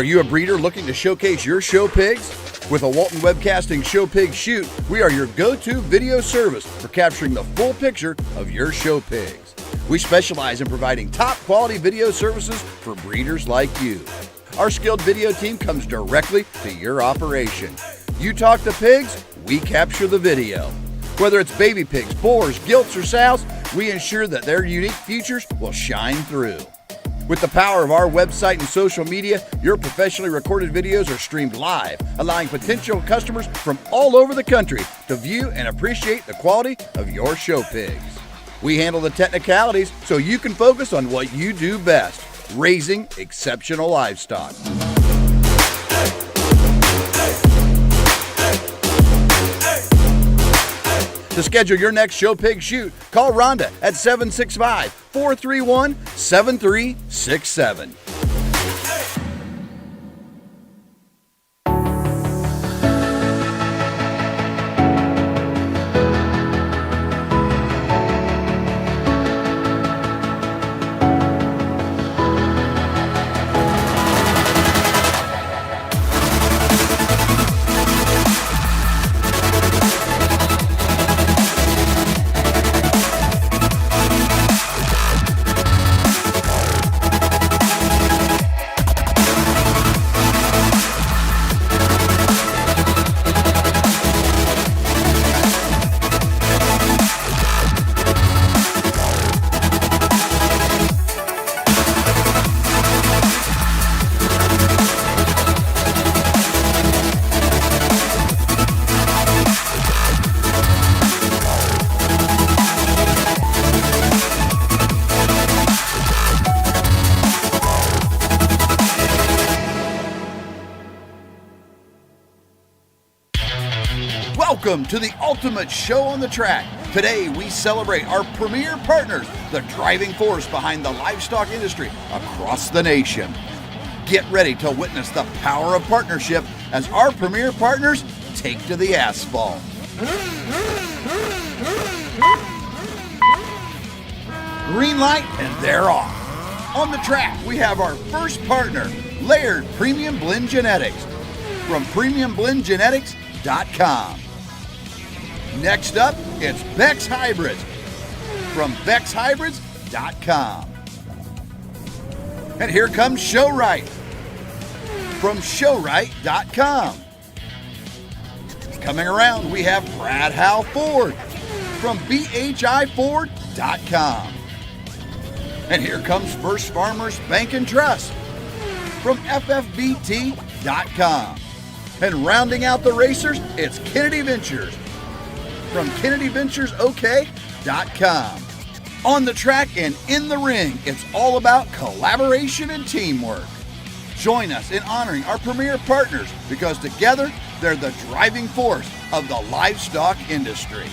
Are you a breeder looking to showcase your show pigs? With a Walton Webcasting Show Pig Shoot, we are your go-to video service for capturing the full picture of your show pigs. We specialize in providing top-quality video services for breeders like you. Our skilled video team comes directly to your operation. You talk to pigs, we capture the video. Whether it's baby pigs, boars, gilts, or sows, we ensure that their unique features will shine through. With the power of our website and social media, your professionally recorded videos are streamed live, allowing potential customers from all over the country to view and appreciate the quality of your show pigs. We handle the technicalities so you can focus on what you do best, raising exceptional livestock. To schedule your next show pig shoot, call Rhonda at 765-431-7367. Welcome to the ultimate show on the track. Today we celebrate our premier partners, the driving force behind the livestock industry across the nation. Get ready to witness the power of partnership as our premier partners take to the asphalt. Green light and they're off. On the track we have our first partner, Laird Premium Blend Genetics from premiumblendgenetics.com. Next up, it's Beck's Hybrids from BecksHybrids.com. And here comes Showright from Showright.com. Coming around, we have Brad Howe Ford from BHIFord.com. And here comes First Farmers Bank and Trust from FFBT.com. And rounding out the racers, it's Kennedy Ventures from KennedyVenturesOK.com. On the track and in the ring, it's all about collaboration and teamwork. Join us in honoring our premier partners because together they're the driving force of the livestock industry.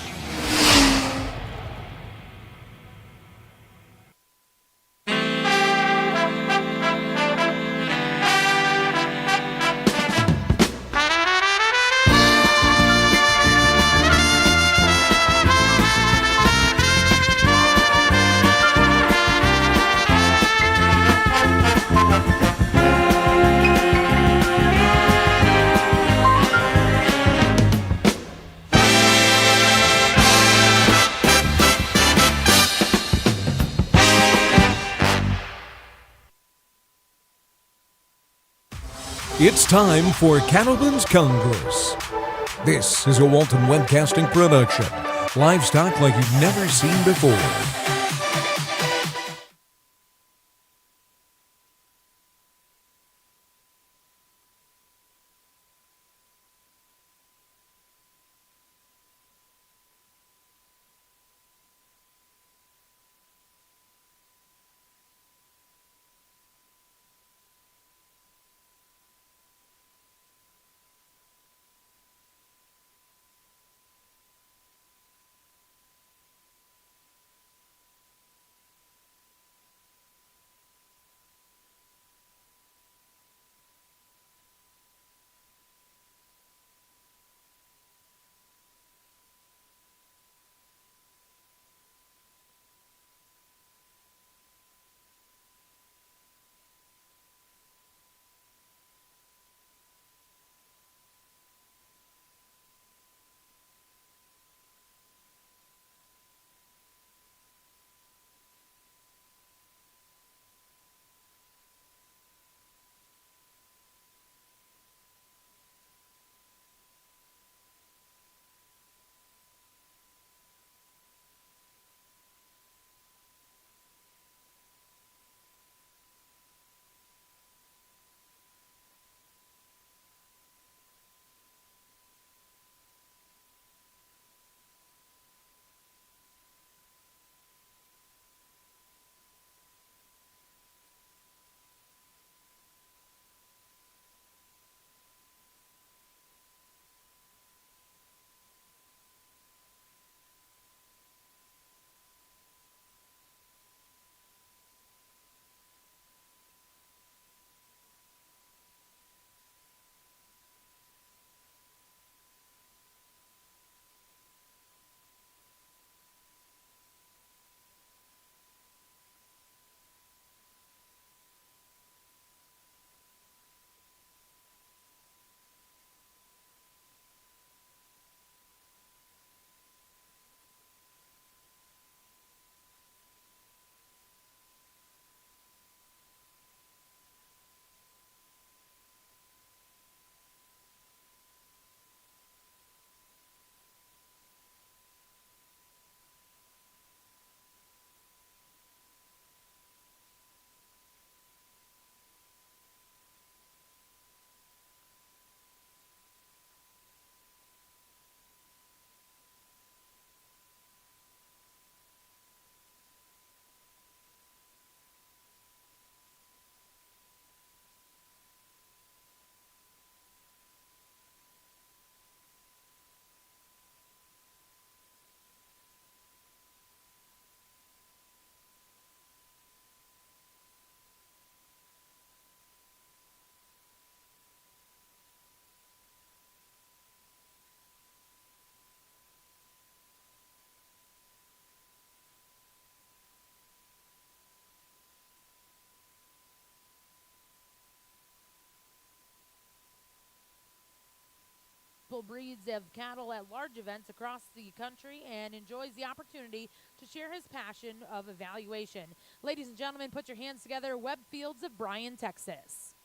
It's time for Cattleman's Congress. This is a Walton Webcasting production. Livestock like you've never seen before. successful breeds of cattle at large events across the country and enjoys the opportunity to share his passion of evaluation. Ladies and gentlemen, put your hands together. Webb Fields of Bryan, Texas.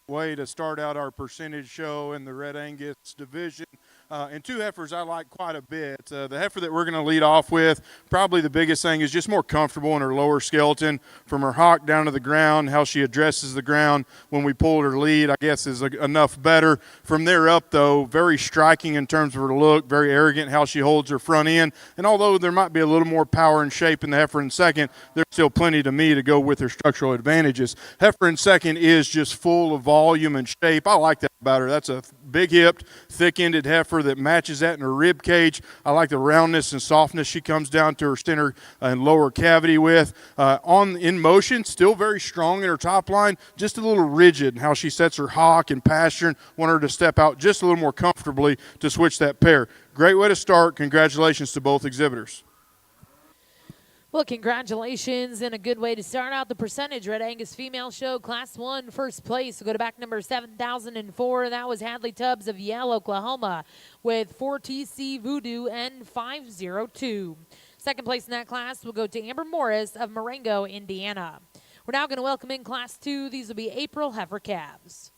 Way to start out our percentage show in the Red Angus division. And two heifers I like quite a bit. The heifer that we're going to lead off with, probably the biggest thing is just more comfortable in her lower skeleton, from her hock down to the ground. How she addresses the ground when we pulled her lead, I guess, is enough better. From there up, though, very striking in terms of her look, very arrogant how she holds her front end. And although there might be a little more power and shape in the heifer in second, there's still plenty to me to go with her structural advantages. Heifer in second is just full of volume and shape. I like that about her. That's a big-hipped, thick-ended heifer that matches that in her rib cage. I like the roundness and softness she comes down to her center and lower cavity with. In motion, still very strong in her top line, just a little rigid in how she sets her hock and pasture. Want her to step out just a little more comfortably to switch that pair. Great way to start. Congratulations to both exhibitors. Well, congratulations, and a good way to start out the percentage Red Angus Female Show Class 1 first place. We'll go to back number 7,004. That was Hadley Tubbs of Yale, Oklahoma, with 4TC Voodoo N502. Second place in that class will go to Amber Morris of Marengo, Indiana. We're now going to welcome in Class 2. These will be April heifer calves.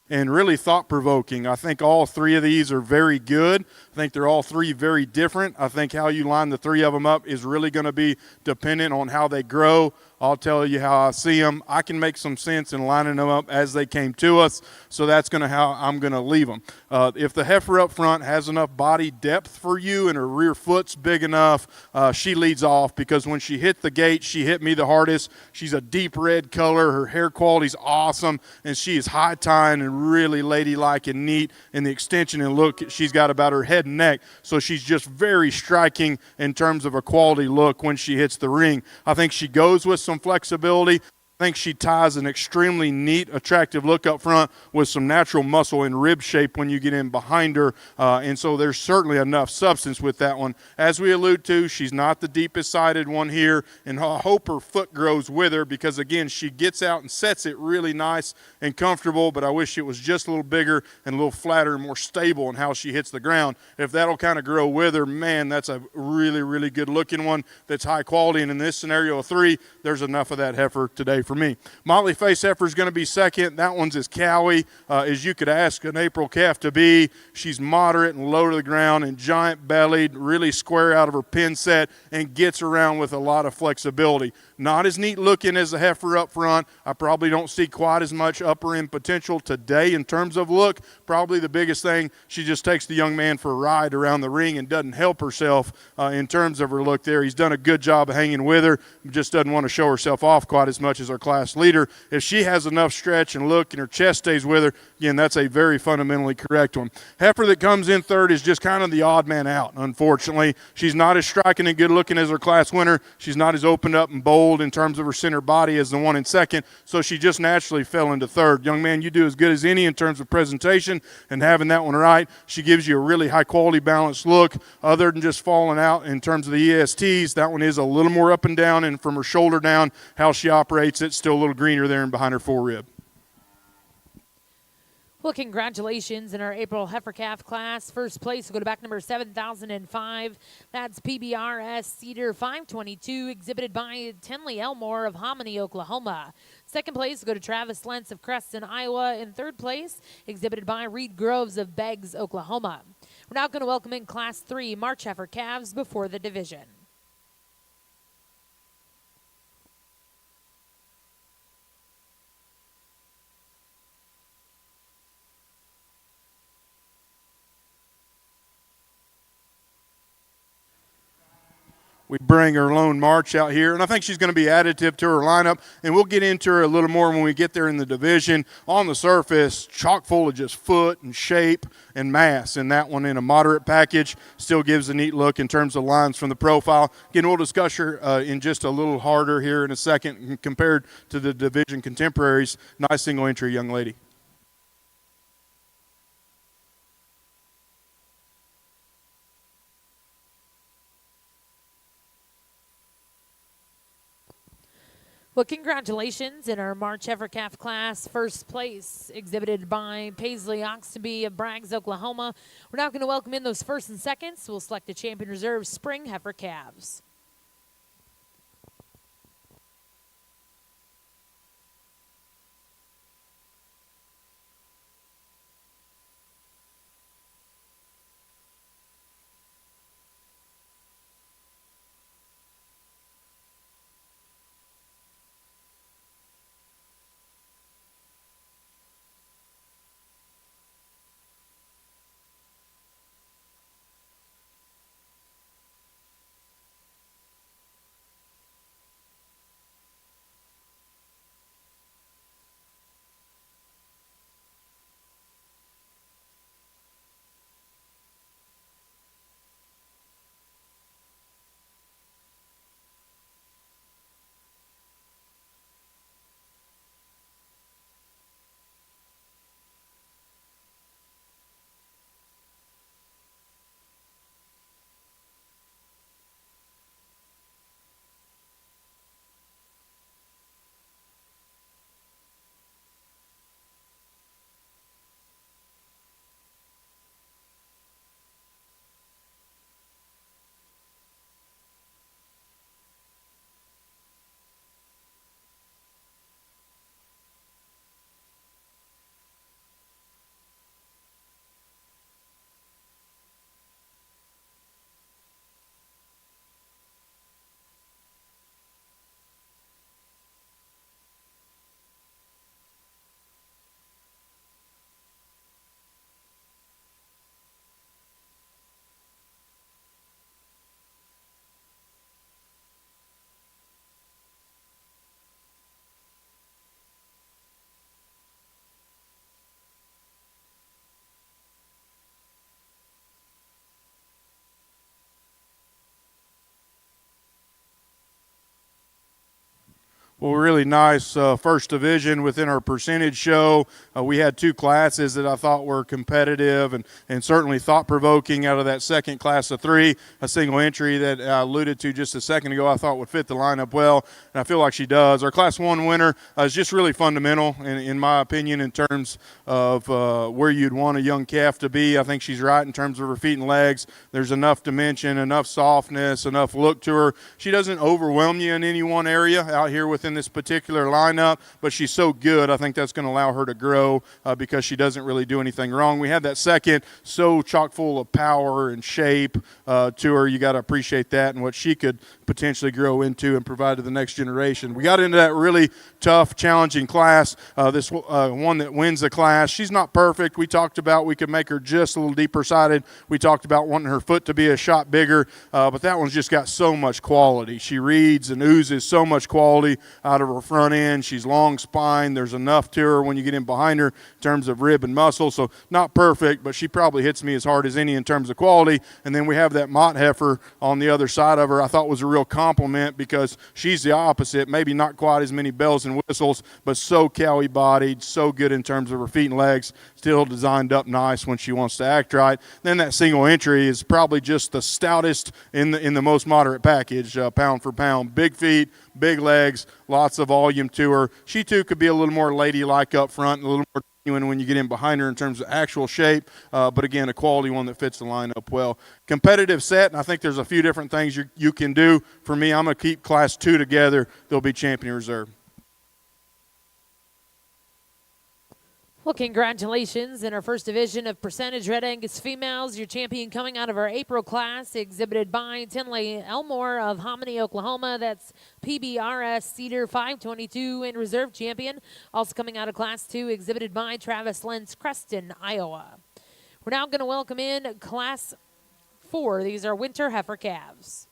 and really thought-provoking. I think all three of these are very good. I think they're all three very different. I think how you line the three of them up is really going to be dependent on how they grow. I'll tell you how I see them. I can make some sense in lining them up as they came to us, so that's going to how I'm going to leave them. If the heifer up front has enough body depth for you and her rear foot's big enough, she leads off, because when she hit the gate, she hit me the hardest. She's a deep red color. Her hair quality's awesome, and she is high-tying and really ladylike and neat. And the extension and look she's got about her head and neck, so she's just very striking in terms of a quality look when she hits the ring. I think she goes with some flexibility. I think she ties an extremely neat, attractive look up front with some natural muscle and rib shape when you get in behind her, and so there's certainly enough substance with that one. As we allude to, she's not the deepest sided one here, and I hope her foot grows with her, because again, she gets out and sets it really nice and comfortable, but I wish it was just a little bigger and a little flatter and more stable in how she hits the ground. If that'll kind of grow with her, man, that's a really, really good looking one that's high quality, and in this scenario of three, there's enough of that heifer today for me. Motley Face heifer is going to be second. That one's as cowy as you could ask an April calf to be. She's moderate and low to the ground and giant bellied, really square out of her pin set, and gets around with a lot of flexibility. Not as neat looking as the heifer up front. I probably don't see quite as much upper end potential today in terms of look. Probably the biggest thing, she just takes the young man for a ride around the ring and doesn't help herself in terms of her look there. He's done a good job of hanging with her, just doesn't want to show herself off quite as much as our class leader. If she has enough stretch and look and her chest stays with her, again, that's a very fundamentally correct one. Heifer that comes in third is just kind of the odd man out, unfortunately. She's not as striking and good looking as her class winner. She's not as opened up and bold in terms of her center body as the one in second, so she just naturally fell into third. Young man, you do as good as any in terms of presentation and having that one right. She gives you a really high quality balanced look, other than just falling out in terms of the ESTs. That one is a little more up and down, and from her shoulder down, how she operates, it's still a little greener there and behind her forerib. Well, congratulations in our April heifer calf class. First place will go to back number 7005. That's PBRS Cedar 522, exhibited by Tenley Elmore of Hominy, Oklahoma. Second place will go to Travis Lentz of Creston, Iowa. In third place, exhibited by Reed Groves of Beggs, Oklahoma. We're now going to welcome in Class 3 March heifer calves before the division. We bring her lone March out here, and I think she's going to be additive to her lineup, and we'll get into her a little more when we get there in the division. On the surface, chock full of just foot and shape and mass, and that one in a moderate package still gives a neat look in terms of lines from the profile. Again, we'll discuss her in just a little harder here in a second compared to the division contemporaries. Nice single entry young lady. Well, congratulations in our March heifer calf class. First place exhibited by Paisley Oxtoby of Braggs, Oklahoma. We're now going to welcome in those first and seconds. We'll select the champion reserve spring heifer calves. Well, really nice first division within our percentage show. We had two classes that I thought were competitive and certainly thought-provoking out of that second class of three. A single entry that I alluded to just a second ago I thought would fit the lineup well, and I feel like she does. Our Class 1 winner is just really fundamental, in my opinion, in terms of where you'd want a young calf to be. I think she's right in terms of her feet and legs. There's enough dimension, enough softness, enough look to her. She doesn't overwhelm you in any one area out here within this particular lineup, but she's so good, I think that's going to allow her to grow because she doesn't really do anything wrong. We had that second so chock full of power and shape to her. You got to appreciate that and what she could potentially grow into and provide to the next generation. We got into that really tough, challenging class, this one that wins the class. She's not perfect. We talked about we could make her just a little deeper sided. We talked about wanting her foot to be a shot bigger, but that one's just got so much quality. She reads and oozes so much quality out of her front end. She's long spine. There's enough to her when you get in behind her in terms of rib and muscle. So not perfect, but she probably hits me as hard as any in terms of quality. And then we have that Mott heifer on the other side of her. I thought was a real compliment because she's the opposite. Maybe not quite as many bells and whistles, but so cowy bodied, so good in terms of her feet and legs. Still designed up nice when she wants to act right. Then that single entry is probably just the stoutest in the most moderate package, pound for pound. Big feet, big legs, lots of volume to her. She too could be a little more ladylike up front, and a little more genuine when you get in behind her in terms of actual shape, but again, a quality one that fits the lineup well. Competitive set, and I think there's a few different things you can do. For me, I'm going to keep Class 2 together. They'll be champion reserve. Well, congratulations in our first division of percentage Red Angus females. Your champion coming out of our April class, exhibited by Tinley Elmore of Hominy, Oklahoma. That's PBRS Cedar 522 and reserve champion. Also coming out of Class 2, exhibited by Travis Lentz, Creston, Iowa. We're now going to welcome in Class 4. These are winter heifer calves.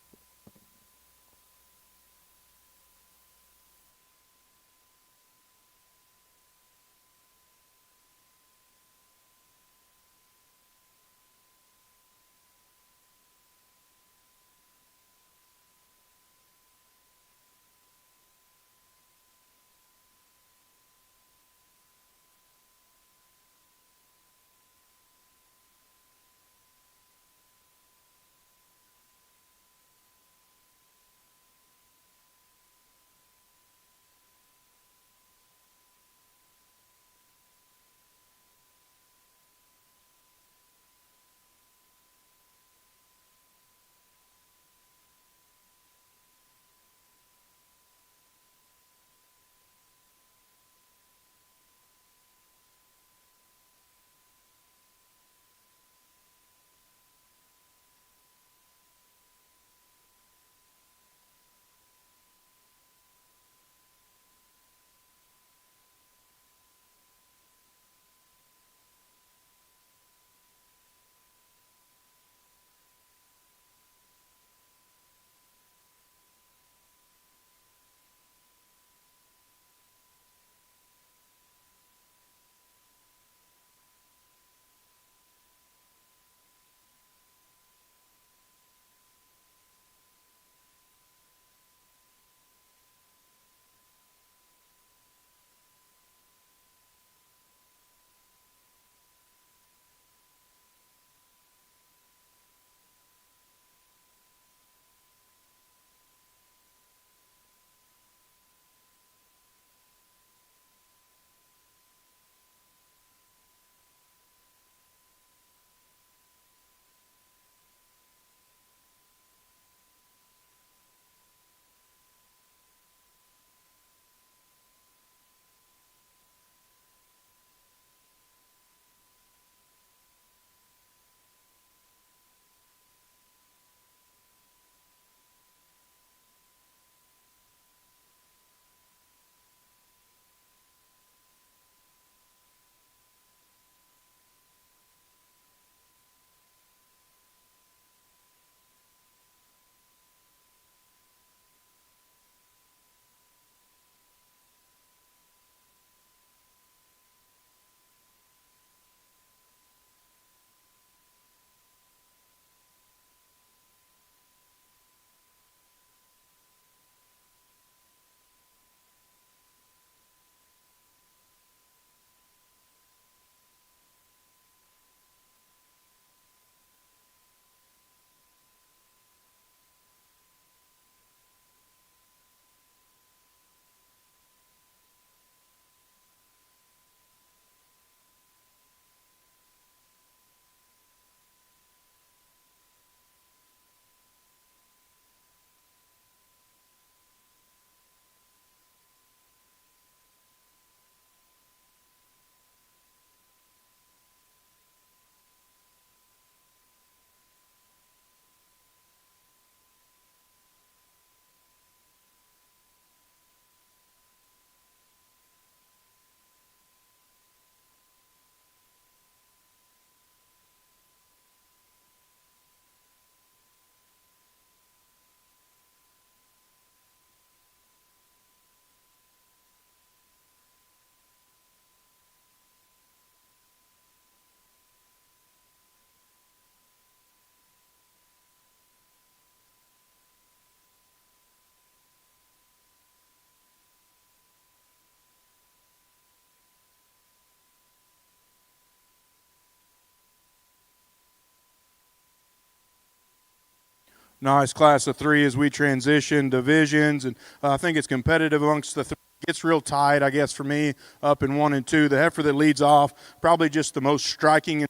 Nice class of 3 as we transition divisions, and I think it's competitive amongst the 3. It's real tight, I guess, for me, up in 1 and 2. The heifer that leads off, probably just the most striking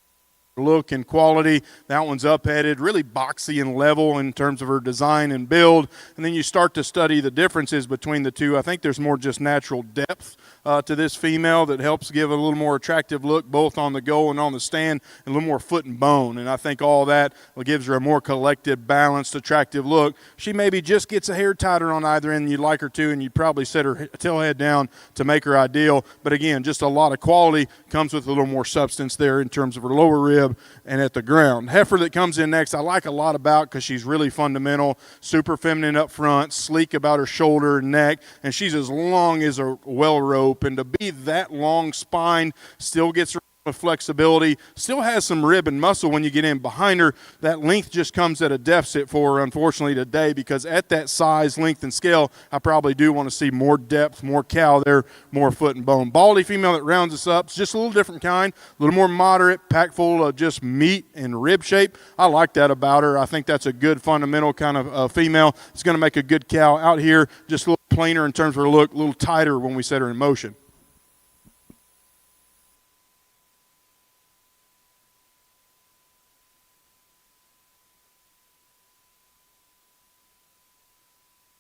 look and quality. That one's up-headed, really boxy and level in terms of her design and build. And then you start to study the differences between the two. I think there's more just natural depth to this female that helps give a little more attractive look both on the go and on the stand, and a little more foot and bone. And I think all that gives her a more collected, balanced, attractive look. She maybe just gets a hair tighter on either end you'd like her to, and you'd probably set her tail head down to make her ideal. But again, just a lot of quality comes with a little more substance there in terms of her lower rib and at the ground. Heifer that comes in next I like a lot about because she's really fundamental, super feminine up front, sleek about her shoulder and neck, and she's as long as a well rope. And to be that long spine, still gets her with flexibility, still has some rib and muscle when you get in behind her. That length just comes at a deficit for her, unfortunately, today, because at that size, length, and scale, I probably do want to see more depth, more cow there, more foot and bone. Baldy female that rounds us up. It's just a little different kind, a little more moderate, packed full of just meat and rib shape. I like that about her. I think that's a good fundamental kind of female. It's going to make a good cow out here, just a little plainer in terms of her look, a little tighter when we set her in motion.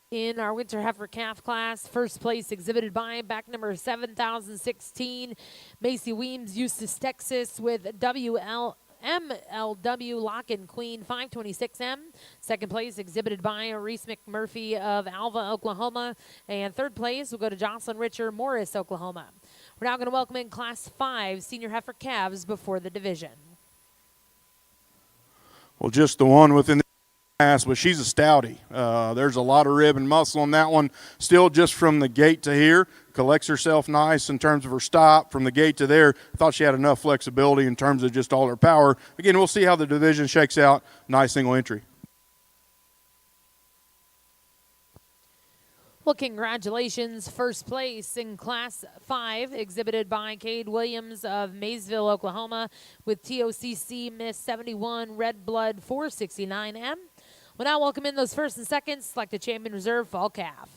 In our Winter Heifer Calf class, first place exhibited by back number 7016, Macy Weems, Eustis, Texas, with MLW Lock and Queen 526M. Second place exhibited by Reese McMurphy of Alva, Oklahoma. And third place will go to Jocelyn Richer, Morris, Oklahoma. We're now going to welcome in Class 5 Senior Heifer Calves before the division. Well, just the one within the but she's a stoutie. There's a lot of rib and muscle on that one. Still just from the gate to here, collects herself nice in terms of her stop. From the gate to there, thought she had enough flexibility in terms of just all her power. Again, we'll see how the division shakes out. Nice single entry. Well, congratulations. First place in Class 5, exhibited by Cade Williams of Maysville, Oklahoma, with TOCC Miss 71 Red Blood 469M. We'll now welcome in those first and seconds, selected champion reserve fall calf.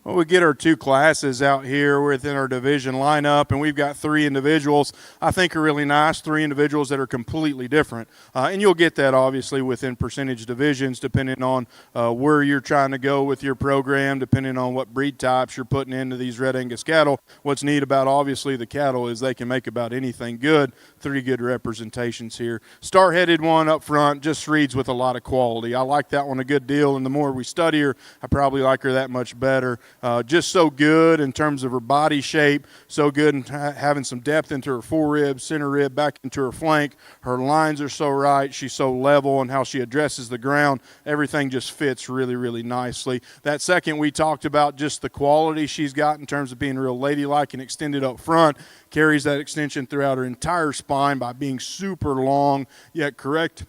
Well, we get our two classes out here within our division lineup, and we've got three individuals I think are really nice, three individuals that are completely different. And you'll get that, obviously, within percentage divisions, depending on where you're trying to go with your program, depending on what breed types you're putting into these Red Angus cattle. What's neat about, obviously, the cattle is they can make about anything good. Three good representations here. Star-headed one up front just reads with a lot of quality. I like that one a good deal, and the more we study her, I probably like her that much better. Just so good in terms of her body shape, so good in having some depth into her forerib, center rib, back into her flank. Her lines are so right. She's so level, and how she addresses the ground. Everything just fits really, really nicely. That second, we talked about just the quality she's got in terms of being real ladylike and extended up front. Carries that extension throughout her entire spine by being super long, yet correct,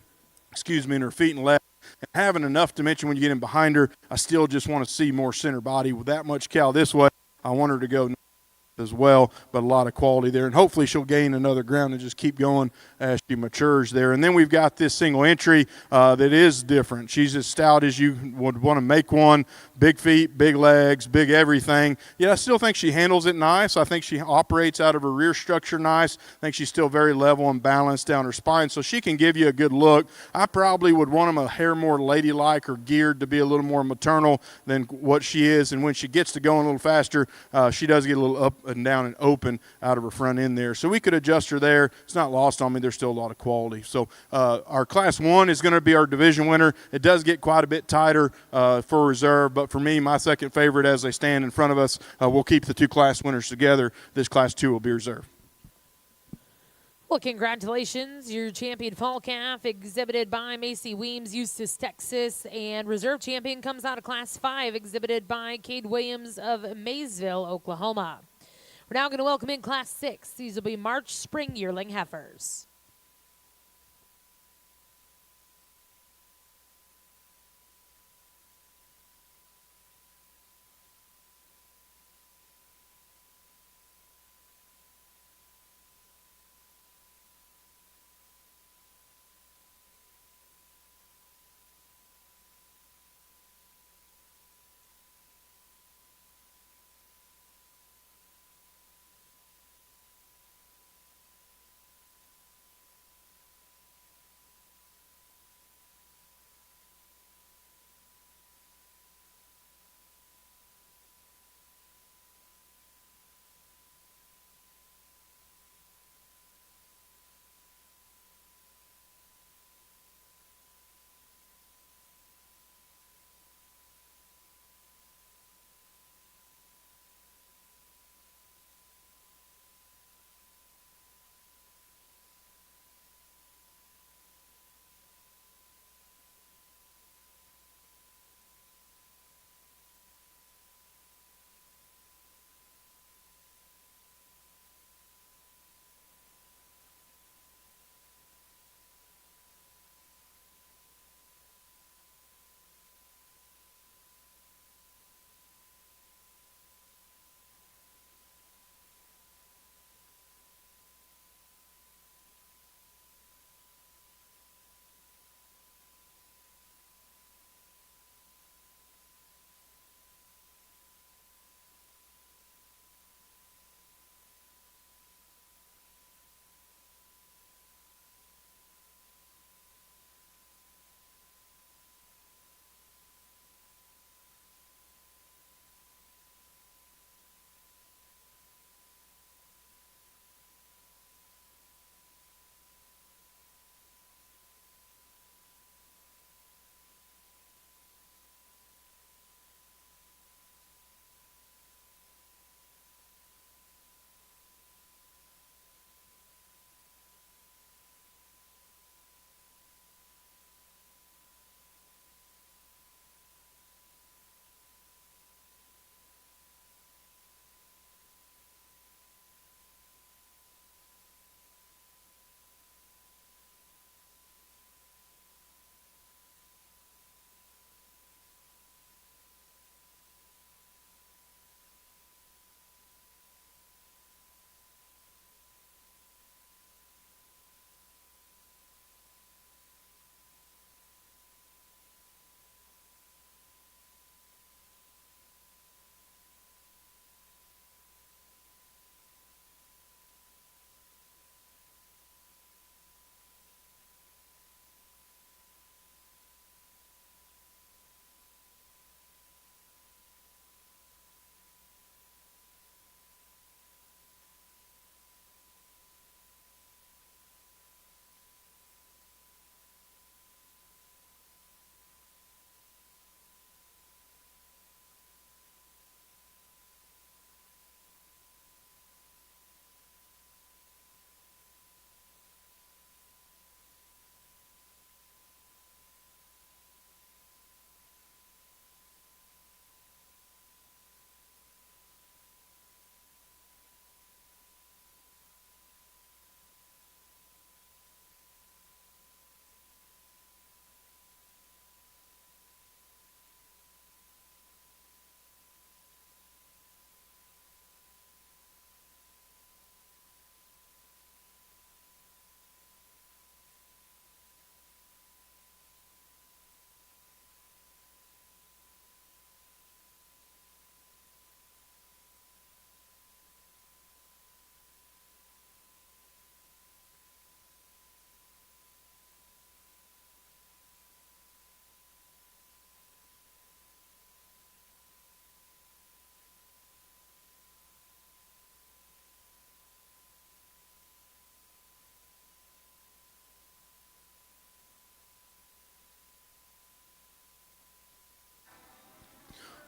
in her feet and legs. And having enough dimension when you get in behind her, I still just want to see more center body. With that much cow this way, I want her to go as well, but a lot of quality there. And hopefully she'll gain another ground and just keep going as she matures there. And then we've got this single entry that is different. She's as stout as you would want to make one. Big feet, big legs, big everything. Yeah, I still think she handles it nice. I think she operates out of her rear structure nice. I think she's still very level and balanced down her spine, so she can give you a good look. I probably would want them a hair more ladylike or geared to be a little more maternal than what she is. And when she gets to going a little faster, she does get a little up and down and open out of her front end there. So we could adjust her there. It's not lost on me. There's still a lot of quality. So our Class 1 is going to be our division winner. It does get quite a bit tighter for reserve, but for me, my second favorite as they stand in front of us, we'll keep the two class winners together. This Class 2 will be reserve. Well, congratulations. Your champion fall calf exhibited by Macy Weems, Eustis, Texas, and reserve champion comes out of Class 5 exhibited by Cade Williams of Maysville, Oklahoma. We're now going to welcome in Class 6. These will be March Spring Yearling Heifers.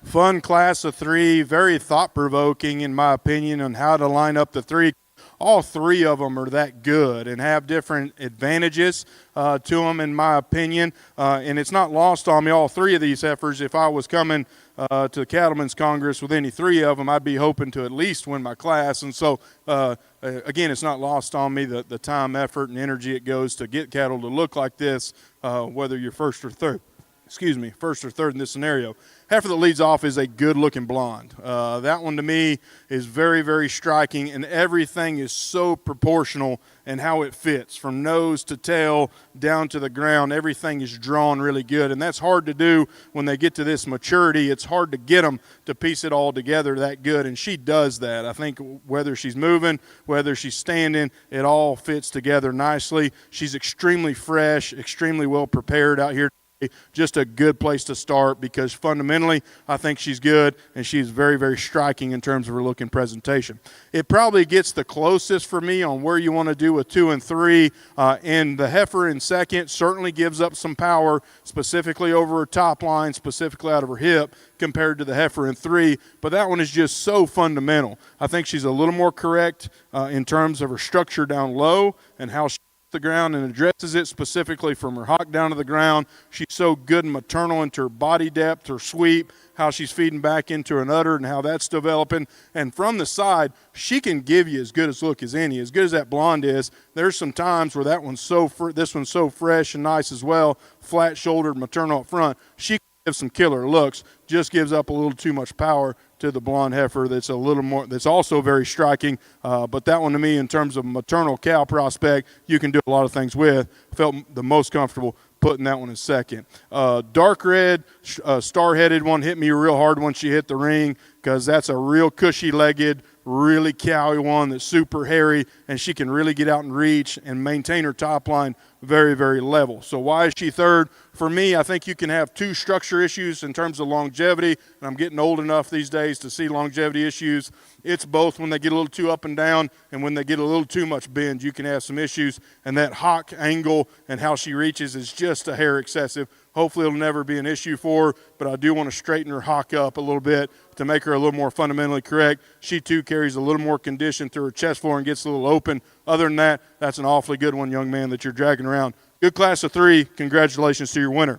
fun class of 3, very thought-provoking in my opinion on how to line up the 3. All 3 of them are that good and have different advantages to them, in my opinion. And it's not lost on me, all 3 of these heifers, if I was coming to the Cattleman's Congress with any 3 of them, I'd be hoping to at least win my class. And so, again, it's not lost on me the time, effort, and energy it goes to get cattle to look like this, whether you're first or third in this scenario. Heifer that leads off is a good-looking blonde. That one to me is very, very striking, and everything is so proportional in how it fits, from nose to tail down to the ground. Everything is drawn really good, and that's hard to do when they get to this maturity. It's hard to get them to piece it all together that good, and she does that. I think whether she's moving, whether she's standing, it all fits together nicely. She's extremely fresh, extremely well prepared out here. Just a good place to start because fundamentally I think she's good and she's very, very striking in terms of her look and presentation. It probably gets the closest for me on where you want to do with 2 and 3, and the heifer in second certainly gives up some power, specifically over her top line, specifically out of her hip, compared to the heifer in 3, but that one is just so fundamental. I think she's a little more correct in terms of her structure down low and how she the ground and addresses it specifically from her hock down to the ground. She's so good and maternal into her body depth, her sweep, how she's feeding back into her udder and how that's developing. And from the side, she can give you as good a look as any. As good as that blonde is, there's some times where this one's so fresh and nice as well, flat-shouldered, maternal up front. She gives some killer looks, just gives up a little too much power to the blonde heifer that's a little more, that's also very striking. But that one to me, in terms of maternal cow prospect, you can do a lot of things with. Felt the most comfortable putting that one in second. Dark red, star-headed one hit me real hard when she hit the ring because that's a real cushy-legged, really cowy one that's super hairy, and she can really get out and reach and maintain her top line very, very level. So why is she third? For me, I think you can have 2 structure issues in terms of longevity, and I'm getting old enough these days to see longevity issues. It's both when they get a little too up and down and when they get a little too much bend, you can have some issues, and that hock angle and how she reaches is just a hair excessive. Hopefully it'll never be an issue for her, but I do want to straighten her hock up a little bit to make her a little more fundamentally correct. She, too, carries a little more condition through her chest floor and gets a little open. Other than that, that's an awfully good one, young man, that you're dragging around. Good class of 3. Congratulations to your winner.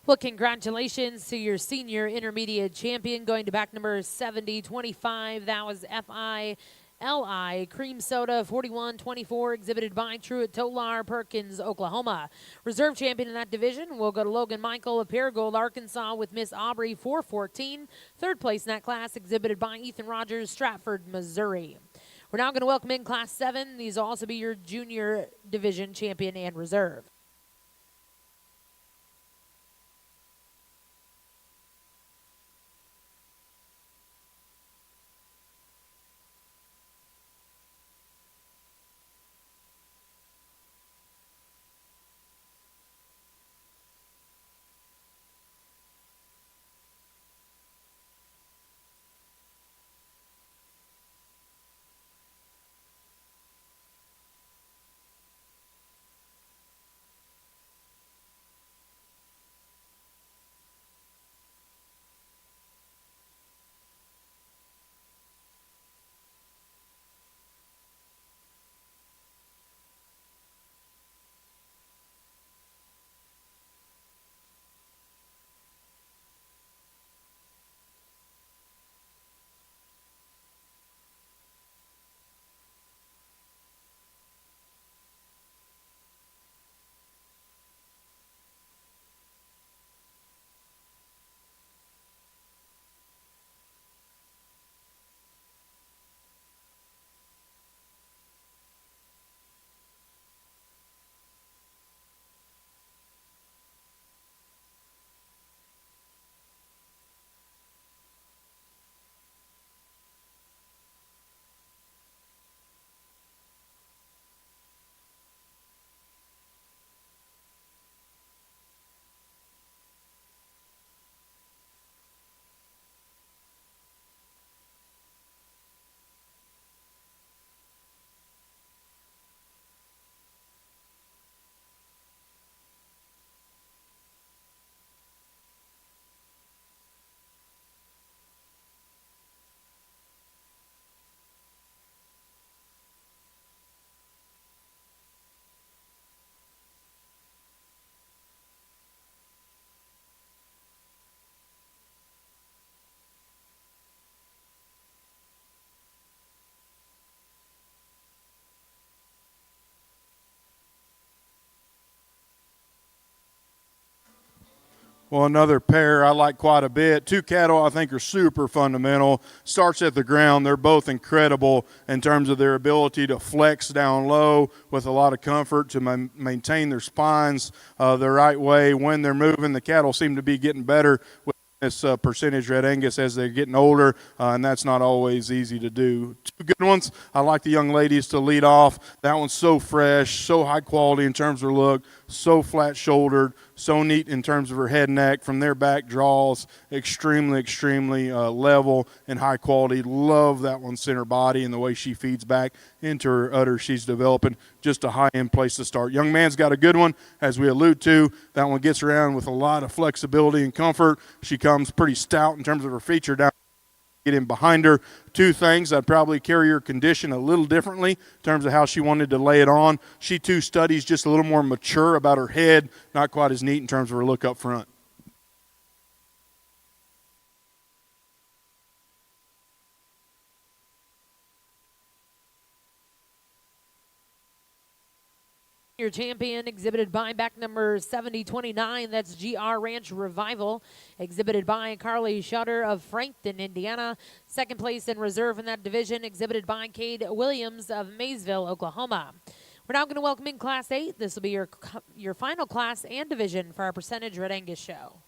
Well, congratulations to your senior intermediate champion going to back number 7025. That was FILI Cream Soda 4124, exhibited by Truett Tolar, Perkins, Oklahoma. Reserve champion in that division will go to Logan Michael of Paragould, Arkansas, with Miss Aubrey 414. Third place in that class, exhibited by Ethan Rogers, Stratford, Missouri. We're now going to welcome in Class 7. These will also be your junior division champion and reserve. Well, another pair I like quite a bit. Two cattle I think are super fundamental. Starts at the ground. They're both incredible in terms of their ability to flex down low with a lot of comfort to maintain their spines the right way. When they're moving, the cattle seem to be getting better with this percentage red Angus as they're getting older, and that's not always easy to do. Two good ones. I like the young ladies to lead off. That one's so fresh, so high quality in terms of her look, so flat shouldered, so neat in terms of her head and neck. From their back draws, extremely level and high quality. Love that one's center body and the way she feeds back into her udder. She's developing just a high-end place to start. Young man's got a good one, as we allude to. That one gets around with a lot of flexibility and comfort. She comes pretty stout in terms of her feature down. Get in behind her. Two things, I'd probably carry her condition a little differently in terms of how she wanted to lay it on. She too studies just a little more mature about her head, not quite as neat in terms of her look up front. Your champion, exhibited by back number 7029. That's GR Ranch Revival, exhibited by Carly Shutter of Frankton, Indiana. Second place in reserve in that division, exhibited by Cade Williams of Maysville, Oklahoma. We're now going to welcome in Class 8. This will be your final class and division for our Percentage Red Angus show.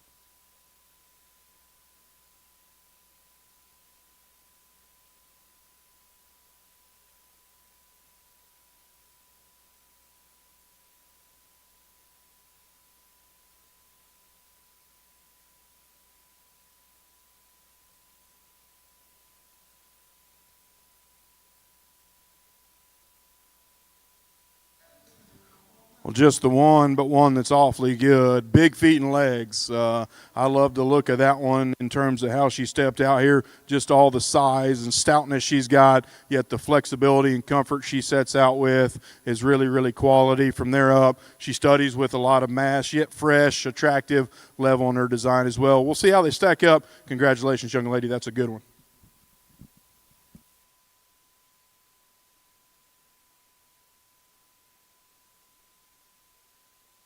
Well, just the one, but one that's awfully good. Big feet and legs. I love the look of that one in terms of how she stepped out here. Just all the size and stoutness she's got, yet the flexibility and comfort she sets out with is really quality. From there up, she studies with a lot of mass, yet fresh, attractive level in her design as well. We'll see how they stack up. Congratulations, young lady. That's a good one.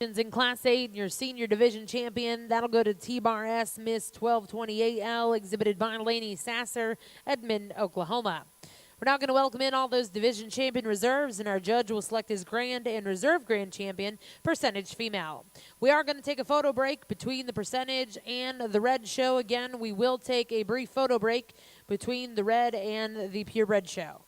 In Class 8, your senior division champion, that'll go to T-Bar S Miss 1228L, exhibited by Lainey Sasser, Edmond, Oklahoma. We're now going to welcome in all those division champion reserves, and our judge will select his grand and reserve grand champion, Percentage Female. We are going to take a photo break between the Percentage and the Red show. Again, we will take a brief photo break between the Red and the Purebred show.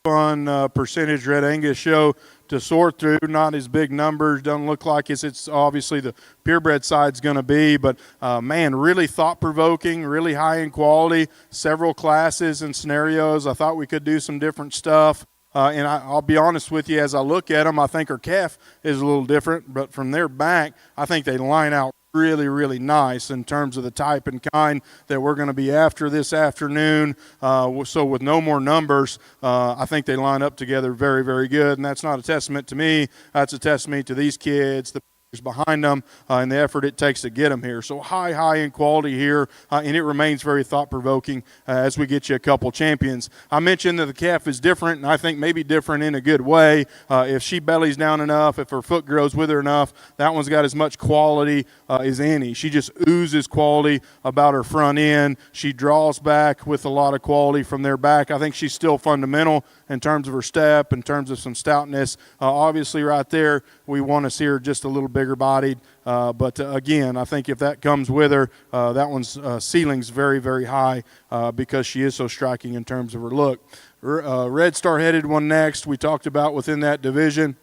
fun percentage Red Angus show to sort through. Not as big numbers, doesn't look like it's obviously the purebred side's going to be, but man, really thought-provoking, really high in quality, several classes and scenarios. I thought we could do some different stuff. And I'll be honest with you, as I look at them, I think her calf is a little different, but from their back, I think they line out really, really nice in terms of the type and kind that we're going to be after this afternoon. So with no more numbers, I think they line up together very, very good. And that's not a testament to me. That's a testament to these kids, the behind them, and the effort it takes to get them here. So high in quality here, and it remains very thought-provoking as we get you a couple champions. I mentioned that the calf is different, and I think maybe different in a good way. If she bellies down enough, if her foot grows with her enough, that one's got as much quality as any. She just oozes quality about her front end. She draws back with a lot of quality from their back. I think she's still fundamental in terms of her step, in terms of some stoutness. Obviously right there, we want to see her just a little bigger bodied. But again, I think if that comes with her, that one's ceiling's very, very high because she is so striking in terms of her look. Red Star headed one next. We talked about within that division.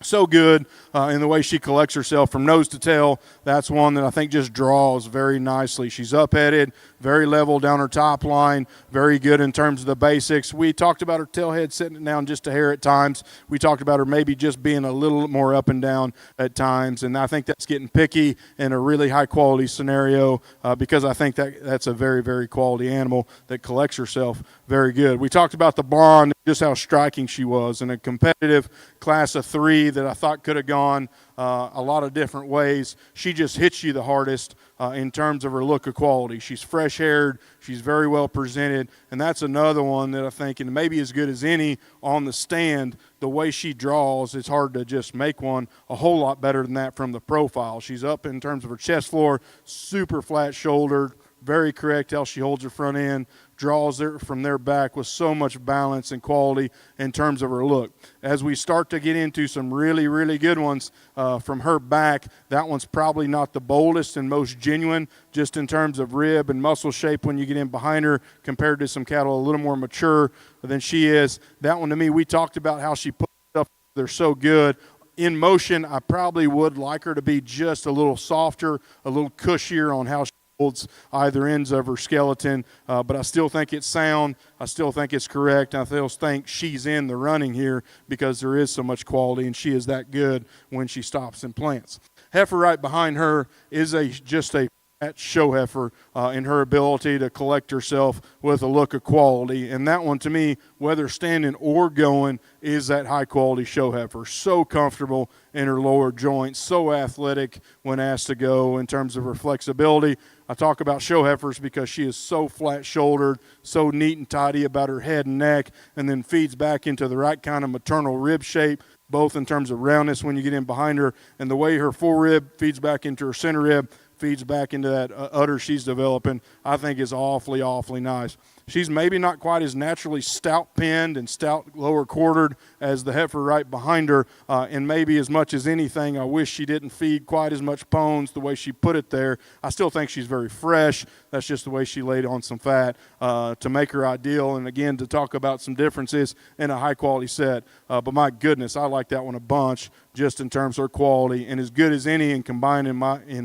So good in the way she collects herself from nose to tail. That's one that I think just draws very nicely. She's up-headed, very level down her top line, very good in terms of the basics. We talked about her tail head sitting down just a hair at times. We talked about her maybe just being a little more up and down at times, and I think that's getting picky in a really high-quality scenario because I think that's a very, very quality animal that collects herself very good. We talked about the blonde, just how striking she was in a competitive class of 3 that I thought could have gone a lot of different ways. She just hits you the hardest in terms of her look of quality. She's fresh-haired. She's very well presented, and that's another one that I think, and maybe as good as any on the stand, the way she draws, it's hard to just make one a whole lot better than that from the profile. She's up in terms of her chest floor, super flat-shouldered, very correct how she holds her front end, draws it from their back with so much balance and quality in terms of her look. As we start to get into some really, really good ones from her back, that one's probably not the boldest and most genuine just in terms of rib and muscle shape when you get in behind her compared to some cattle a little more mature than she is. That one to me, we talked about how she put stuff there so good. In motion, I probably would like her to be just a little softer, a little cushier on how she holds either ends of her skeleton, but I still think it's sound. I still think it's correct. I still think she's in the running here because there is so much quality, and she is that good when she stops and plants. Heifer right behind her is just a show heifer in her ability to collect herself with a look of quality, and that one to me, whether standing or going, is that high quality show heifer. So comfortable in her lower joints, so athletic when asked to go in terms of her flexibility. I talk about show heifers because she is so flat-shouldered, so neat and tidy about her head and neck, and then feeds back into the right kind of maternal rib shape, both in terms of roundness when you get in behind her, and the way her forerib feeds back into her center rib, feeds back into that udder she's developing, I think is awfully, awfully nice. She's maybe not quite as naturally stout-pinned and stout lower-quartered as the heifer right behind her, and maybe as much as anything, I wish she didn't feed quite as much pones the way she put it there. I still think she's very fresh. That's just the way she laid on some fat to make her ideal, and again, to talk about some differences in a high-quality set. But my goodness, I like that one a bunch just in terms of her quality, and as good as any and combined, in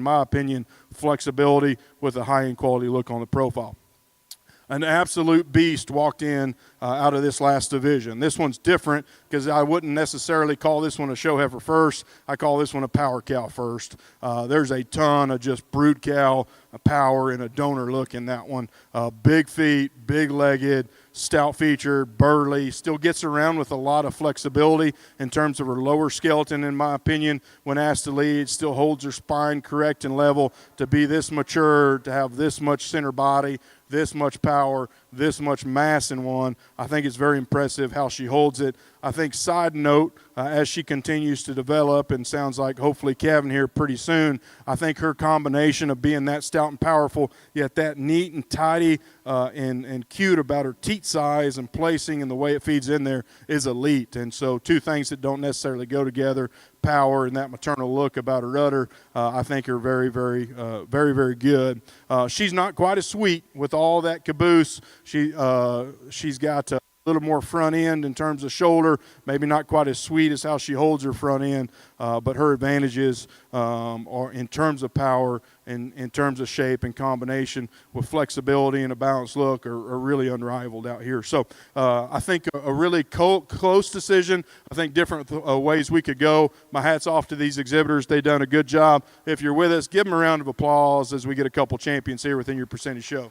my opinion, flexibility with a high-end quality look on the profile. An absolute beast walked in out of this last division. This one's different because I wouldn't necessarily call this one a show heifer first. I call this one a power cow first. There's a ton of just brood cow power and a donor look in that one. Big feet, big-legged, stout-featured, burly, still gets around with a lot of flexibility in terms of her lower skeleton, in my opinion, when asked to lead. Still holds her spine correct and level to be this mature, to have this much center body, this much power, this much mass in one. I think it's very impressive how she holds it. I think, side note, as she continues to develop, and sounds like hopefully calving here pretty soon, I think her combination of being that stout and powerful, yet that neat and tidy and cute about her teat size and placing and the way it feeds in there is elite. And so two things that don't necessarily go together, power and that maternal look about her udder, I think are very, very, very good. She's not quite as sweet with all that caboose. She's got little more front end in terms of shoulder, maybe not quite as sweet as how she holds her front end, but her advantages are in terms of power and in terms of shape and combination with flexibility and a balanced look are really unrivaled out here. So I think a really close decision. I think different ways we could go. My hat's off to these exhibitors. They've done a good job. If you're with us, give them a round of applause as we get a couple champions here within your percentage show.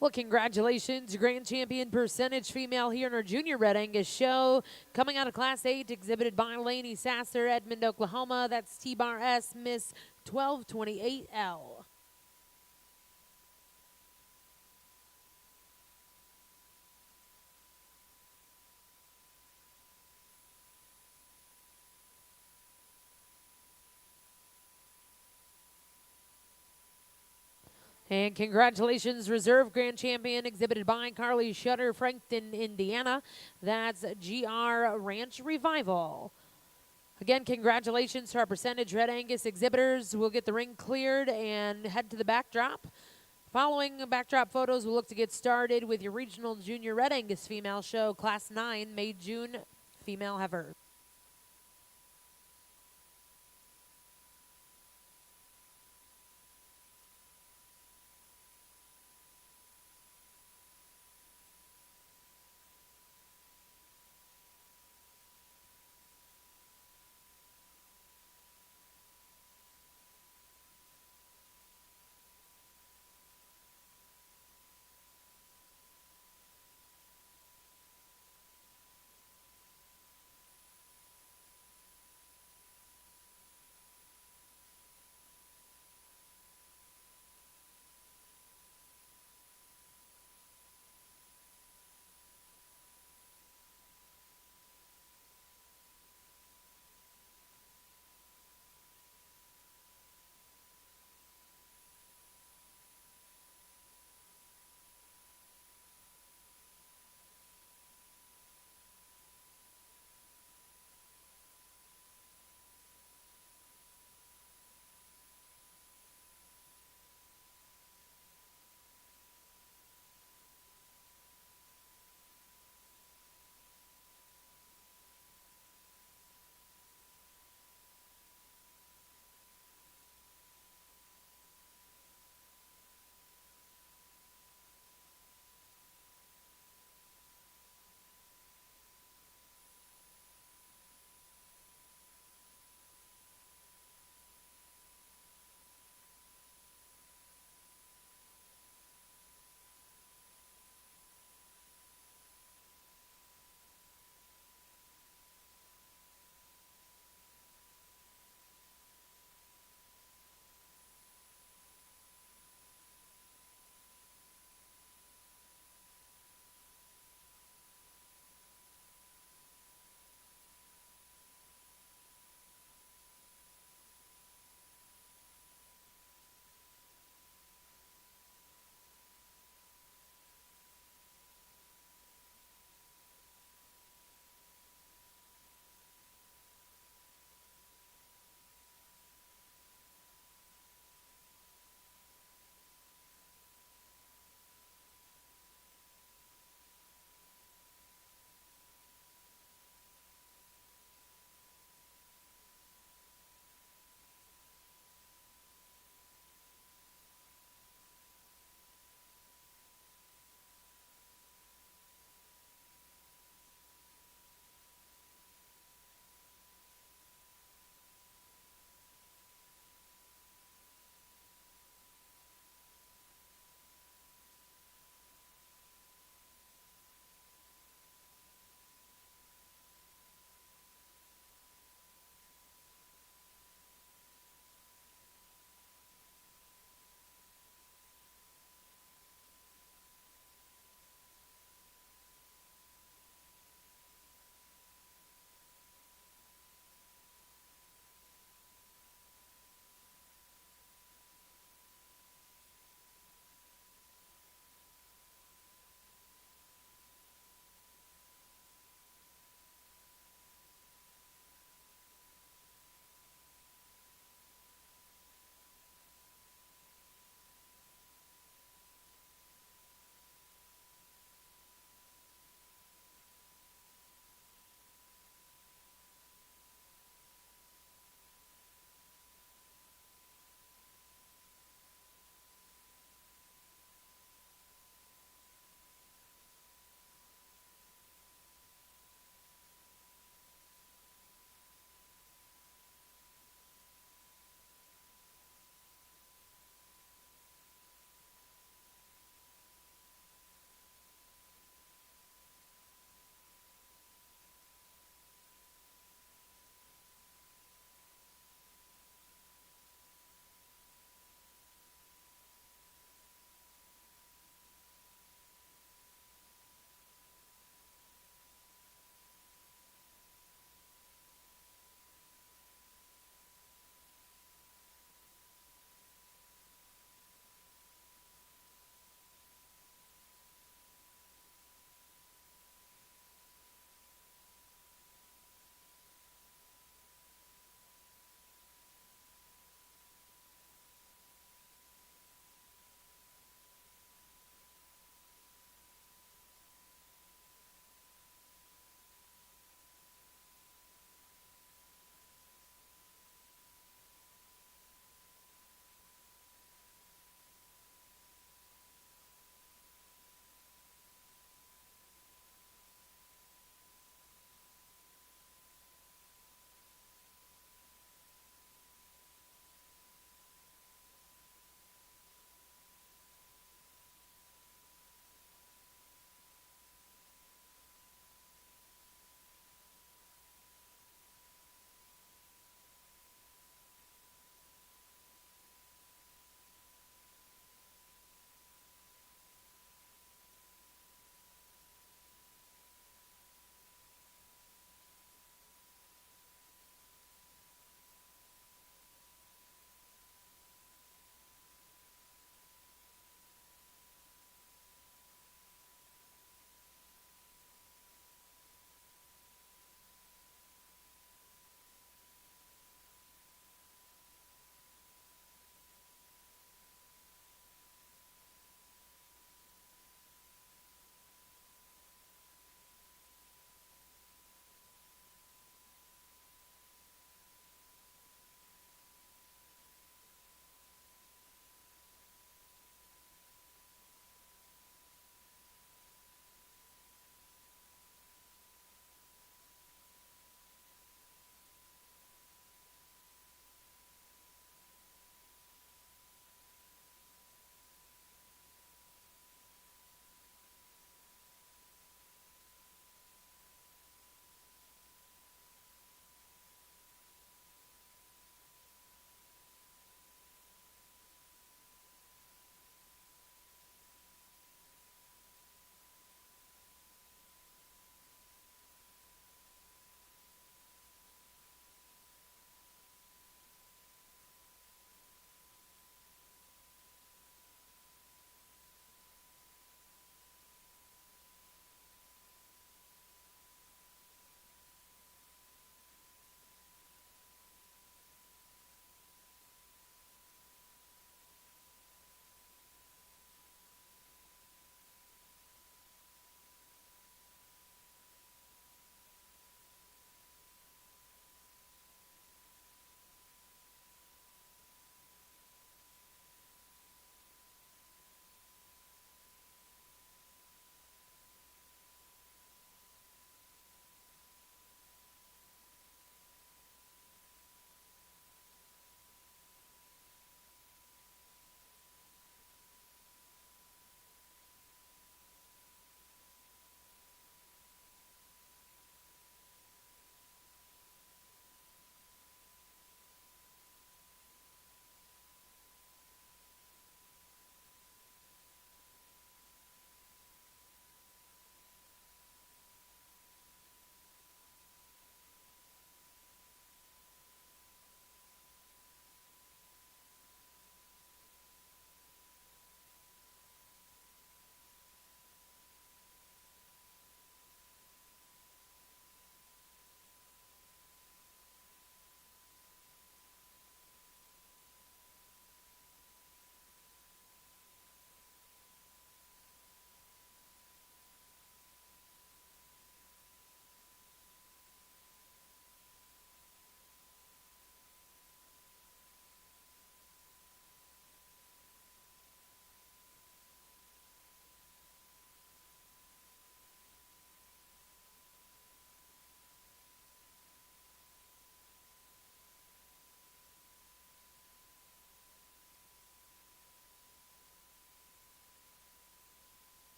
Well, congratulations, grand champion percentage female here in our junior Red Angus show. Coming out of Class 8, exhibited by Lainey Sasser, Edmond, Oklahoma. That's T-Bar S, Miss 1228L. And congratulations, Reserve Grand Champion, exhibited by Carly Shutter, Frankton, Indiana. That's GR Ranch Revival. Again, congratulations to our percentage Red Angus exhibitors. We'll get the ring cleared and head to the backdrop. Following backdrop photos, we'll look to get started with your regional junior Red Angus female show, Class 9, May-June female heifer.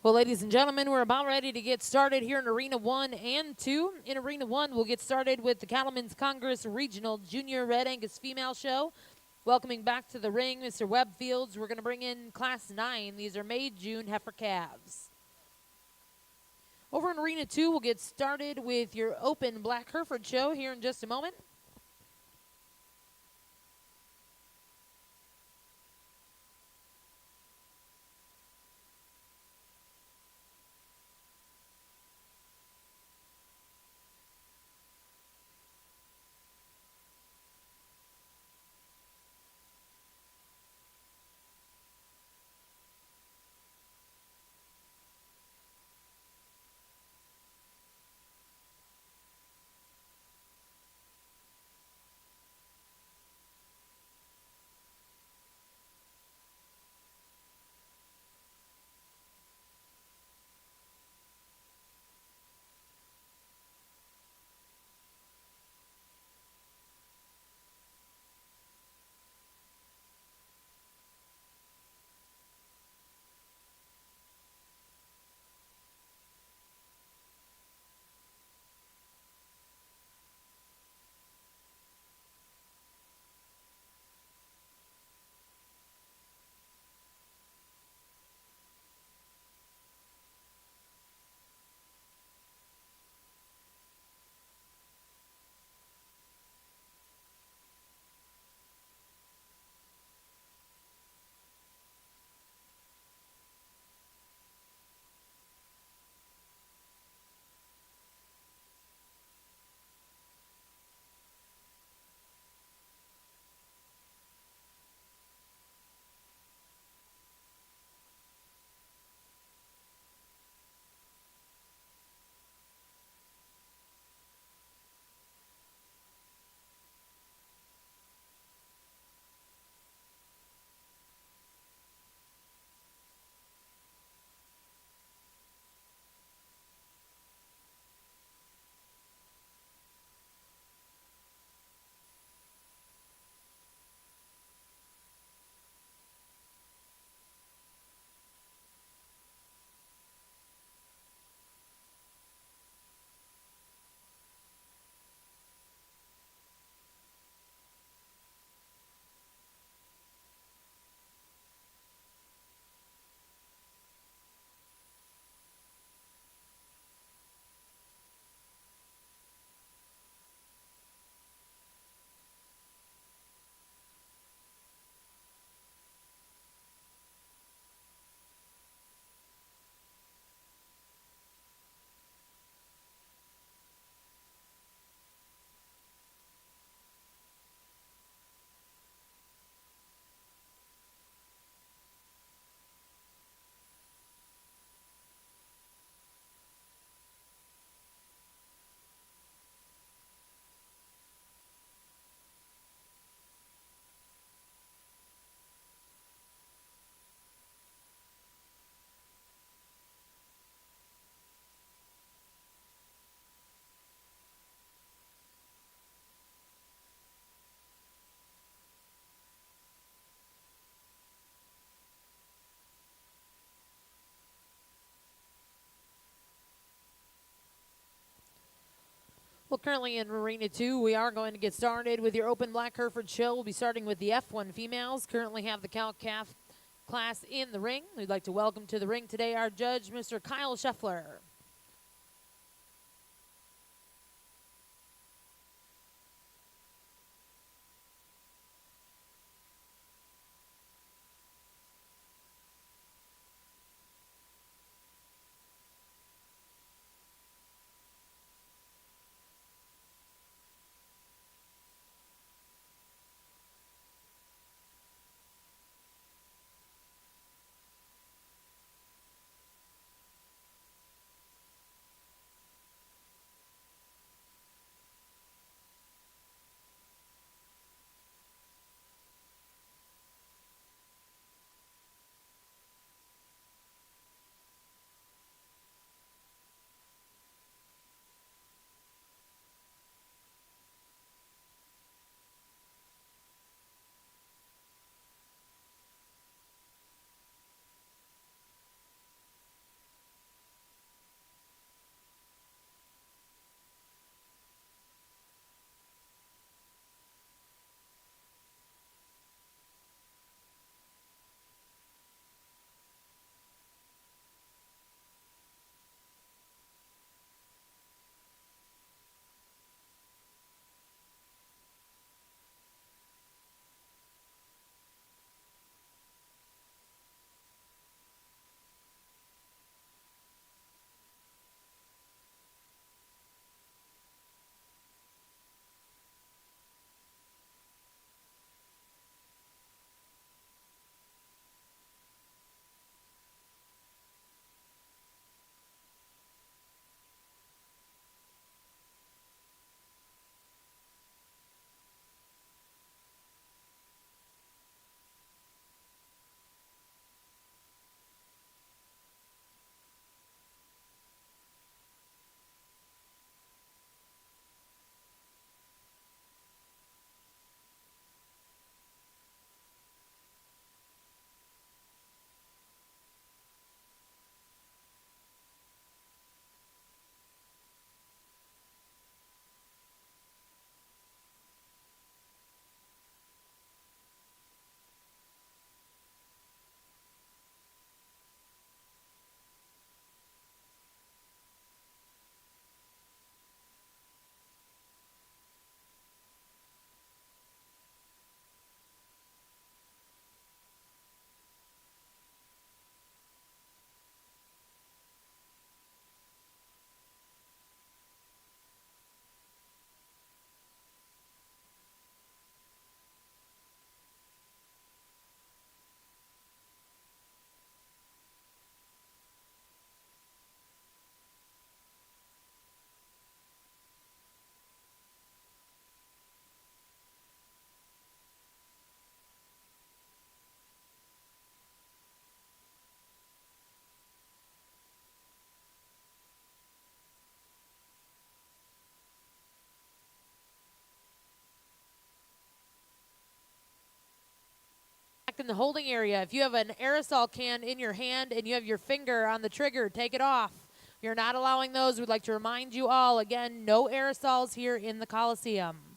Well, ladies and gentlemen, we're about ready to get started here in Arena 1 and 2. In Arena 1, we'll get started with the Cattleman's Congress Regional Junior Red Angus Female Show. Welcoming back to the ring, Mr. Webb Fields. We're going to bring in Class 9. These are May, June heifer calves. Over in Arena 2, we'll get started with your open Black Hereford show here in just a moment. Well, currently in Arena 2, we are going to get started with your open Black Hereford show. We'll be starting with the F1 females. Currently have the cow-calf class in the ring. We'd like to welcome to the ring today our judge, Mr. Kyle Scheffler. in the holding area. If you have an aerosol can in your hand and you have your finger on the trigger, take it off. You're not allowing those. We'd like to remind you all, again, no aerosols here in the Coliseum.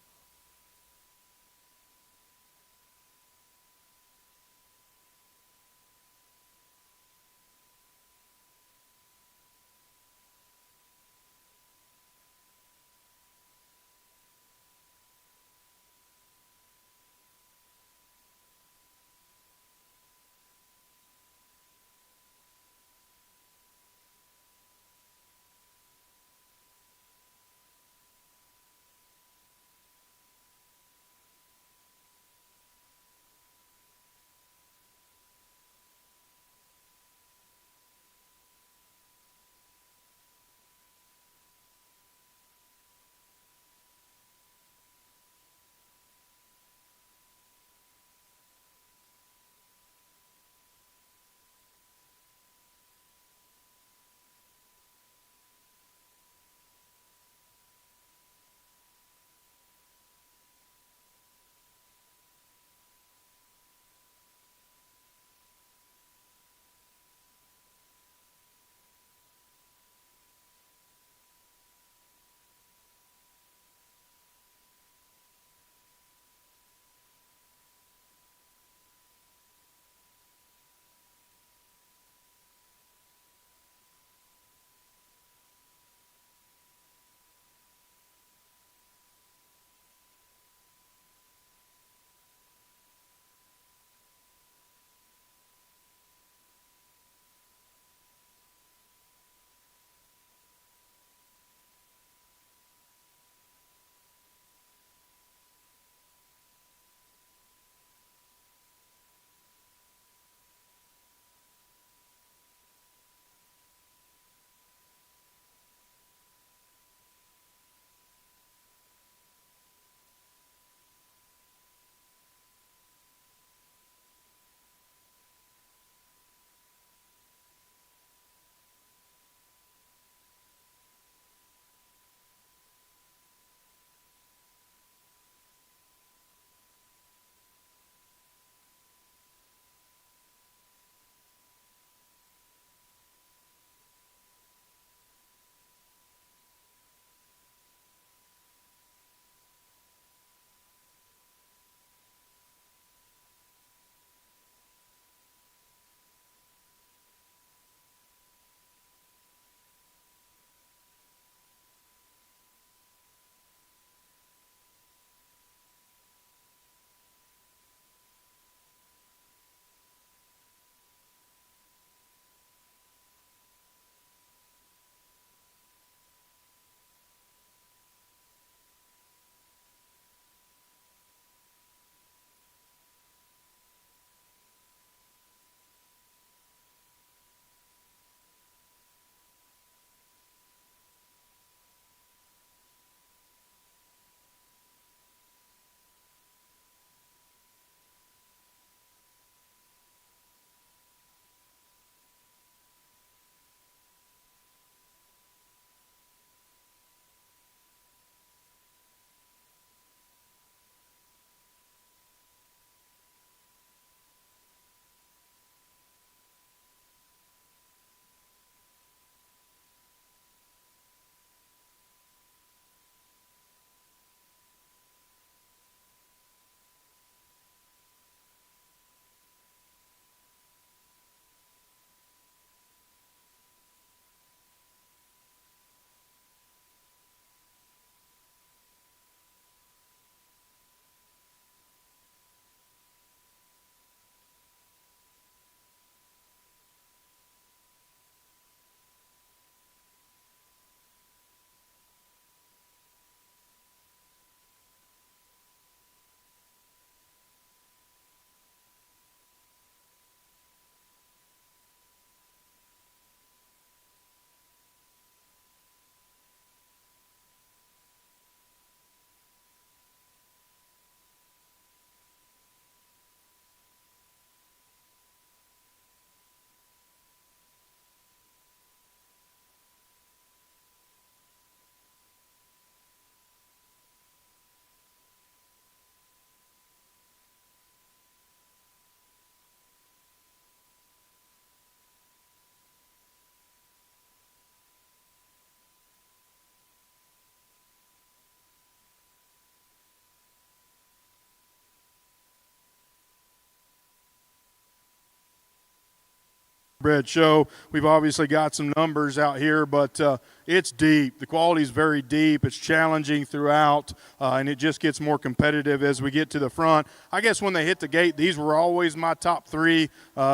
bred show. We've obviously got some numbers out here, but it's deep. The quality is very deep. It's challenging throughout, and it just gets more competitive as we get to the front. I guess when they hit the gate, these were always my top three.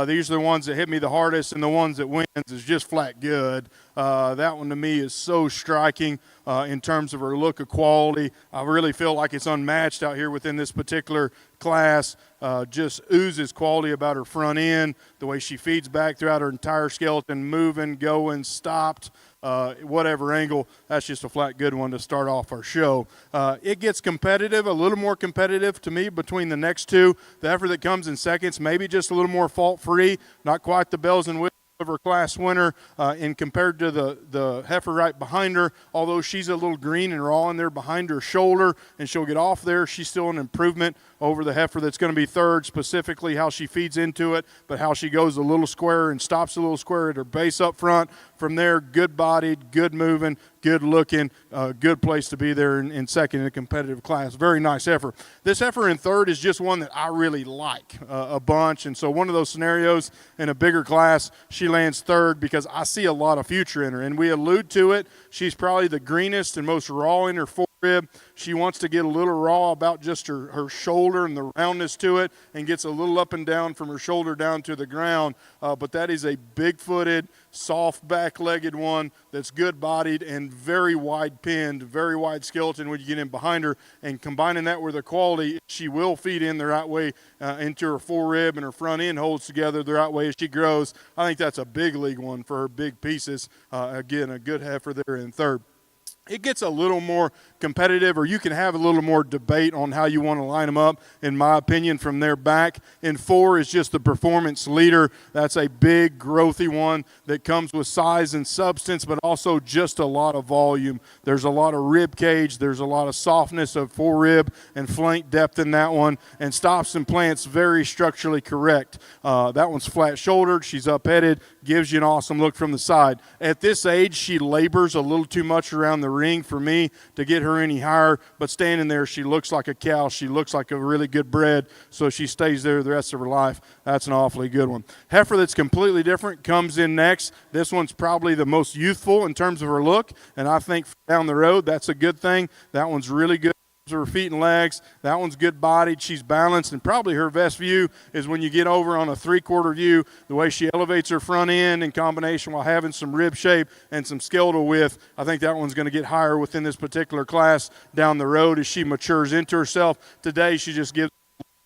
These are the ones that hit me the hardest, and the ones that wins is just flat good. That one to me is so striking in terms of her look of quality. I really feel like it's unmatched out here within this particular class. Just oozes quality about her front end, the way she feeds back throughout her entire skeleton, moving, going, stopped, whatever angle. That's just a flat good one to start off our show. It gets competitive, a little more competitive to me between the next two. The heifer that comes in seconds, maybe just a little more fault-free, not quite the bells and whistles of her class winner, and compared to the heifer right behind her, although she's a little green and raw in there behind her shoulder, and she'll get off there, she's still an improvement over the heifer that's going to be third, specifically how she feeds into it, but how she goes a little square and stops a little square at her base up front. From there, good bodied, good moving, good looking, good place to be there in second in a competitive class. Very nice heifer. This heifer in third is just one that I really like a bunch, and so one of those scenarios in a bigger class, she lands third because I see a lot of future in her, and we allude to it. She's probably the greenest and most raw in her forerib. She wants to get a little raw about just her shoulder and the roundness to it, and gets a little up and down from her shoulder down to the ground, but that is a big-footed, soft back-legged one that's good-bodied and very wide-pinned, very wide skeleton when you get in behind her, and combining that with her quality, she will feed in the right way into her forerib, and her front end holds together the right way as she grows. I think that's a big league one for her big pieces. Again, a good heifer there in third. It gets a little more competitive, or you can have a little more debate on how you want to line them up, in my opinion, from their back. In four is just the performance leader. That's a big, growthy one that comes with size and substance, but also just a lot of volume. There's a lot of rib cage. There's a lot of softness of forerib and flank depth in that one, and stops and plants very structurally correct. That one's flat-shouldered. She's up-headed, gives you an awesome look from the side. At this age, she labors a little too much around the ring for me to get her any higher, but standing there, she looks like a cow. She looks like a really good bred, so she stays there the rest of her life. That's an awfully good one. Heifer that's completely different comes in next. This one's probably the most youthful in terms of her look, and I think down the road, that's a good thing. That one's really good. Her feet and legs. That one's good bodied. She's balanced, and probably her best view is when you get over on a three-quarter view, the way she elevates her front end in combination while having some rib shape and some skeletal width. I think that one's going to get higher within this particular class down the road as she matures into herself. Today, she just gives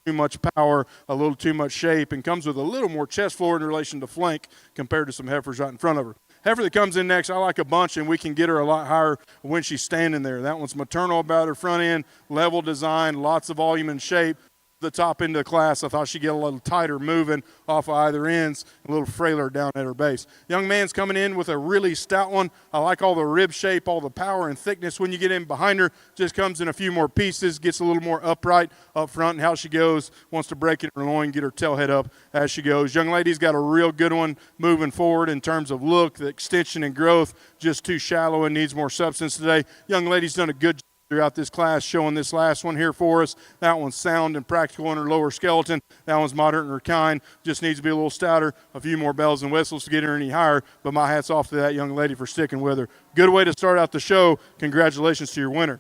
too much power, a little too much shape, and comes with a little more chest floor in relation to flank compared to some heifers right in front of her. Heifer that comes in next, I like a bunch, and we can get her a lot higher when she's standing there. That one's maternal about her front end, level design, lots of volume and shape. The top end of the class, I thought she'd get a little tighter moving off of either ends, a little frailer down at her base. Young man's coming in with a really stout one. I like all the rib shape, all the power and thickness when you get in behind her. Just comes in a few more pieces, gets a little more upright up front, and how she goes, wants to break in her loin, get her tail head up as she goes. Young lady's got a real good one moving forward in terms of look, the extension and growth, just too shallow and needs more substance today. Young lady's done a good job throughout this class, showing this last one here for us. That one's sound and practical in her lower skeleton. That one's moderate in her kind. Just needs to be a little stouter, a few more bells and whistles to get her any higher. But my hat's off to that young lady for sticking with her. Good way to start out the show. Congratulations to your winner.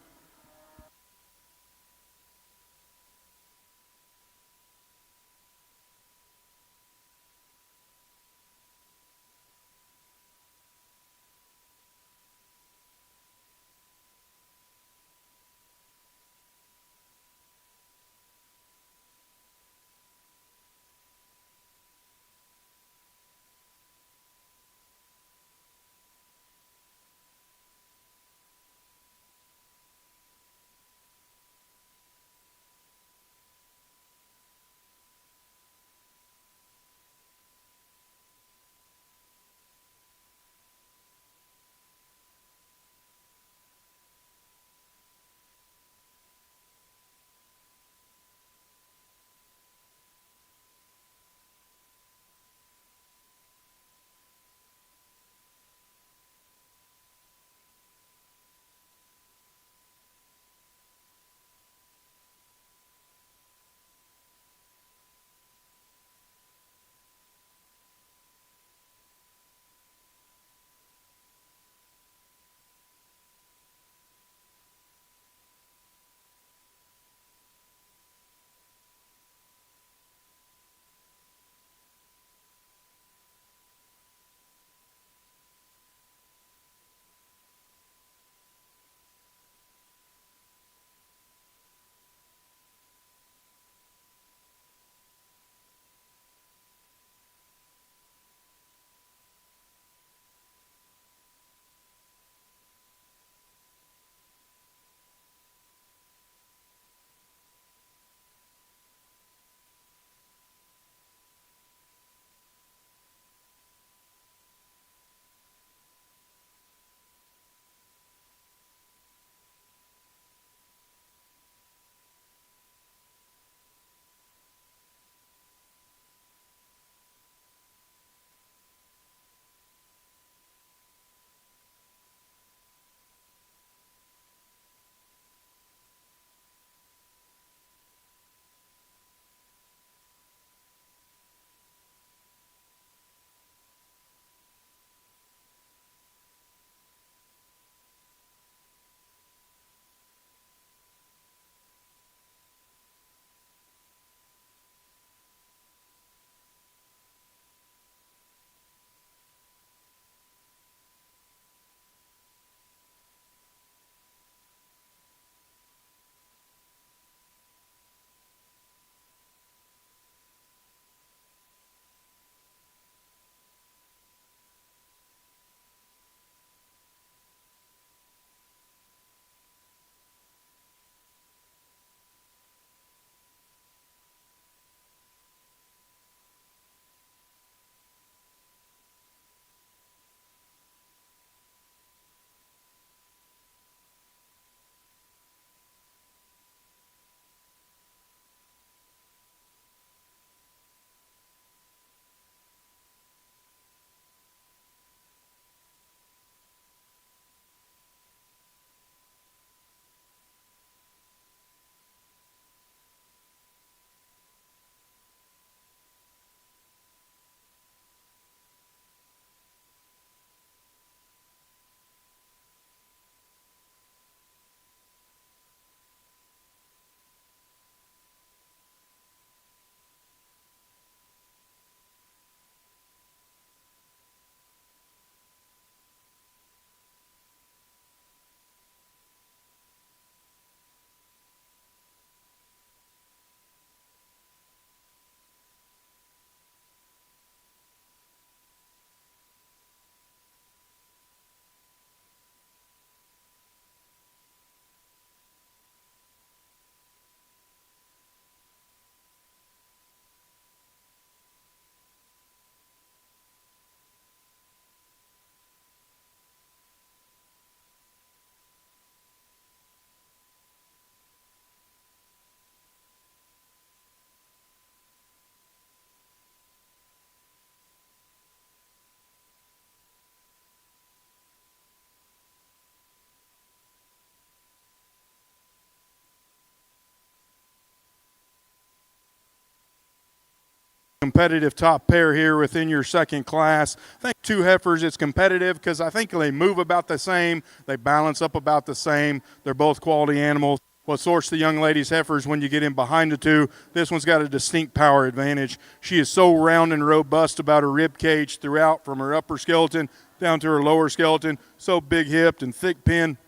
competitive top pair here within your second class. I think 2 heifers, it's competitive because I think they move about the same. They balance up about the same. They're both quality animals. What sorts the young lady's heifers when you get in behind the 2, this one's got a distinct power advantage. She is so round and robust about her rib cage throughout, from her upper skeleton down to her lower skeleton, so big-hipped and thick-pinned,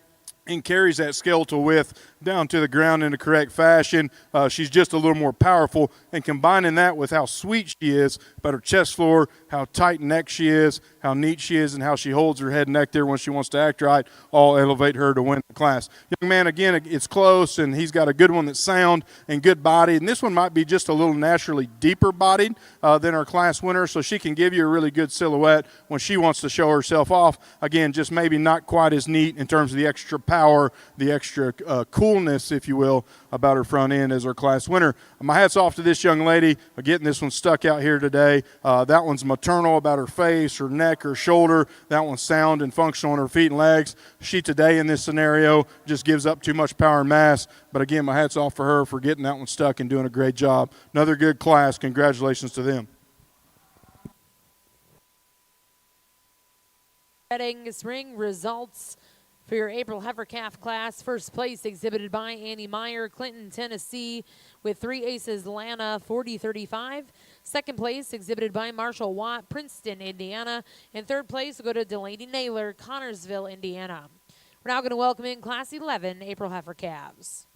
and carries that skeletal width down to the ground in the correct fashion. She's just a little more powerful, and combining that with how sweet she is about her chest floor, how tight neck she is, how neat she is, and how she holds her head and neck there when she wants to act right, all elevate her to win the class. Young man, again, it's close, and he's got a good one that's sound and good bodied, and this one might be just a little naturally deeper bodied than our class winner, so she can give you a really good silhouette when she wants to show herself off. Again, just maybe not quite as neat in terms of the extra power, the extra coolness, if you will, about her front end as our class winner. My hat's off to this young lady getting this one stuck out here today. That one's maternal about her face, her neck, her shoulder. That one's sound and functional on her feet and legs. She today in this scenario just gives up too much power and mass. But again, my hat's off for her for getting that one stuck and doing a great job. Another good class. Congratulations to them. Red Angus ring results for your April heifer calf class. First place exhibited by Annie Meyer, Clinton, Tennessee, with 3 aces, Lana, 40-35. Second place exhibited by Marshall Watt, Princeton, Indiana. And third place will go to Delaney Naylor, Connorsville, Indiana. We're now going to welcome in Class 11 April heifer calves.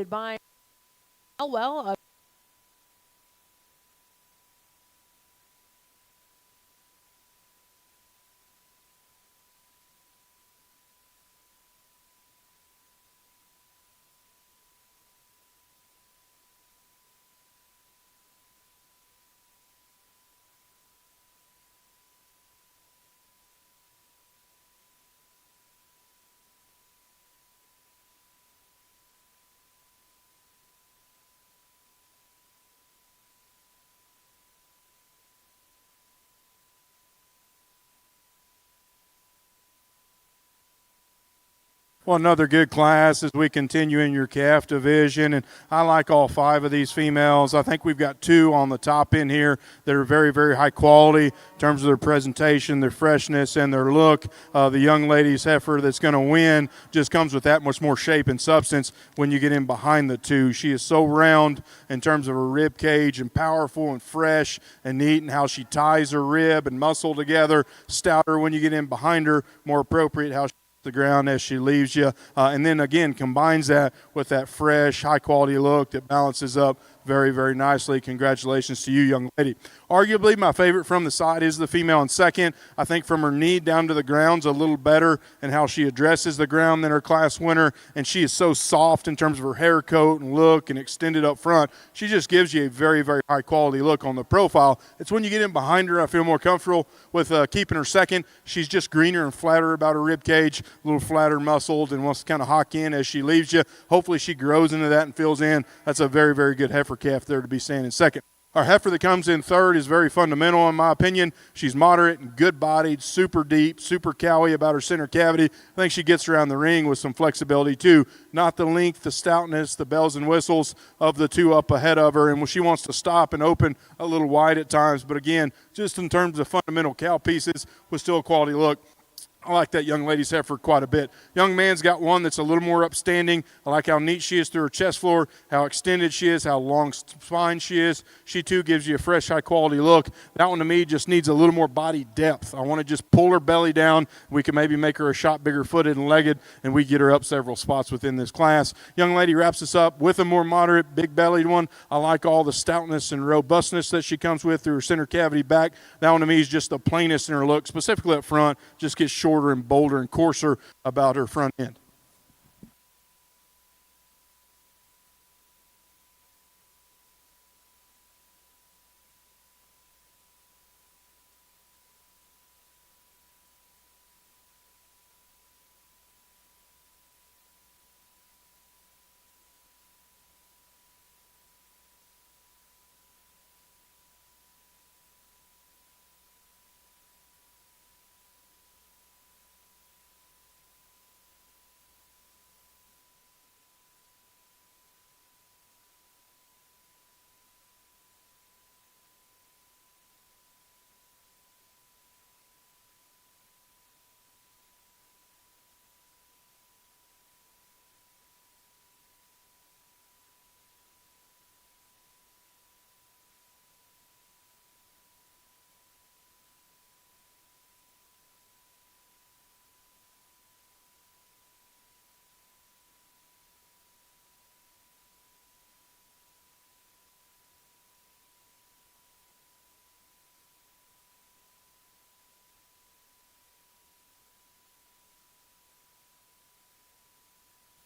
exhibited by Elwell. Well, another good class as we continue in your calf division, and I like all 5 of these females. I think we've got 2 on the top end here that are very, very high quality in terms of their presentation, their freshness, and their look. The young lady's heifer that's going to win just comes with that much more shape and substance when you get in behind the 2. She is so round in terms of her rib cage and powerful and fresh and neat, and how she ties her rib and muscle together. Stouter when you get in behind her, more appropriate how she the ground as she leaves you, and then again combines that with that fresh, high-quality look that balances up very, very nicely. Congratulations to you, young lady. Arguably, my favorite from the side is the female in second. I think from her knee down to the ground's a little better in how she addresses the ground than her class winner, and she is so soft in terms of her hair coat and look and extended up front. She just gives you a very, very high-quality look on the profile. It's when you get in behind her, I feel more comfortable with keeping her second. She's just greener and flatter about her rib cage, a little flatter muscled, and wants to kind of hawk in as she leaves you. Hopefully she grows into that and fills in. That's a very, very good heifer calf there to be standing second. Our heifer that comes in third is very fundamental in my opinion. She's moderate and good-bodied, super deep, super cowy about her center cavity. I think she gets around the ring with some flexibility too. Not the length, the stoutness, the bells and whistles of the 2 up ahead of her. And when she wants to stop and open a little wide at times, but again, just in terms of fundamental cow pieces with still a quality look, I like that young lady's heifer quite a bit. Young man's got one that's a little more upstanding. I like how neat she is through her chest floor, how extended she is, how long spine she is. She, too, gives you a fresh, high-quality look. That one, to me, just needs a little more body depth. I want to just pull her belly down. We can maybe make her a shot bigger footed and legged, and we get her up several spots within this class. Young lady wraps us up with a more moderate, big-bellied one. I like all the stoutness and robustness that she comes with through her center cavity back. That one, to me, is just the plainest in her look, specifically up front. Just gets shorter and bolder and coarser about her front end.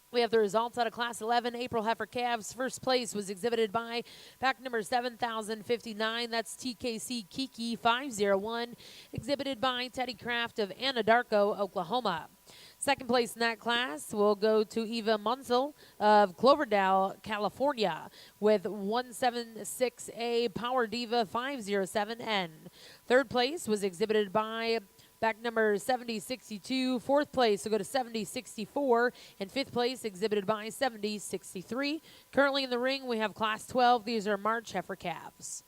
We have the results out of Class 11. April heifer calves. First place was exhibited by pack number 7059. That's TKC Kiki 501. Exhibited by Teddy Kraft of Anadarko, Oklahoma. Second place in that class will go to Eva Munsell of Cloverdale, California, with 176A Power Diva 507N. Third place was exhibited by back number 7062. Fourth place will go to 7064. And fifth place exhibited by 7063. Currently in the ring, we have Class 12. These are March heifer calves.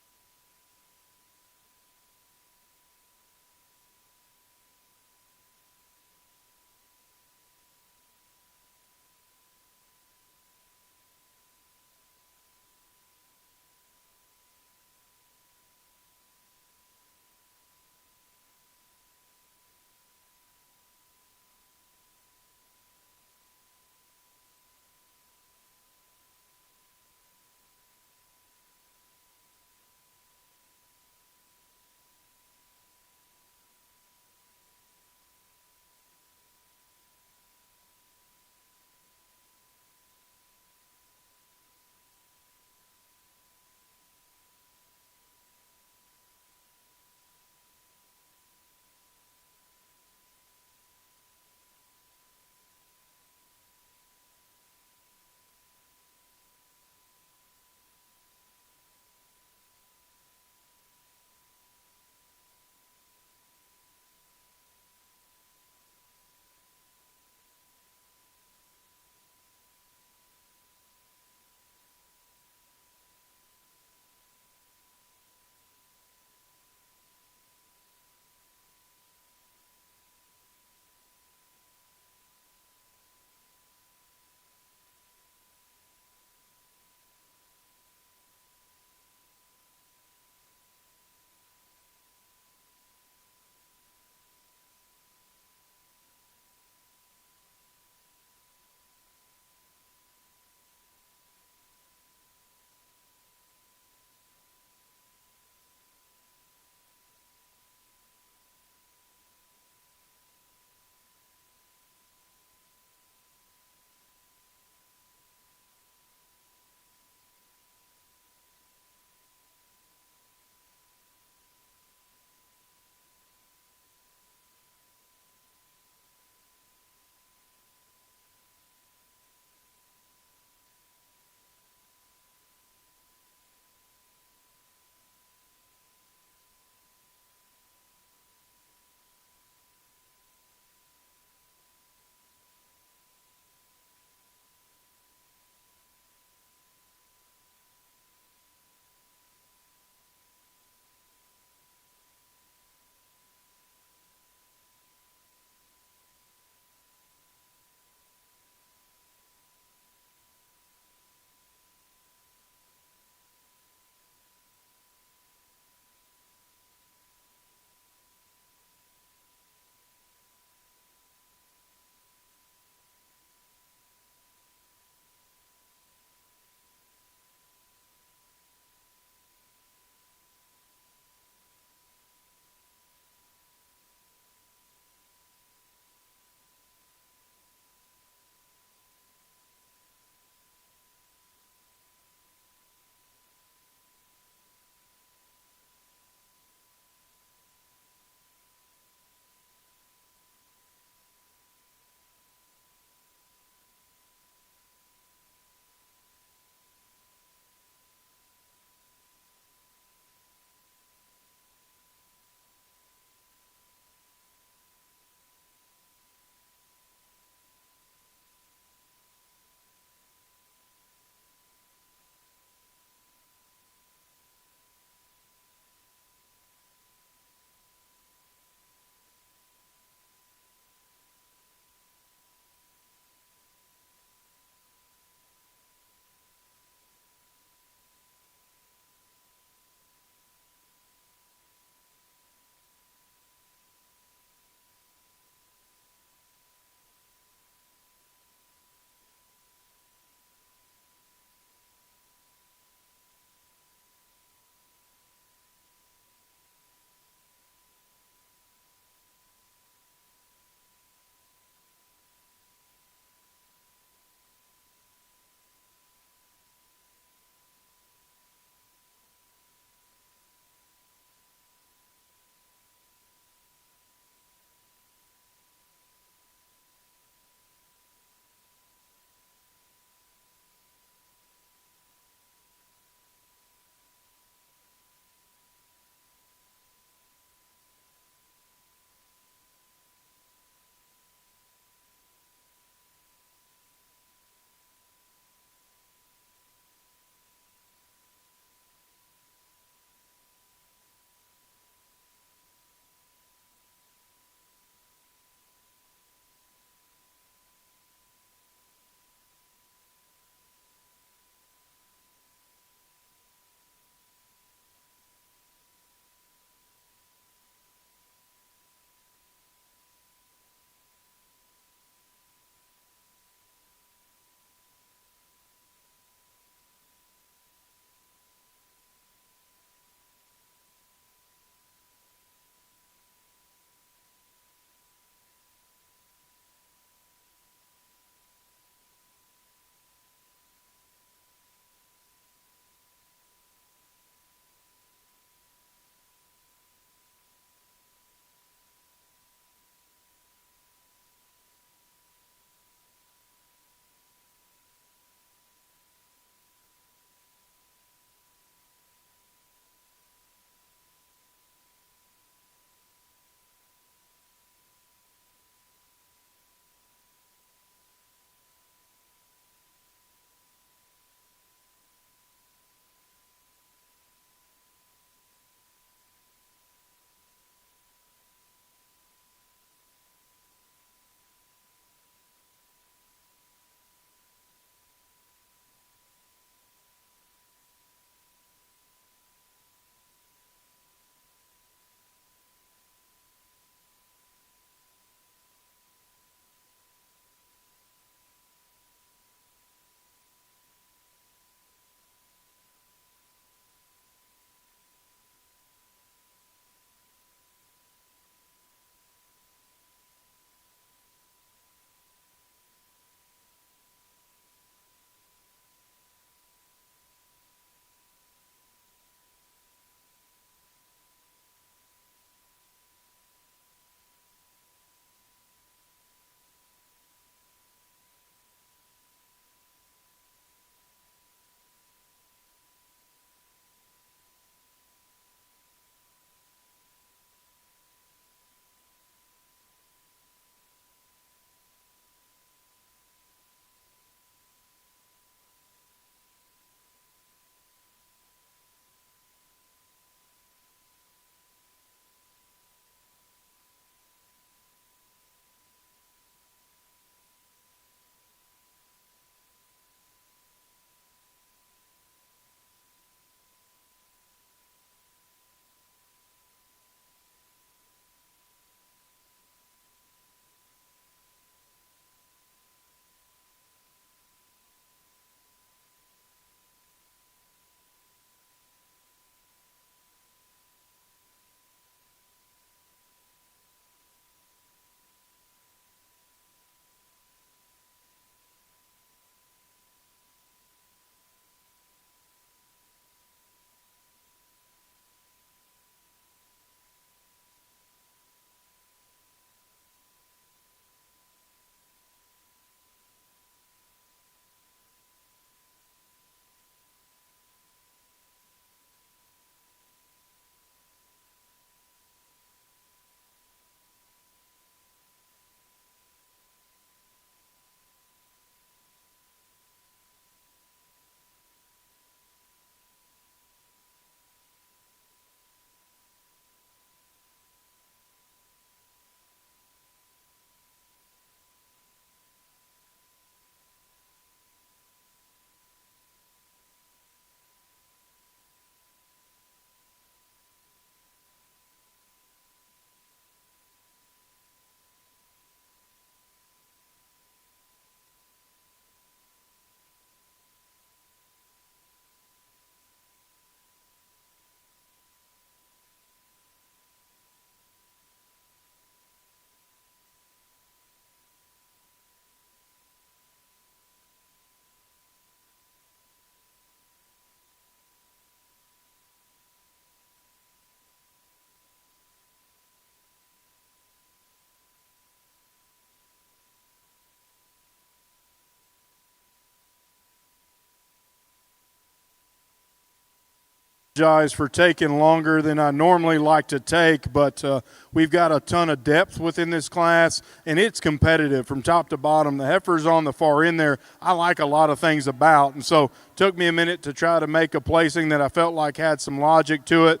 apologize for taking longer than I normally like to take, but we've got a ton of depth within this class, and it's competitive from top to bottom. The heifers on the far end there, I like a lot of things about, and so took me a minute to try to make a placing that I felt like had some logic to it.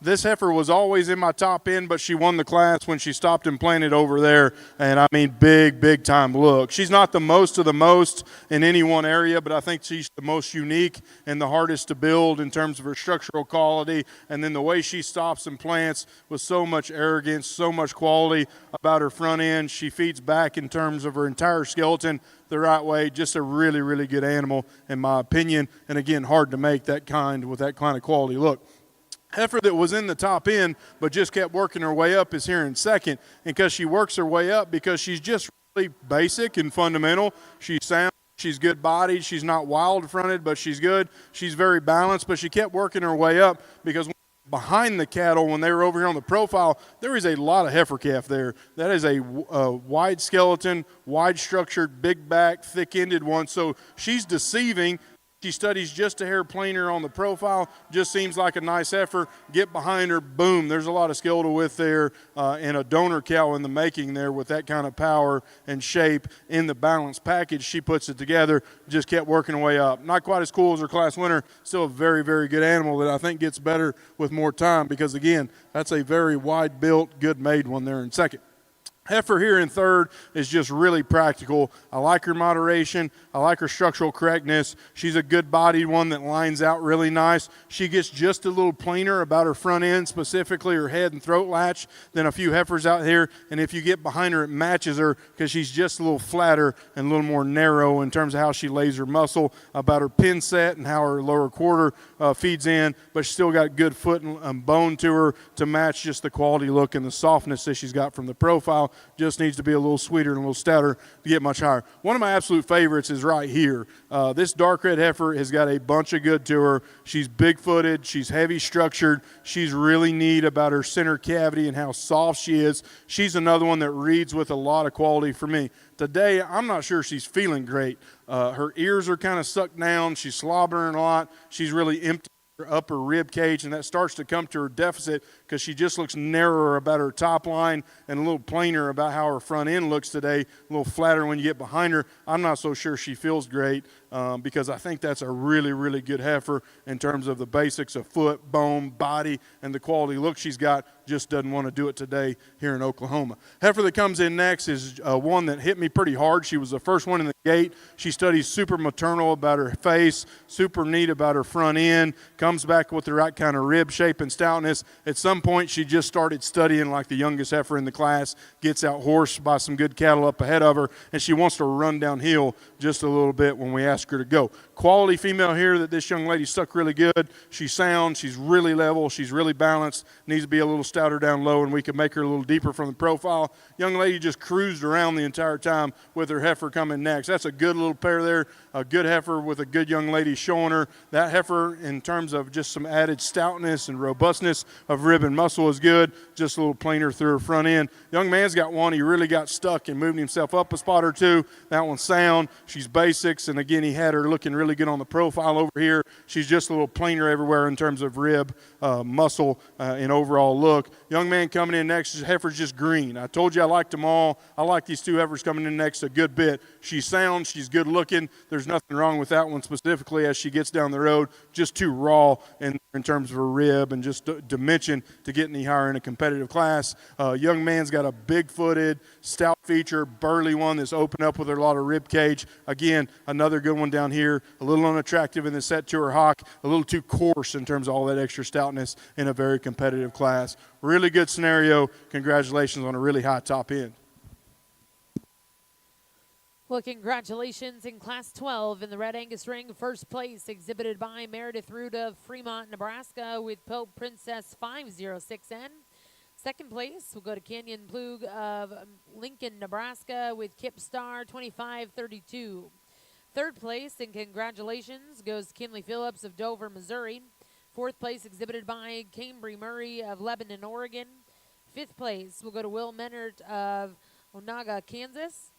This heifer was always in my top end, but she won the class when she stopped and planted over there, and I mean big time look. She's not the most of the most in any one area, but I think she's the most unique and the hardest to build in terms of her structural quality, and then the way she stops and plants with so much arrogance, so much quality about her front end. She feeds back in terms of her entire skeleton the right way. Just a really good animal in my opinion, and again, hard to make that kind with that kind of quality look. Heifer that was in the top end but just kept working her way up is here in second, and because she works her way up because she's just really basic and fundamental. She's sound, she's good bodied, she's not wild fronted, but she's good, she's very balanced, but she kept working her way up because behind the cattle, when they were over here on the profile, there is a lot of heifer calf there. That is a wide skeleton, wide structured, big back, thick-ended one. So she's deceiving. She studies just a hair plainer on the profile, just seems like a nice heifer. Get behind her, boom, there's a lot of skeletal width there, and a donor cow in the making there with that kind of power and shape in the balanced package. She puts it together, just kept working her way up. Not quite as cool as her class winner, still a very good animal that I think gets better with more time because, again, that's a very wide-built, good-made one there in second. Heifer here in third is just really practical. I like her moderation. I like her structural correctness. She's a good-bodied one that lines out really nice. She gets just a little plainer about her front end, specifically her head and throat latch, than a few heifers out here. And if you get behind her, it matches her because she's just a little flatter and a little more narrow in terms of how she lays her muscle, about her pin set and how her lower quarter feeds in. But she's still got good foot and bone to her to match just the quality look and the softness that she's got from the profile. Just needs to be a little sweeter and a little stouter to get much higher. One of my absolute favorites is right here. This dark red heifer has got a bunch of good to her. She's big-footed. She's heavy structured. She's really neat about her center cavity and how soft she is. She's another one that reads with a lot of quality for me. Today, I'm not sure she's feeling great. Her ears are kind of sucked down. She's slobbering a lot. She's really empty her upper rib cage, and that starts to come to her deficit because she just looks narrower about her top line and a little plainer about how her front end looks today, a little flatter when you get behind her. I'm not so sure she feels great because I think that's a really good heifer in terms of the basics of foot, bone, body, and the quality look she's got. Just doesn't want to do it today here in Oklahoma. Heifer that comes in next is one that hit me pretty hard. She was the first one in the gate. She studies super maternal about her face, super neat about her front end, comes back with the right kind of rib shape and stoutness. At some point, she just started studying like the youngest heifer in the class, gets out horsed by some good cattle up ahead of her, and she wants to run downhill just a little bit when we ask her to go. Quality female here that this young lady stuck really good. She's sound, she's really level, she's really balanced, needs to be a little stouter down low, and we can make her a little deeper from the profile. Young lady just cruised around the entire time with her heifer coming next. That's a good little pair there, a good heifer with a good young lady showing her. That heifer, in terms of just some added stoutness and robustness of rib and muscle, is good. Just a little plainer through her front end. Young man's got one. He really got stuck and moved himself up a spot or two. That one's sound. She's basics, and again, he had her looking really good on the profile over here. She's just a little plainer everywhere in terms of rib, muscle, and overall look. Young man coming in next, heifer's just green. I told you I liked them all. I like these two heifers coming in next a good bit. She's sound. She's good looking. There's nothing wrong with that one specifically as she gets down the road. Just too raw in terms of her rib and just dimension to get any higher in a competitive class. Young man's got a big-footed, stout feature, burly one that's opened up with a lot of rib cage. Again, another good one down here. A little unattractive in the set to her hock. A little too coarse in terms of all that extra stoutness in a very competitive class. Really good scenario. Congratulations on a really high top end. Well, congratulations in Class 12 in the Red Angus ring. First place exhibited by Meredith Root of Fremont, Nebraska with Pope Princess 506N. Second place will go to Canyon Plug of Lincoln, Nebraska with Kip Star 2532. Third place, and congratulations, goes Kinley Phillips of Dover, Missouri. Fourth place exhibited by Cambry Murray of Lebanon, Oregon. Fifth place will go to Will Menard of Onaga, Kansas.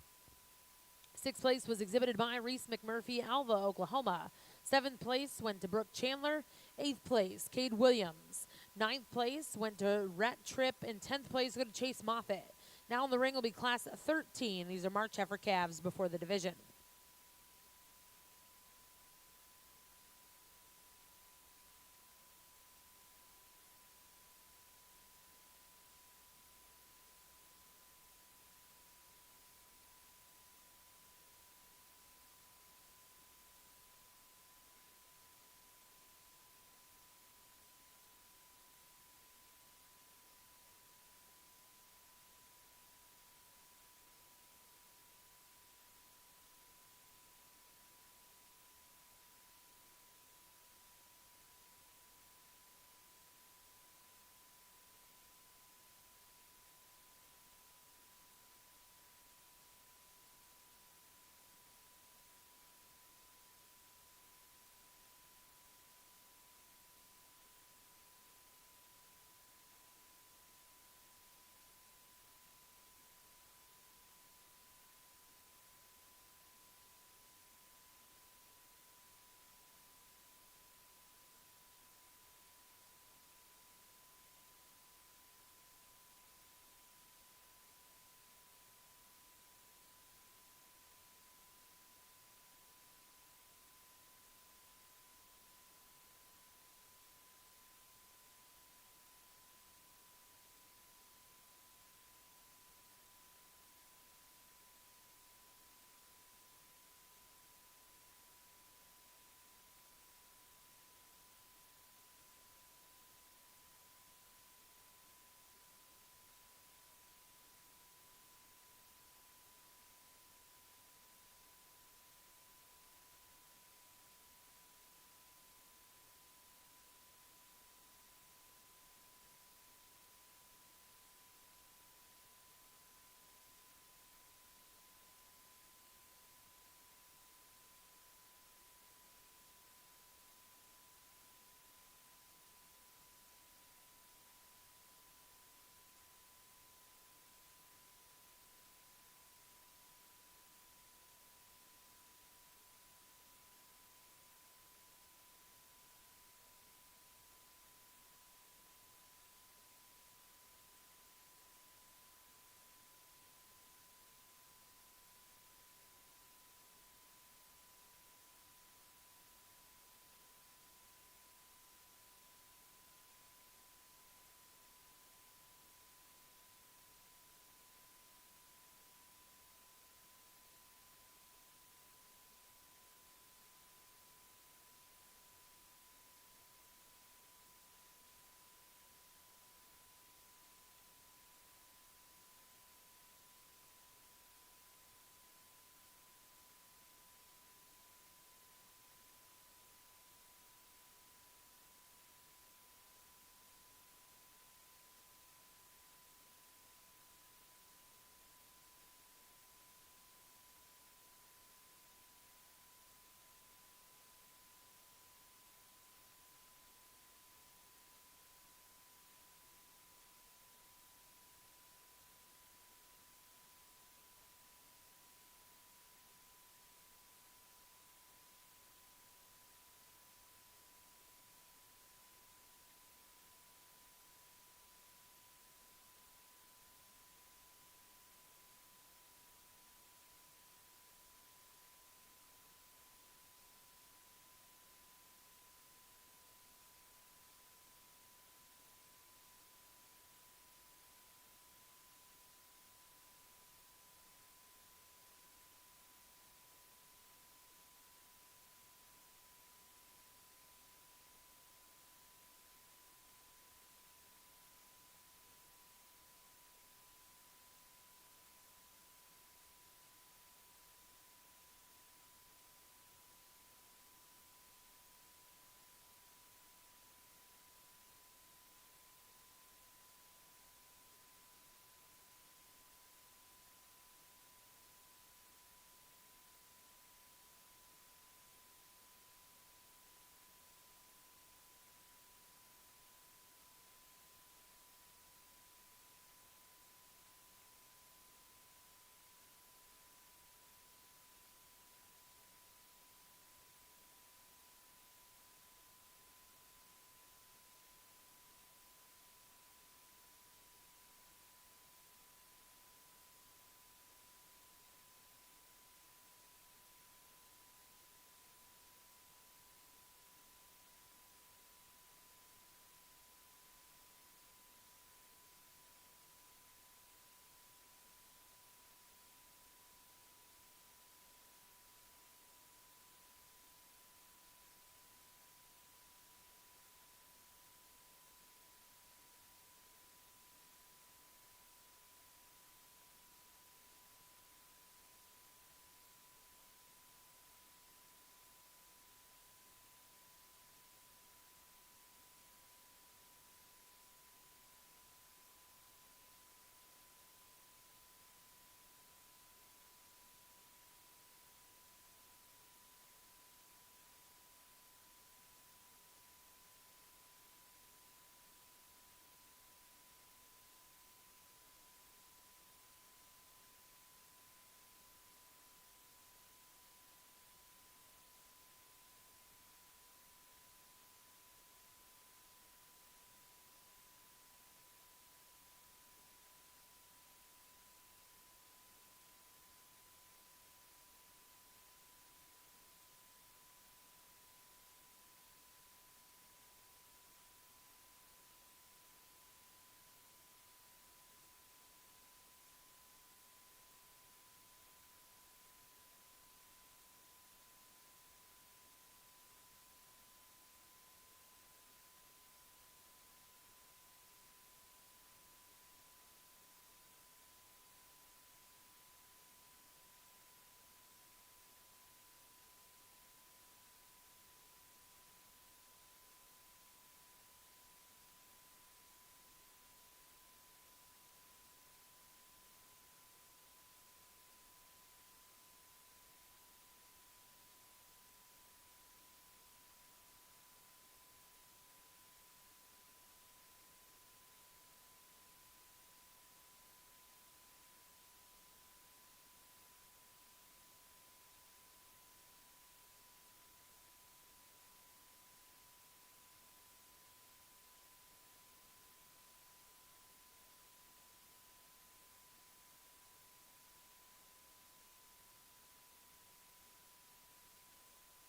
Sixth place was exhibited by Reese McMurphy, Alva, Oklahoma. Seventh place went to Brooke Chandler. Eighth place, Cade Williams. Ninth place went to Rhett Tripp. And 10th place go to Chase Moffitt. Now in the ring will be Class 13. These are March heifer calves before the division.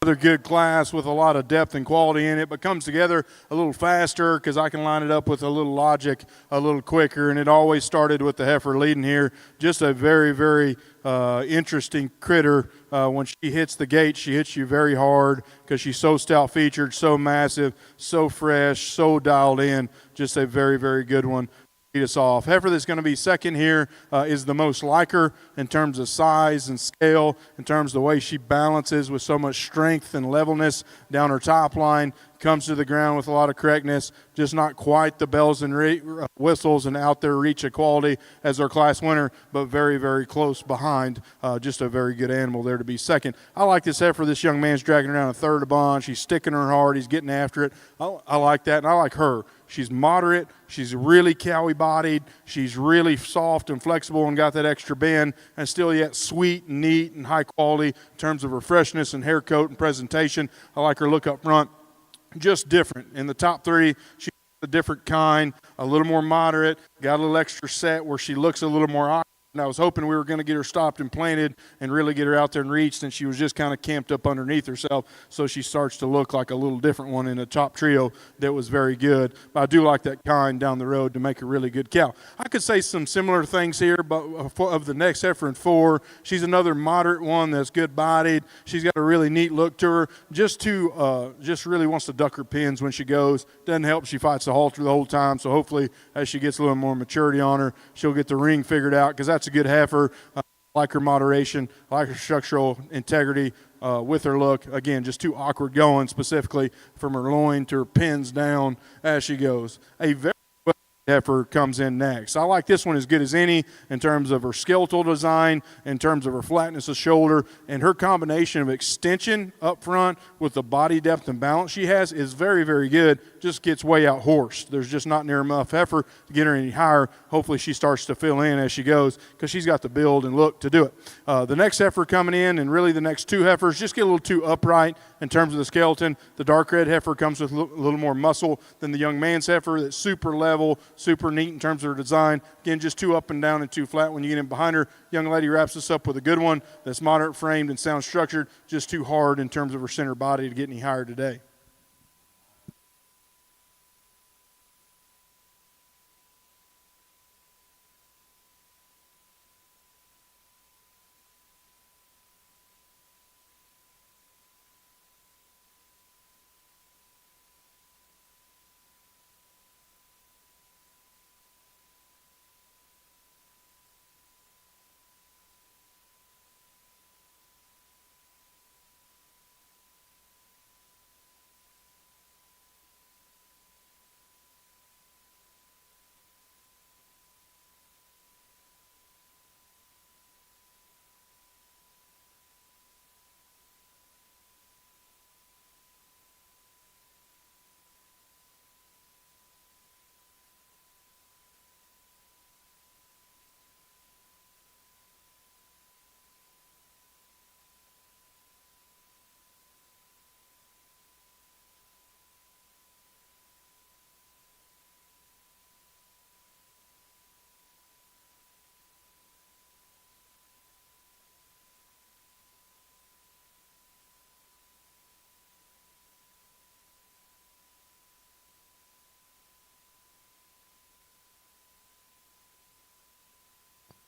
another good class with a lot of depth and quality in it, but comes together a little faster because I can line it up with a little logic a little quicker. And it always started with the heifer leading here. Just a very, very interesting critter. When she hits the gate, she hits you very hard because she's so stout featured, so massive, so fresh, so dialed in. Just a very, very good one. Lead us off. Heifer that's going to be second here is the most like her in terms of size and scale, in terms of the way she balances with so much strength and levelness down her top line, comes to the ground with a lot of correctness, just not quite the bells and whistles and out there reach of quality as our class winner, but very, very close behind. Just a very good animal there to be second. I like this heifer. This young man's dragging around a third a bunch. He's sticking her hard. He's getting after it. I like that, and I like her. She's moderate. She's really cowy bodied. She's really soft and flexible and got that extra bend, and still yet sweet and neat and high quality in terms of her freshness and hair coat and presentation. I like her look up front. Just different. In the top three, she's a different kind, a little more moderate, got a little extra set where she looks a little more awkward. And I was hoping we were going to get her stopped and planted and really get her out there and reached, and she was just kind of camped up underneath herself, so she starts to look like a little different one in a top trio that was very good. But I do like that kind down the road to make a really good cow. I could say some similar things here, but of the next heifer in 4, she's another moderate one that's good-bodied. She's got a really neat look to her. Just really wants to duck her pins when she goes. Doesn't help she fights the halter the whole time, so hopefully as she gets a little more maturity on her, she'll get the ring figured out, because that's a good heifer. Like her moderation, like her structural integrity with her look. Again, just too awkward going, specifically from her loin to her pins down as she goes. A very heifer comes in next. I like this one as good as any in terms of her skeletal design, in terms of her flatness of shoulder, and her combination of extension up front with the body depth and balance she has is very, very good. Just gets way out horsed. There's just not near enough heifer to get her any higher. Hopefully she starts to fill in as she goes, because she's got the build and look to do it. The next heifer coming in, and really the next 2 heifers, just get a little too upright in terms of the skeleton. The dark red heifer comes with a little more muscle than the young man's heifer. That's super level, super neat in terms of her design. Again, just too up and down and too flat when you get in behind her. Young lady wraps us up with a good one that's moderate framed and sound structured, just too hard in terms of her center body to get any higher today.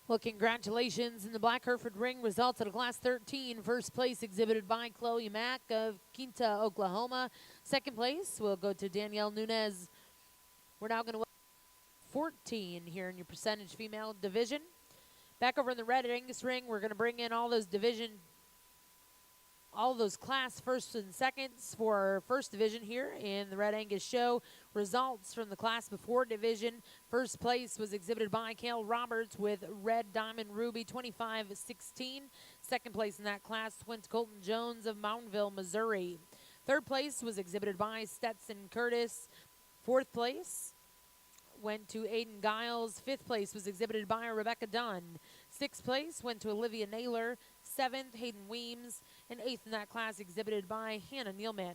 Well, congratulations in the Black Hereford Ring. Results at a Class 13. First place exhibited by Chloe Mack of Quinta, Oklahoma. Second place will go to Danielle Nunez. We're now going to 14 here in your percentage female division. Back over in the red Angus ring, we're going to bring in all those class firsts and seconds for our first division here in the Red Angus show. Results from the class before division. First place was exhibited by Cale Roberts with Red Diamond Ruby 25-16. Second place in that class went to Colton Jones of Mountainville, Missouri. Third place was exhibited by Stetson Curtis. Fourth place went to Aiden Giles. Fifth place was exhibited by Rebecca Dunn. Sixth place went to Olivia Naylor. Seventh, Hayden Weems. And eighth in that class exhibited by Hannah Nealman.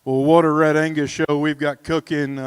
Well, what a Red Angus show we've got cooking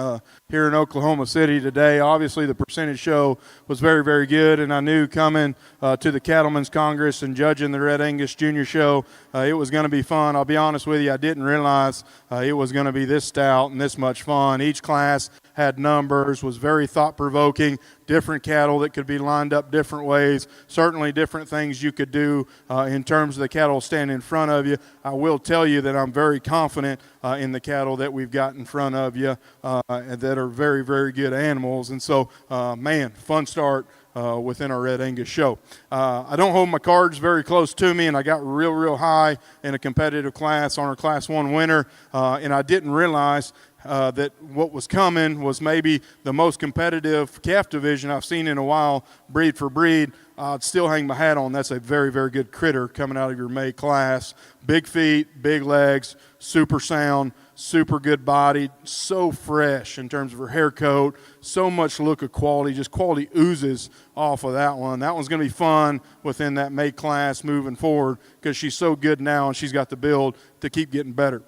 here in Oklahoma City today. Obviously, the percentage show was very, very good, and I knew coming to the Cattleman's Congress and judging the Red Angus Junior show, it was going to be fun. I'll be honest with you, I didn't realize it was going to be this stout and this much fun. Each class had numbers, was very thought-provoking, different cattle that could be lined up different ways, certainly different things you could do in terms of the cattle standing in front of you. I will tell you that I'm very confident in the cattle that we've got in front of you that are very, very good animals. And so, man, fun start within our Red Angus show. I don't hold my cards very close to me, and I got real, real high in a competitive class on our Class 1 winner, and I didn't realize that what was coming was maybe the most competitive calf division I've seen in a while, breed for breed. I'd still hang my hat on. That's a very, very good critter coming out of your May class. Big feet, big legs, super sound, super good body, so fresh in terms of her hair coat, so much look of quality, just quality oozes off of that one. That one's going to be fun within that May class moving forward because she's so good now and she's got the build to keep getting better.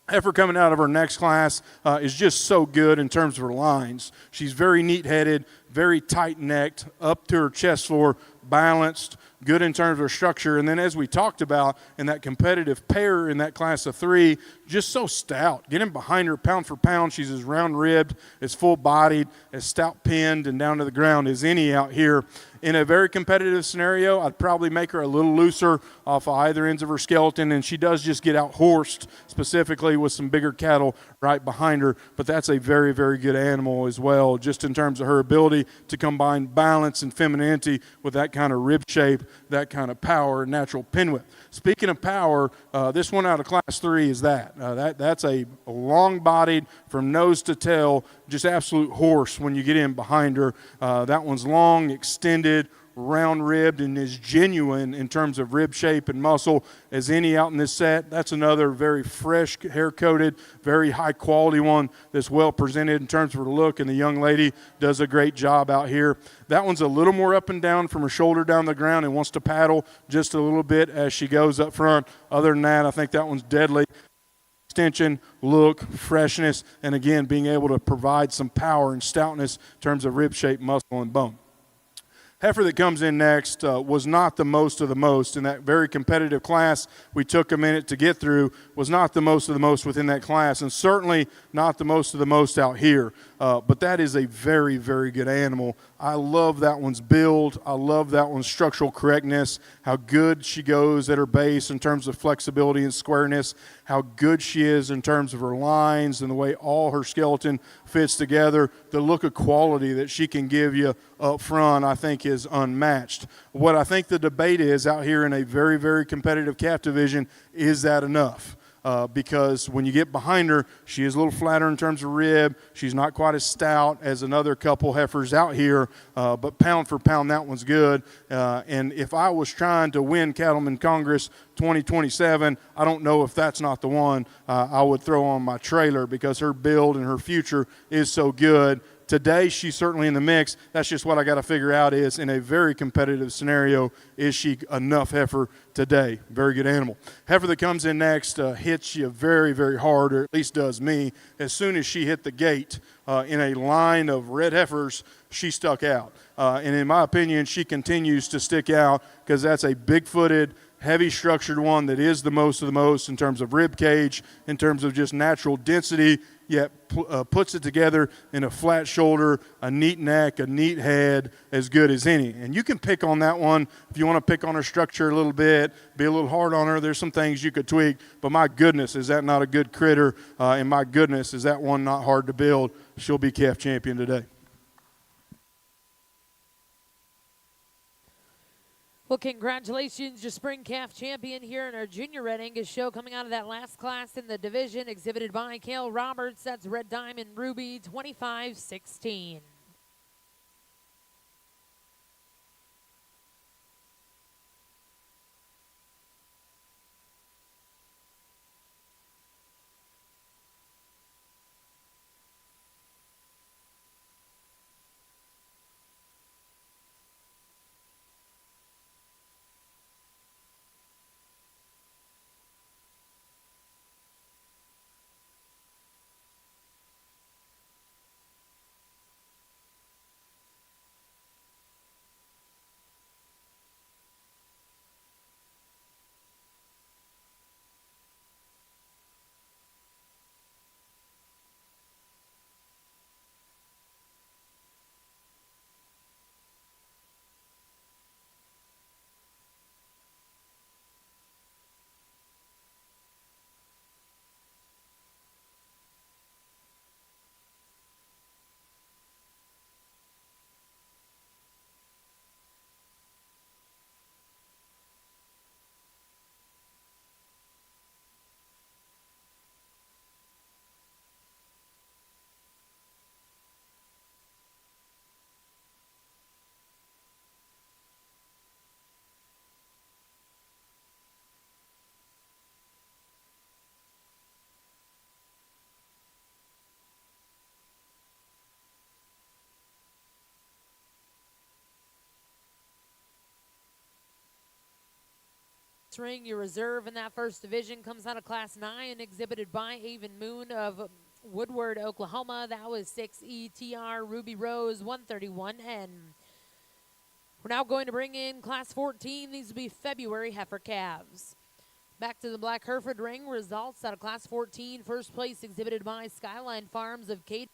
Heifer coming out of her next class is just so good in terms of her lines. She's very neat-headed, very tight-necked, up to her chest floor, balanced, good in terms of her structure. And then as we talked about in that competitive pair in that class of 3, just so stout. Getting behind her pound for pound, she's as round-ribbed, as full-bodied, as stout-pinned and down to the ground as any out here. In a very competitive scenario, I'd probably make her a little looser off of either ends of her skeleton, and she does just get out-horsed, specifically with some bigger cattle right behind her. But that's a very, very good animal as well, just in terms of her ability to combine balance and femininity with that kind of rib shape, that kind of power, and natural pin width. Speaking of power, this one out of Class 3 is that. That's a long-bodied, from nose to tail, just absolute horse when you get in behind her. That one's long, extended, round-ribbed, and as genuine in terms of rib shape and muscle as any out in this set. That's another very fresh, hair-coated, very high-quality one that's well presented in terms of her look, and the young lady does a great job out here. That one's a little more up and down from her shoulder down the ground and wants to paddle just a little bit as she goes up front. Other than that, I think that one's deadly. Extension, look, freshness, and again, being able to provide some power and stoutness in terms of rib shape, muscle, and bone. Heifer that comes in next was not the most of the most in that very competitive class we took a minute to get through, was not the most of the most within that class, and certainly not the most of the most out here. But that is a very, very good animal. I love that one's build. I love that one's structural correctness, how good she goes at her base in terms of flexibility and squareness, how good she is in terms of her lines and the way all her skeleton fits together. The look of quality that she can give you up front, I think, is unmatched. What I think the debate is out here in a very, very competitive calf division, is that enough? Because when you get behind her, she is a little flatter in terms of rib. She's not quite as stout as another couple heifers out here, but pound for pound, that one's good. And if I was trying to win Cattleman Congress 2027, I don't know if that's not the one I would throw on my trailer, because her build and her future is so good. Today, she's certainly in the mix. That's just what I got to figure out is, in a very competitive scenario, is she enough heifer today? Very good animal. Heifer that comes in next hits you very, very hard, or at least does me. As soon as she hit the gate in a line of red heifers, she stuck out. And in my opinion, she continues to stick out because that's a big-footed, heavy structured one that is the most of the most in terms of rib cage, in terms of just natural density, yet puts it together in a flat shoulder, a neat neck, a neat head, as good as any. And you can pick on that one if you want to pick on her structure a little bit, be a little hard on her. There's some things you could tweak, but my goodness, is that not a good critter? And my goodness, is that one not hard to build? She'll be calf champion today. Well, congratulations, your spring calf champion here in our Junior Red Angus show, coming out of that last class in the division, exhibited by Cale Roberts. That's Red Diamond Ruby 25-16. ring. Your reserve in that first division comes out of Class 9, exhibited by Avon Moon of Woodward, Oklahoma. That was 6ETR Ruby Rose 131N. We're now going to bring in Class 14. These will be February heifer calves. Back to the Black Hereford ring. Results out of Class 14. First place exhibited by Skyline Farms of Cattleman.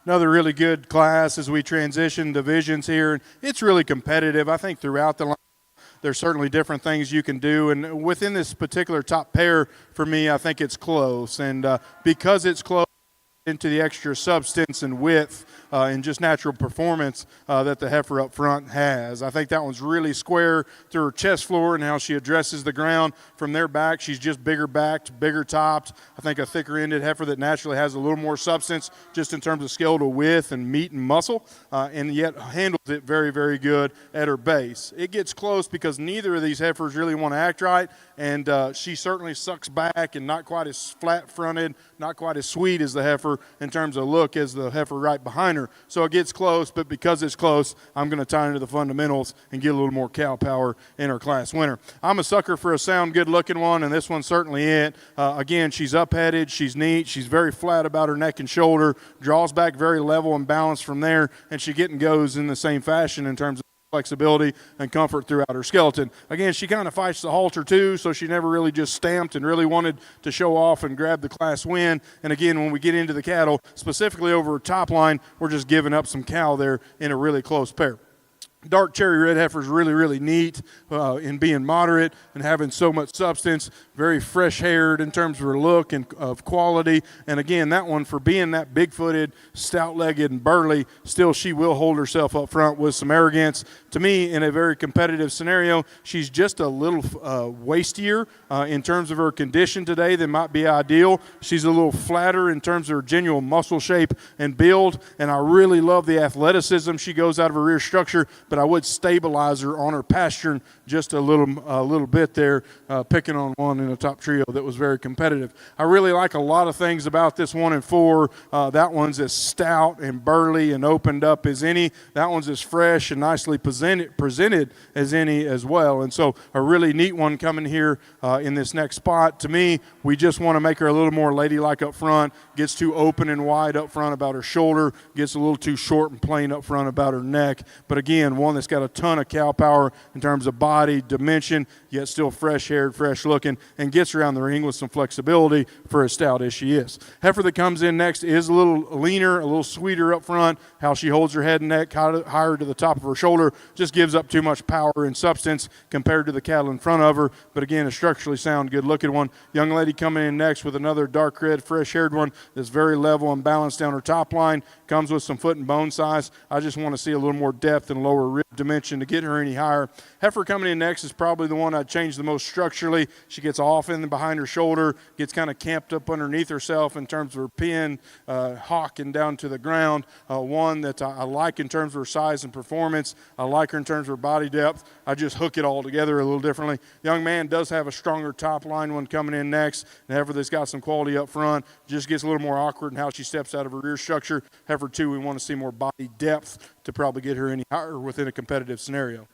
Another really good class as we transition divisions here. It's really competitive. I think throughout the line, there's certainly different things you can do. And within this particular top pair, for me, I think it's close. And because it's close, into the extra substance and width and just natural performance that the heifer up front has. I think that one's really square to her chest floor and how she addresses the ground. From their back, she's just bigger backed, bigger topped. I think a thicker ended heifer that naturally has a little more substance just in terms of skeletal width and meat and muscle, and yet handles it very, very good at her base. It gets close because neither of these heifers really want to act right, and she certainly sucks back and not quite as flat fronted, not quite as sweet as the heifer in terms of look as the heifer right behind her. So it gets close, but because it's close, I'm going to tie into the fundamentals and get a little more cow power in our class winner. I'm a sucker for a sound, good-looking one, and this one's certainly it. Again, she's up-headed, she's neat, she's very flat about her neck and shoulder, draws back very level and balanced from there, and she get and goes in the same fashion in terms of flexibility and comfort throughout her skeleton. Again, she kind of fights the halter too, so she never really just stamped and really wanted to show off and grab the class win. And again, when we get into the cattle, specifically over her top line, we're just giving up some cow there in a really close pair. Dark cherry red heifer is really, really neat in being moderate and having so much substance, very fresh-haired in terms of her look and of quality. And again, that one, for being that big-footed, stout-legged, and burly, still she will hold herself up front with some arrogance. To me, in a very competitive scenario, she's just a little wastier in terms of her condition today than might be ideal. She's a little flatter in terms of her genuine muscle shape and build, and I really love the athleticism she goes out of her rear structure, but I would stabilize her on her pasturing just a little bit there, picking on one in a top trio that was very competitive. I really like a lot of things about this 1 and 4. That one's as stout and burly and opened up as any. That one's as fresh and nicely presented as any as well. And so a really neat one coming here in this next spot. To me, we just want to make her a little more ladylike up front, gets too open and wide up front about her shoulder, gets a little too short and plain up front about her neck. But again, one that's got a ton of cow power in terms of body, dimension, yet still fresh-haired, fresh-looking, and gets around the ring with some flexibility for as stout as she is. Heifer that comes in next is a little leaner, a little sweeter up front. How she holds her head and neck higher to the top of her shoulder just gives up too much power and substance compared to the cattle in front of her. But again, a structurally sound, good-looking one. Young lady coming in next with another dark red, fresh-haired one that's very level and balanced down her top line. Comes with some foot and bone size. I just want to see a little more depth and lower rib dimension to get her any higher. Heifer coming in next is probably the one I'd change the most structurally. She gets off in behind her shoulder, gets kind of camped up underneath herself in terms of her pin, hawking down to the ground. One that I like in terms of her size and performance. I like her in terms of her body depth. I just hook it all together a little differently. Young man does have a stronger top line one coming in next. And heifer that's got some quality up front just gets a little more awkward in how she steps out of her rear structure. Heifer 2, we want to see more body depth to probably get her any higher within a competitive scenario.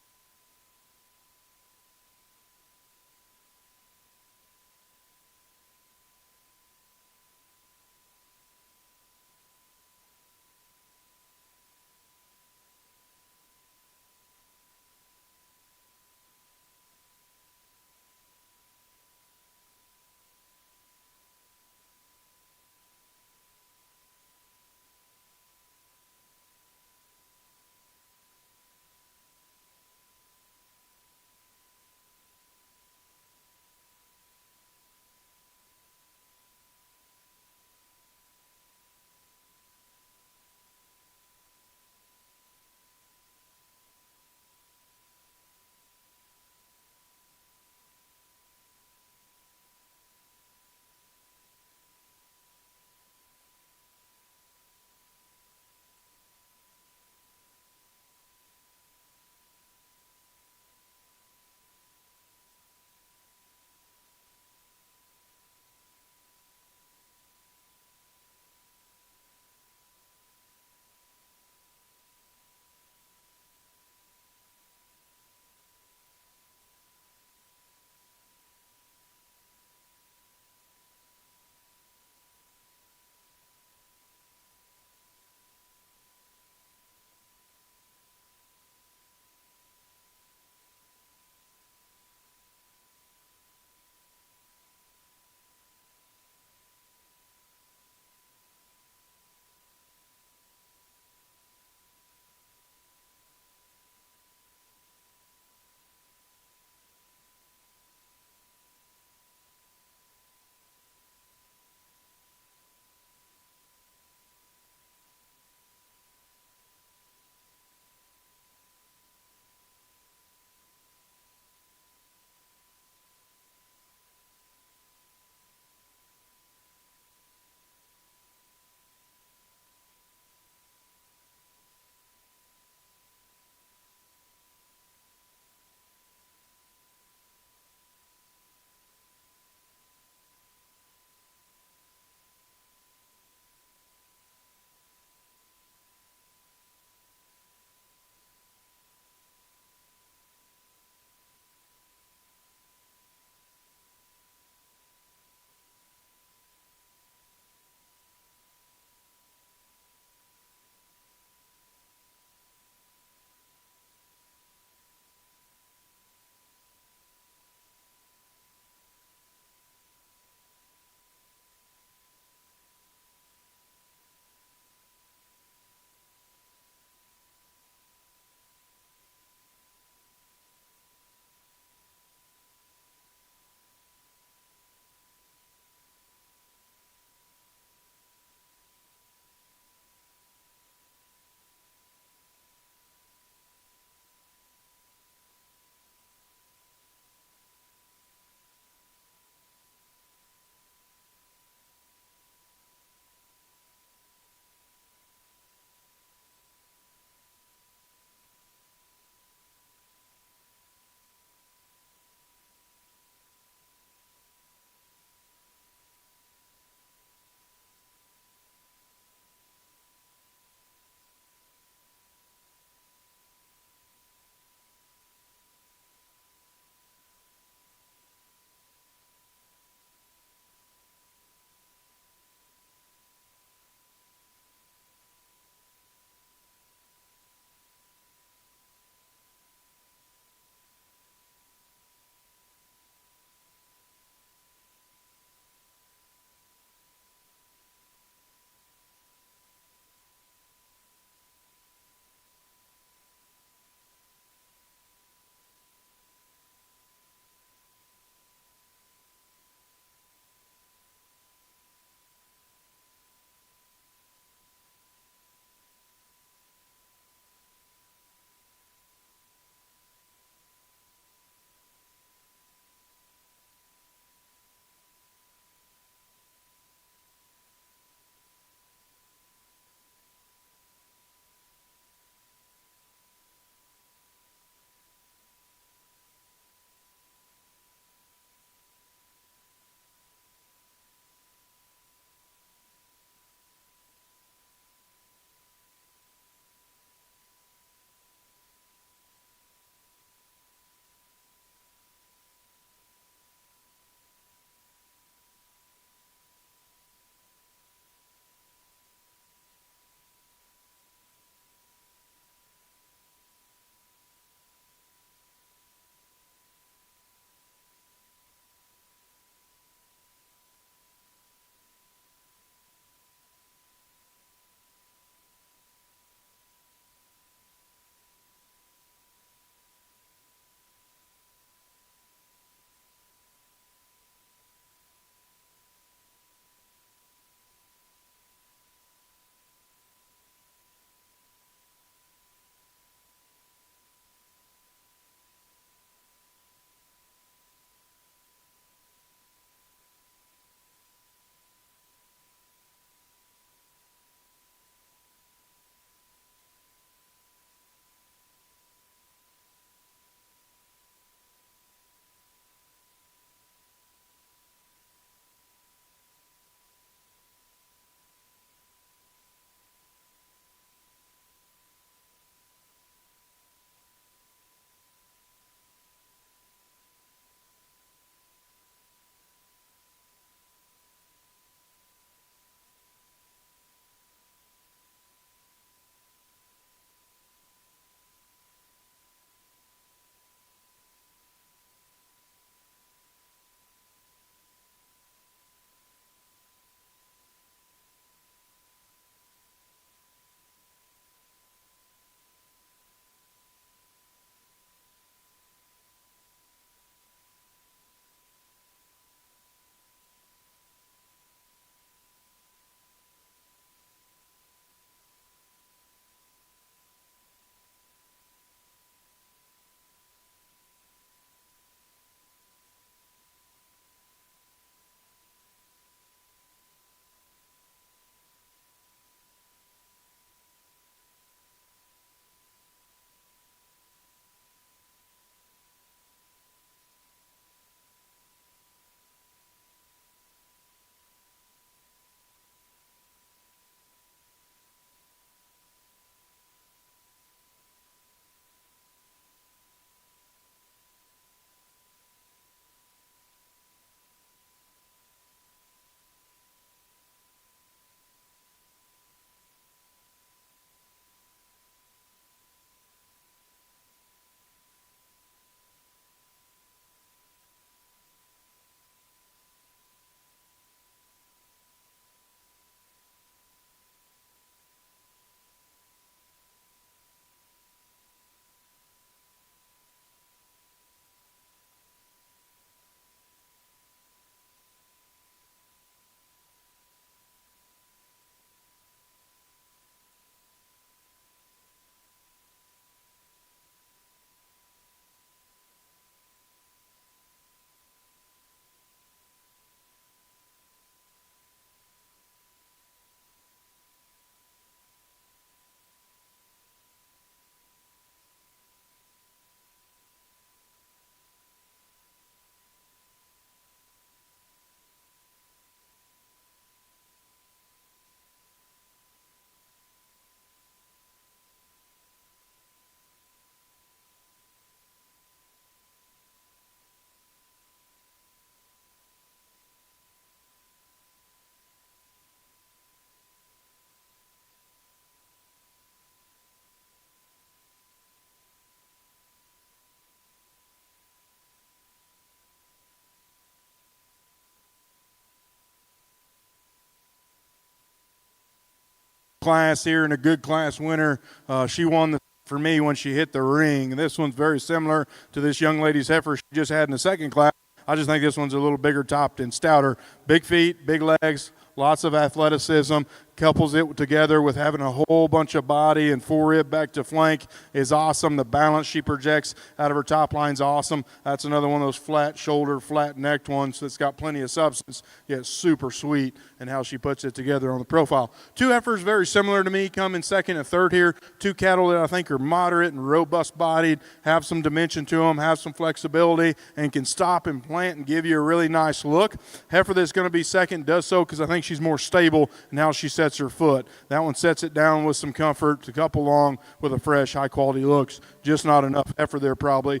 class here and a good class winner. She won for me when she hit the ring. And this one's very similar to this young lady's heifer she just had in the second class. I just think this one's a little bigger topped and stouter. Big feet, big legs, lots of athleticism. Couples it together with having a whole bunch of body and forerib back to flank is awesome. The balance she projects out of her top line is awesome. That's another one of those flat shoulder, flat necked ones that's got plenty of substance, yet super sweet and how she puts it together on the profile. Two heifers very similar to me come in second and third here. Two cattle that I think are moderate and robust bodied, have some dimension to them, have some flexibility, and can stop and plant and give you a really nice look. Heifer that's going to be second does so because I think she's more stable in how she sets her foot. That one sets it down with some comfort, to couple long with a fresh, high-quality looks. Just not enough heifer there probably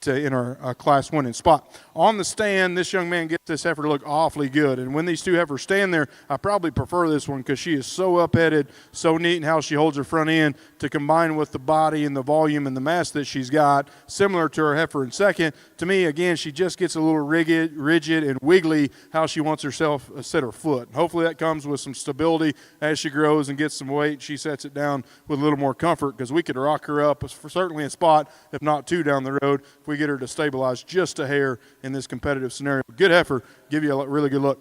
to enter a class winning spot. On the stand, this young man gets this heifer to look awfully good. And when these two heifers stand there, I probably prefer this one because she is so up-headed, so neat in how she holds her front end to combine with the body and the volume and the mass that she's got, similar to her heifer in second. To me, again, she just gets a little rigid and wiggly how she wants herself set her foot. Hopefully that comes with some stability as she grows and gets some weight. She sets it down with a little more comfort because we could rock her up for certainly a spot, if not two down the road, if we get her to stabilize just a hair in this competitive scenario. Good heifer, give you a really good look.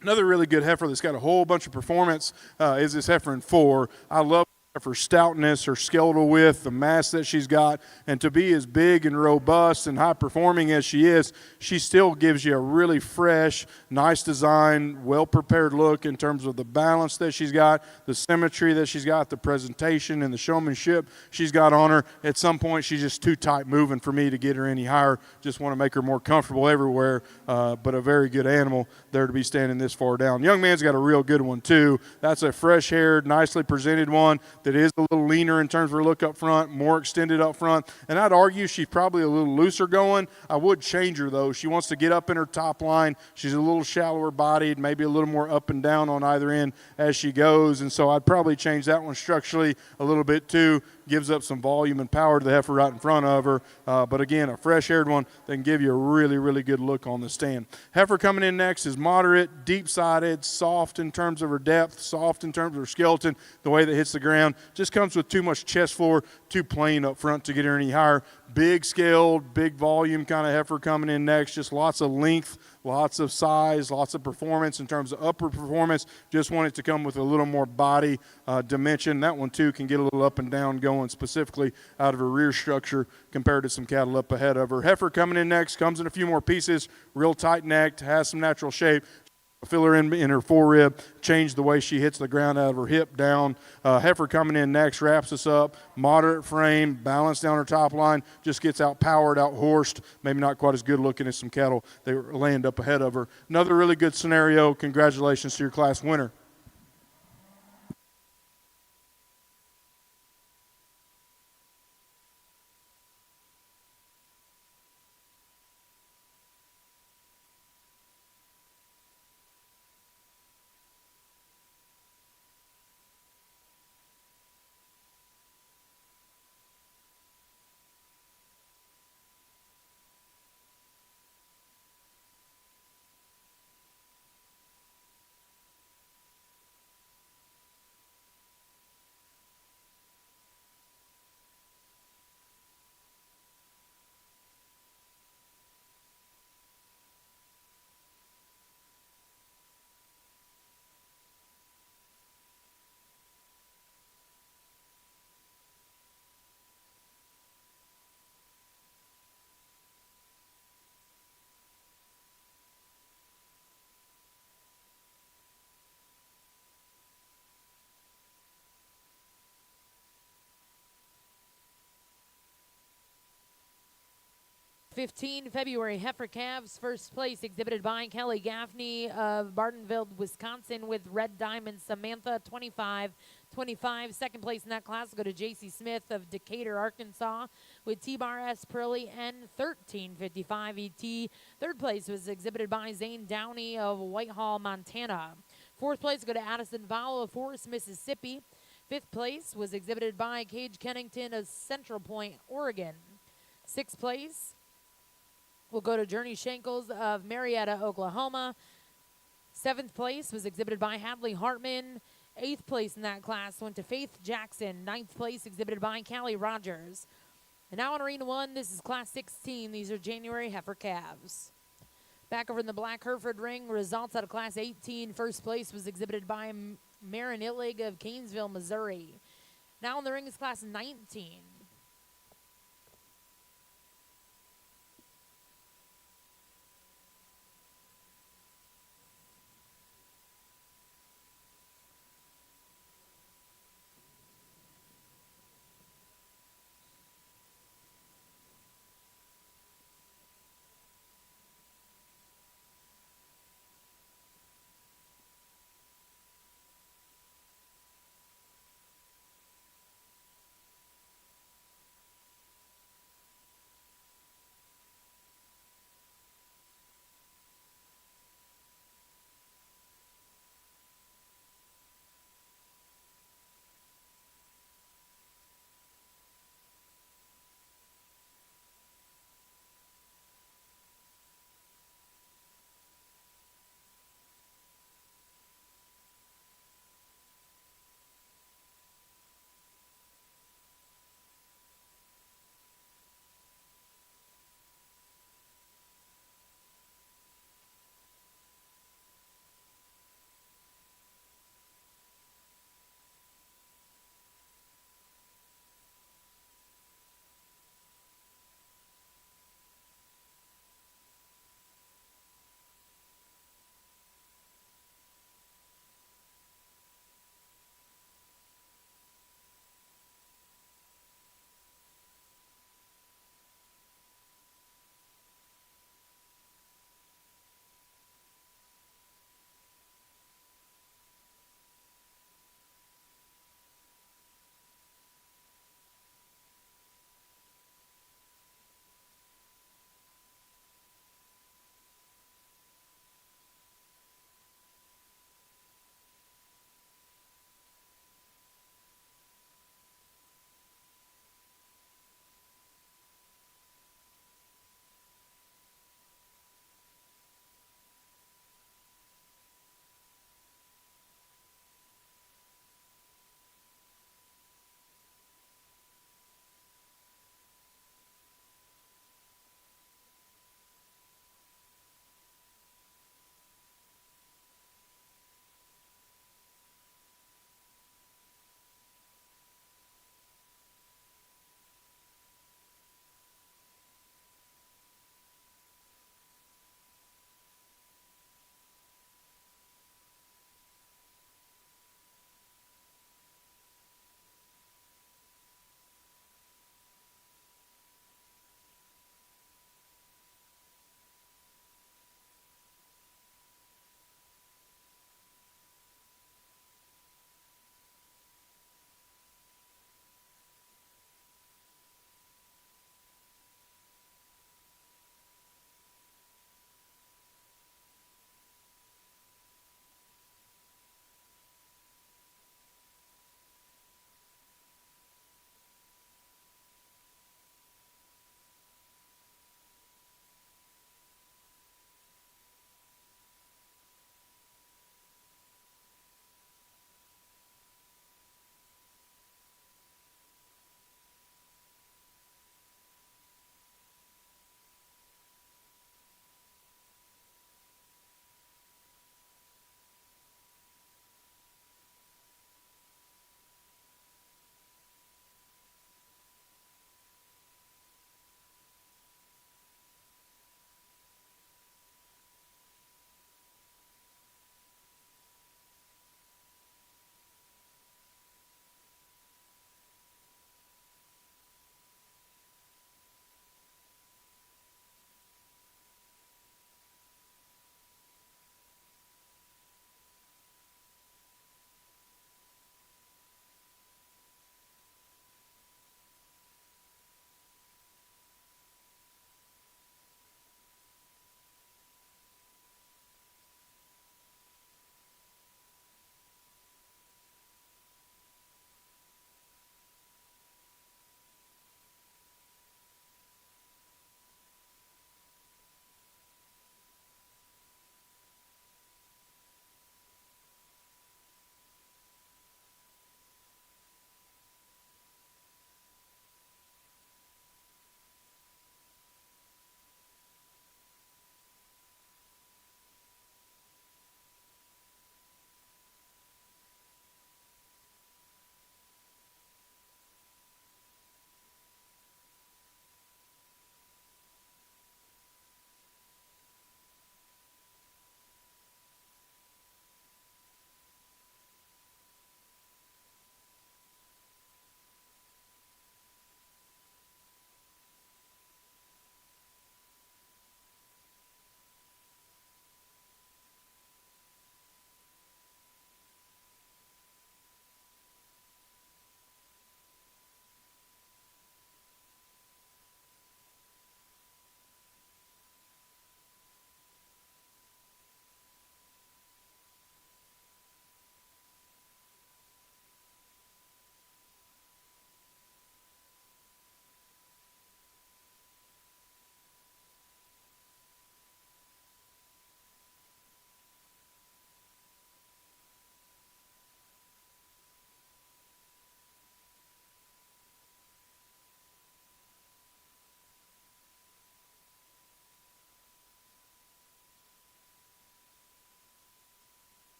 Another really good heifer that's got a whole bunch of performance is this heifer in 4. I love her stoutness, her skeletal width, the mass that she's got, and to be as big and robust and high-performing as she is, she still gives you a really fresh, nice design, well-prepared look in terms of the balance that she's got, the symmetry that she's got, the presentation and the showmanship she's got on her. At some point, she's just too tight moving for me to get her any higher. Just want to make her more comfortable everywhere, but a very good animal there to be standing this far down. Young man's got a real good one, too. That's a fresh-haired, nicely presented one that is a little leaner in terms of her look up front, more extended up front. And I'd argue she's probably a little looser going. I would change her, though. She wants to get up in her top line. She's a little shallower bodied, maybe a little more up and down on either end as she goes. And so I'd probably change that one structurally a little bit, too. Gives up some volume and power to the heifer right in front of her. But again, a fresh-haired one that can give you a really, really good look on the stand. Heifer coming in next is moderate, deep-sided, soft in terms of her depth, soft in terms of her skeleton, the way that hits the ground. Just comes with too much chest floor, too plain up front to get her any higher. Big scaled, big volume kind of heifer coming in next. Just lots of length, lots of size, lots of performance in terms of upper performance. Just want it to come with a little more body dimension. That one, too, can get a little up and down going specifically out of her rear structure compared to some cattle up ahead of her. Heifer coming in next, comes in a few more pieces, real tight-necked, has some natural shape. Fill her in her forerib, change the way she hits the ground out of her hip down. Heifer coming in next, wraps us up. Moderate frame, balanced down her top line, just gets out-powered, out-horsed. Maybe not quite as good looking as some cattle that land up ahead of her. Another really good scenario. Congratulations to your class winner. February heifer calves, first place exhibited by Kelly Gaffney of Bartonville, Wisconsin, with Red Diamond Samantha 25-25. Second place in that class will go to J.C. Smith of Decatur, Arkansas, with T-Bar S. Prilly and 13-55 ET. Third place was exhibited by Zane Downey of Whitehall, Montana. Fourth place will go to Addison Vowell of Forest, Mississippi. Fifth place was exhibited by Cage Kennington of Central Point, Oregon. Sixth place will go to Journey Shankles of Marietta, Oklahoma. Seventh place was exhibited by Hadley Hartman Eighth place in that class went to Faith Jackson. Ninth place exhibited by Callie Rogers. And now in Arena 1, this is Class 16. These are January heifer calves. Back over in the Black Hereford ring, results out of Class 18. First place was exhibited by Marin Illig of Canesville, Missouri. Now in the ring is Class 19.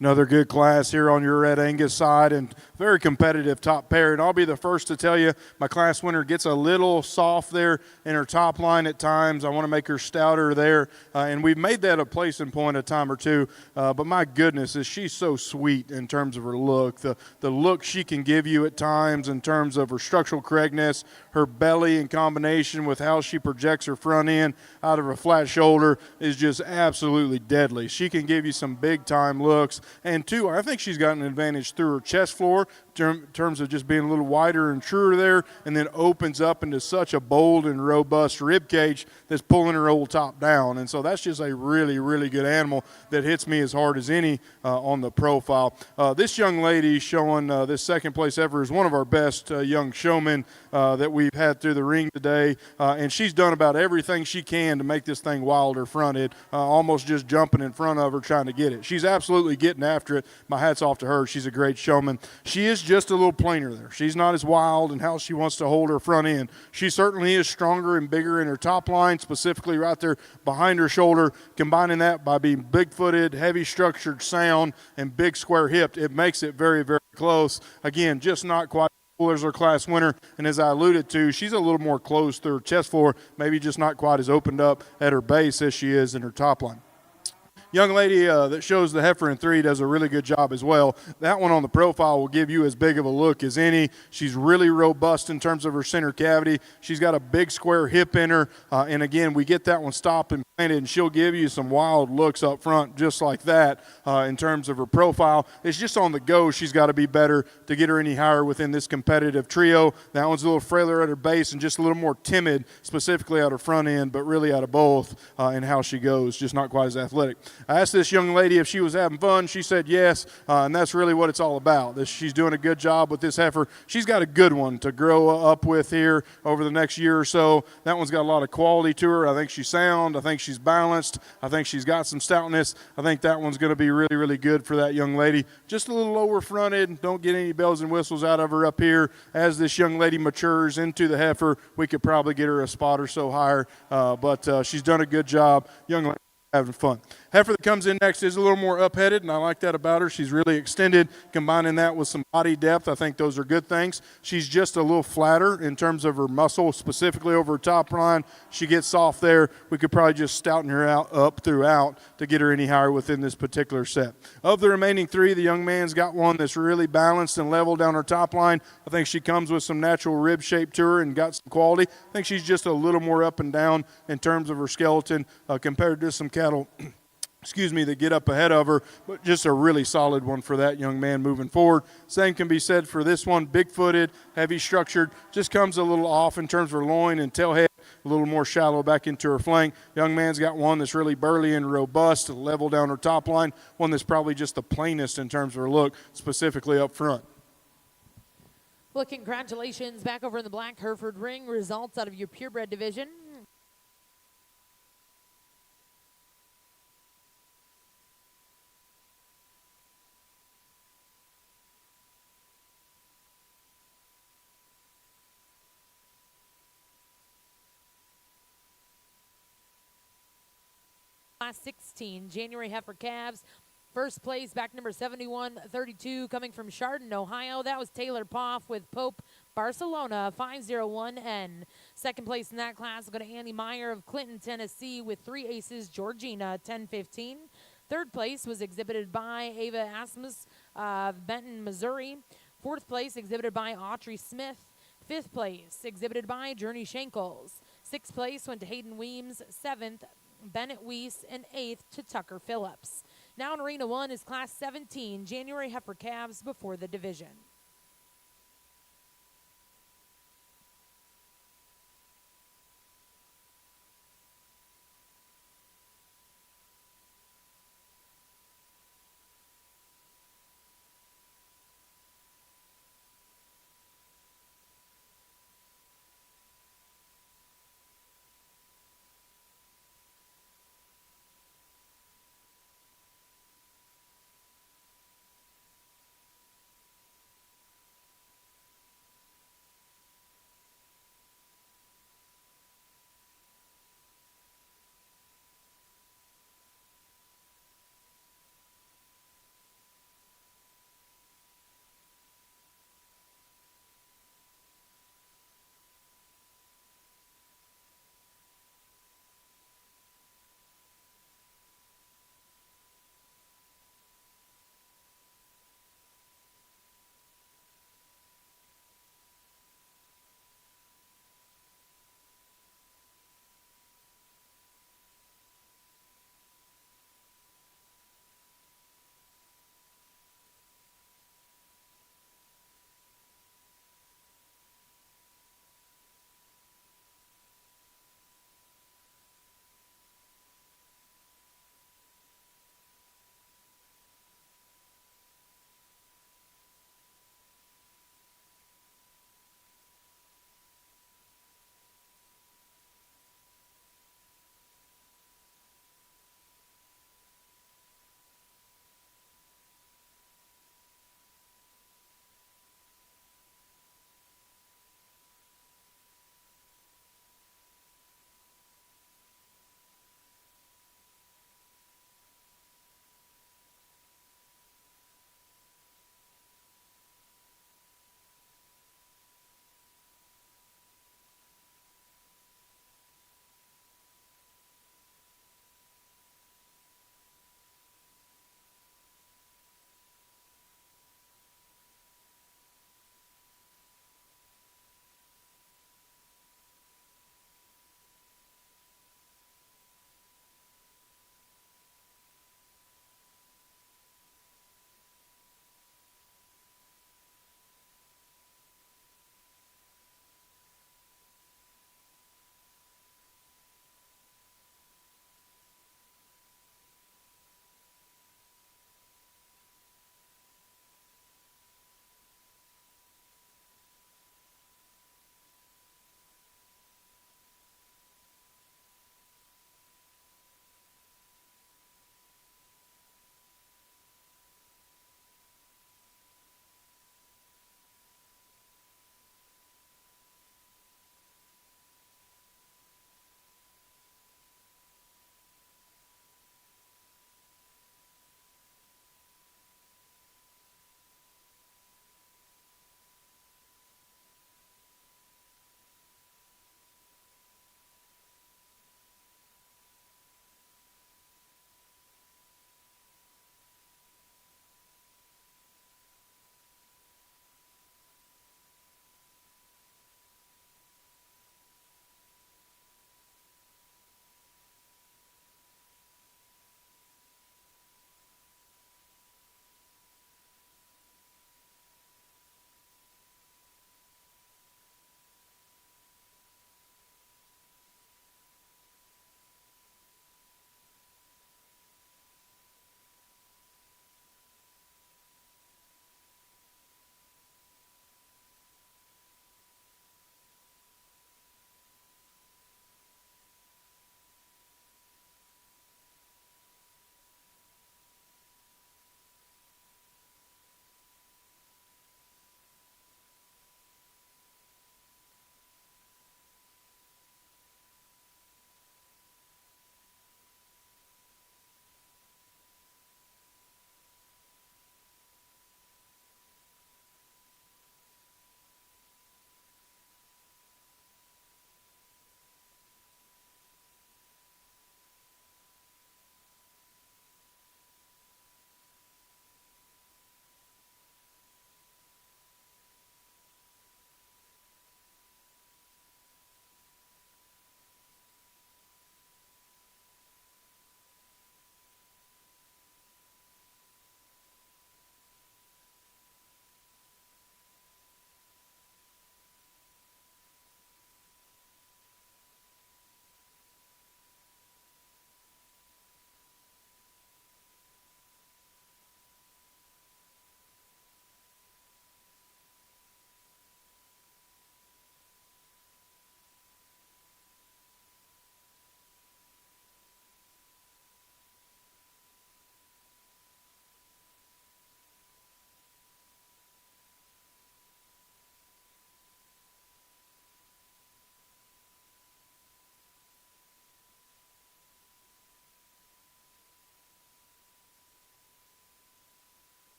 Another good class here on your Red Angus side, and very competitive top pair. And I'll be the first to tell you, my class winner gets a little soft there in her top line at times. I want to make her stouter there, and we've made that a placing point a time or two. But my goodness, is she's so sweet in terms of her look. The look she can give you at times in terms of her structural correctness, her belly in combination with how she projects her front end out of her flat shoulder is just absolutely deadly. She can give you some big-time looks. And two, I think she's got an advantage through her chest floor in terms of just being a little wider and truer there, and then opens up into such a bold and robust rib cage that's pulling her old top down. And so that's just a really, really good animal that hits me as hard as any on the profile. This young lady showing this second place ever is one of our best young showmen that we've had through the ring today, and she's done about everything she can to make this thing wilder fronted, almost just jumping in front of her trying to get it. She's absolutely getting after it. My hat's off to her. She's a great showman. She is just a little plainer there. She's not as wild in how she wants to hold her front end. She certainly is stronger and bigger in her top line, specifically right there behind her shoulder. Combining that by being big-footed, heavy-structured, sound, and big square-hipped, it makes it very, very close. Again, just not quite as her class winner, and as I alluded to, she's a little more closed through her chest floor, maybe just not quite as opened up at her base as she is in her top line. Young lady that shows the heifer in 3 does a really good job as well. That one on the profile will give you as big of a look as any. She's really robust in terms of her center cavity. She's got a big square hip in her, and again, we get that one stopped and planted, and she'll give you some wild looks up front just like that in terms of her profile. It's just on the go she's got to be better to get her any higher within this competitive trio. That one's a little frailer at her base and just a little more timid, specifically at her front end, but really out of both in how she goes, just not quite as athletic. I asked this young lady if she was having fun. She said yes, and that's really what it's all about. She's doing a good job with this heifer. She's got a good one to grow up with here over the next year or so. That one's got a lot of quality to her. I think she's sound. I think she's balanced. I think she's got some stoutness. I think that one's going to be really, really good for that young lady. Just a little lower fronted. Don't get any bells and whistles out of her up here. As this young lady matures into the heifer, we could probably get her a spot or so higher, but she's done a good job. Young lady having fun. Heifer that comes in next is a little more up-headed, and I like that about her. She's really extended, combining that with some body depth. I think those are good things. She's just a little flatter in terms of her muscle, specifically over her top line. She gets soft there. We could probably just stouten her out up throughout to get her any higher within this particular set. Of the remaining 3, the young man's got one that's really balanced and level down her top line. I think she comes with some natural rib shape to her and got some quality. I think she's just a little more up and down in terms of her skeleton compared to some cattle that get up ahead of her, but just a really solid one for that young man moving forward. Same can be said for this one, big-footed, heavy-structured, just comes a little off in terms of her loin and tail head, a little more shallow back into her flank. Young man's got one that's really burly and robust, level down her top line, one that's probably just the plainest in terms of her look, specifically up front. Well, congratulations back over in the Black Hereford ring. Results out of your purebred division. Class 16, January heifer calves. First place, back number 7132, coming from Chardon, Ohio. That was Taylor Poff with Pope Barcelona, 501N. Second place in that class will go to Andy Meyer of Clinton, Tennessee, with 3 aces, Georgina, 1015. Third place was exhibited by Ava Asmus of Benton, Missouri. Fourth place exhibited by Autry Smith. Fifth place exhibited by Journey Shankles. Sixth place went to Hayden Weems. Seventh, Bennett Weiss, and 8th to Tucker Phillips. Now in Arena 1 is Class 17, January heifer calves before the division.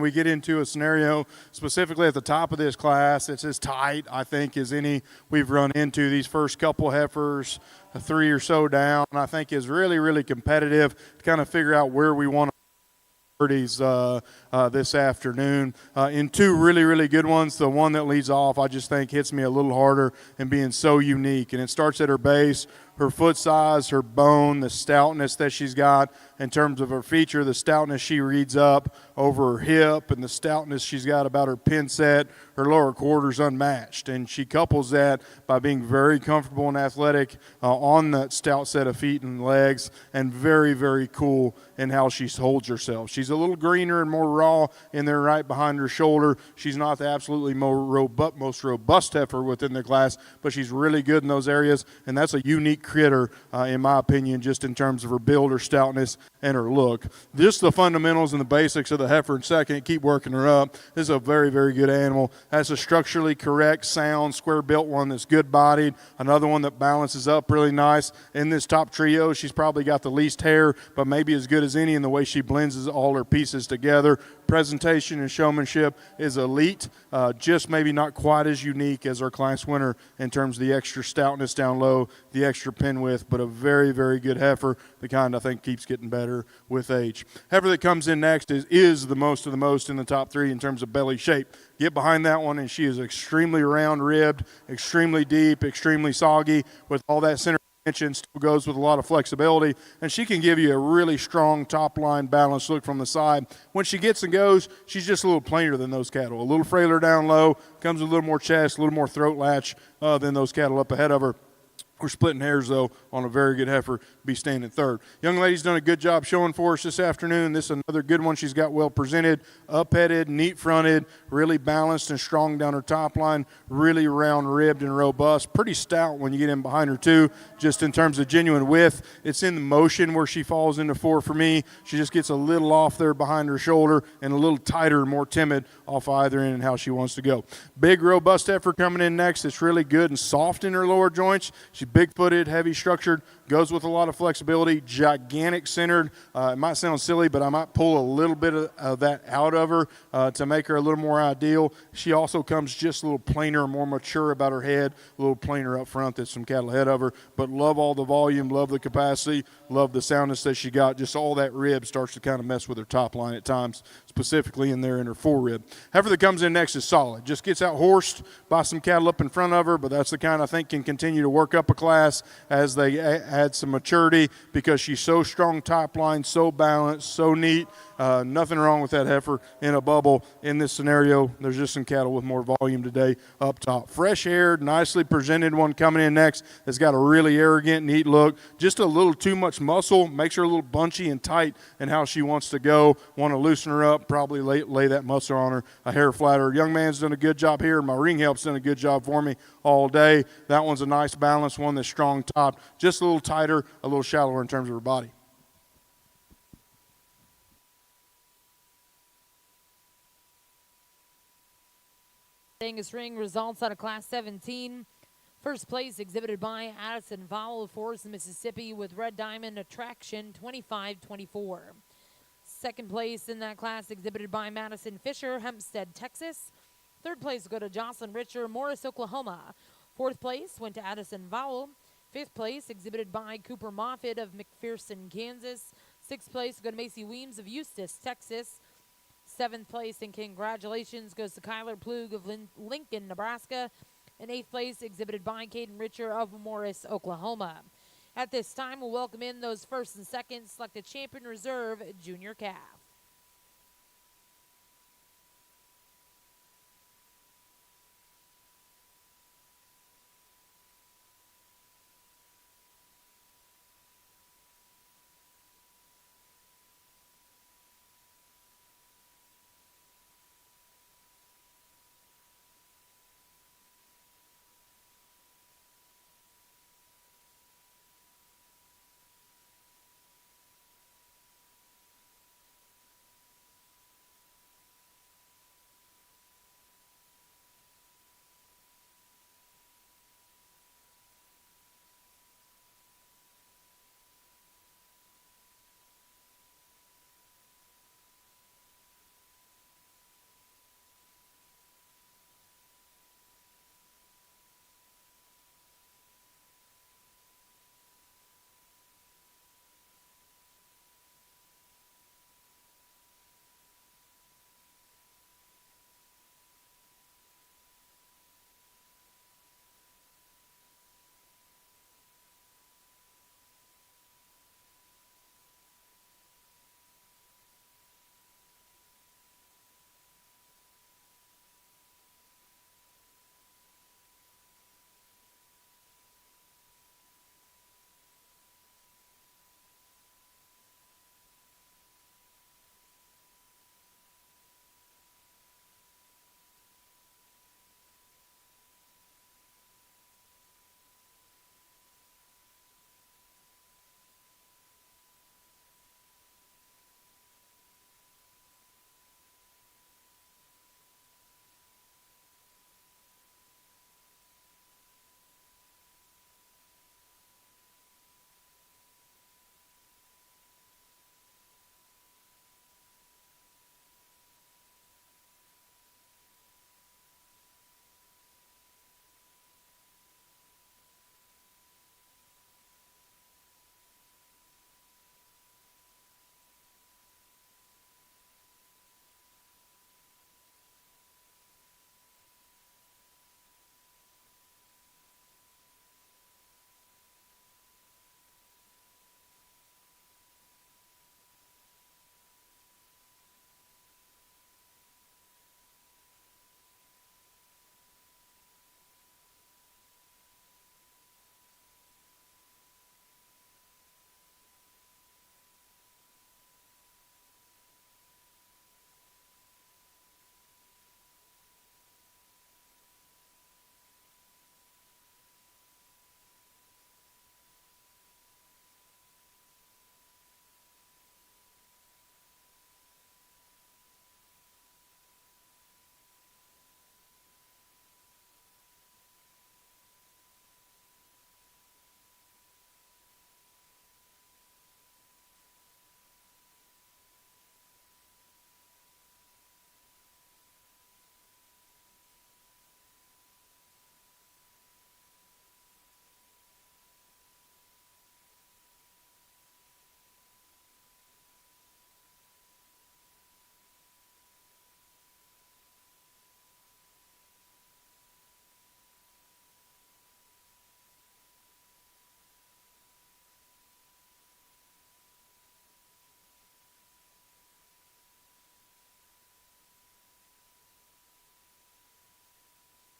we get into a scenario specifically at the top of this class, it's as tight, I think, as any we've run into. These first couple heifers, 3 or so down, I think is really, really competitive to kind of figure out where we want to this afternoon. In two really, really good ones. The one that leads off, I just think hits me a little harder in being so unique. And it starts at her base, her foot size, her bone, the stoutness that she's got in terms of her feature, the stoutness she reads up over her hip, and the stoutness she's got about her pin set, her lower quarters unmatched. And she couples that by being very comfortable and athletic on that stout set of feet and legs, and very, very cool in how she holds herself. She's a little greener and more raw in there right behind her shoulder. She's not the absolutely most robust heifer within the class, but she's really good in those areas, and that's a unique critter, in my opinion, just in terms of her build, her stoutness, and her look. Just the fundamentals and the basics of the heifer in second, keep working her up. This is a very, very good animal. That's a structurally correct, sound, square-built one that's good-bodied. Another one that balances up really nice. In this top trio, she's probably got the least hair, but maybe as good as any in the way she blends all her pieces together. Presentation and showmanship is elite, just maybe not quite as unique as our class winner in terms of the extra stoutness down low, the extra pin width, but a very, very good heifer, the kind I think keeps getting better with age. Heifer that comes in next is the most of the most in the top three in terms of belly shape. Get behind that one, and she is extremely round-ribbed, extremely deep, extremely soggy with all that center dimension, still goes with a lot of flexibility, and she can give you a really strong top-line balanced look from the side. When she gets and goes, she's just a little plainer than those cattle, a little frailer down low, comes with a little more chest, a little more throat latch than those cattle up ahead of her. We're splitting hairs, though, on a very good heifer, be standing third. Young lady's done a good job showing for us this afternoon. This is another good one. She's got well presented, up-headed, neat-fronted, really balanced and strong down her top line, really round-ribbed and robust. Pretty stout when you get in behind her, too, just in terms of genuine width. It's in the motion where she falls into four for me. She just gets a little off there behind her shoulder and a little tighter, more timid off either end and how she wants to go. Big, robust heifer coming in next. It's really good and soft in her lower joints. She's big-footed, heavy-structured, goes with a lot of flexibility, gigantic-centered. It might sound silly, but I might pull a little bit of that out of her to make her a little more ideal. She also comes just a little plainer, more mature about her head, a little plainer up front than some cattle ahead of her. But love all the volume, love the capacity, love the soundness that she got. Just all that rib starts to kind of mess with her top line at times, specifically in there in her forerib. Heifer that comes in next is solid. Just gets out horsed by some cattle up in front of her, but that's the kind I think can continue to work up a class as they add some maturity because she's so strong top line, so balanced, so neat. Nothing wrong with that heifer in a bubble in this scenario. There's just some cattle with more volume today up top. Fresh-haired, nicely presented one coming in next that's got a really arrogant, neat look. Just a little too much muscle. Makes her a little bunchy and tight in how she wants to go. Want to loosen her up, probably lay that muscle on her a hair flatter. Young man's done a good job here. My ring help's done a good job for me all day. That one's a nice balanced one that's strong top. Just a little tighter, a little shallower in terms of her body. Angus ring results out of Class 17. First place exhibited by Addison Vowell of Forest, Mississippi with Red Diamond Attraction 25-24. Second place in that class exhibited by Madison Fisher, Hempstead, Texas. Third place go to Jocelyn Richer, Morris, Oklahoma. Fourth place went to Addison Vowell. Fifth place exhibited by Cooper Moffitt of McPherson, Kansas. Sixth place go to Macy Weems of Eustis, Texas. Seventh place, and congratulations, goes to Kyler Plug of Lincoln, Nebraska. And eighth place exhibited by Caden Richer of Morris, Oklahoma. At this time, we'll welcome in those first and second selected champion reserve junior calf.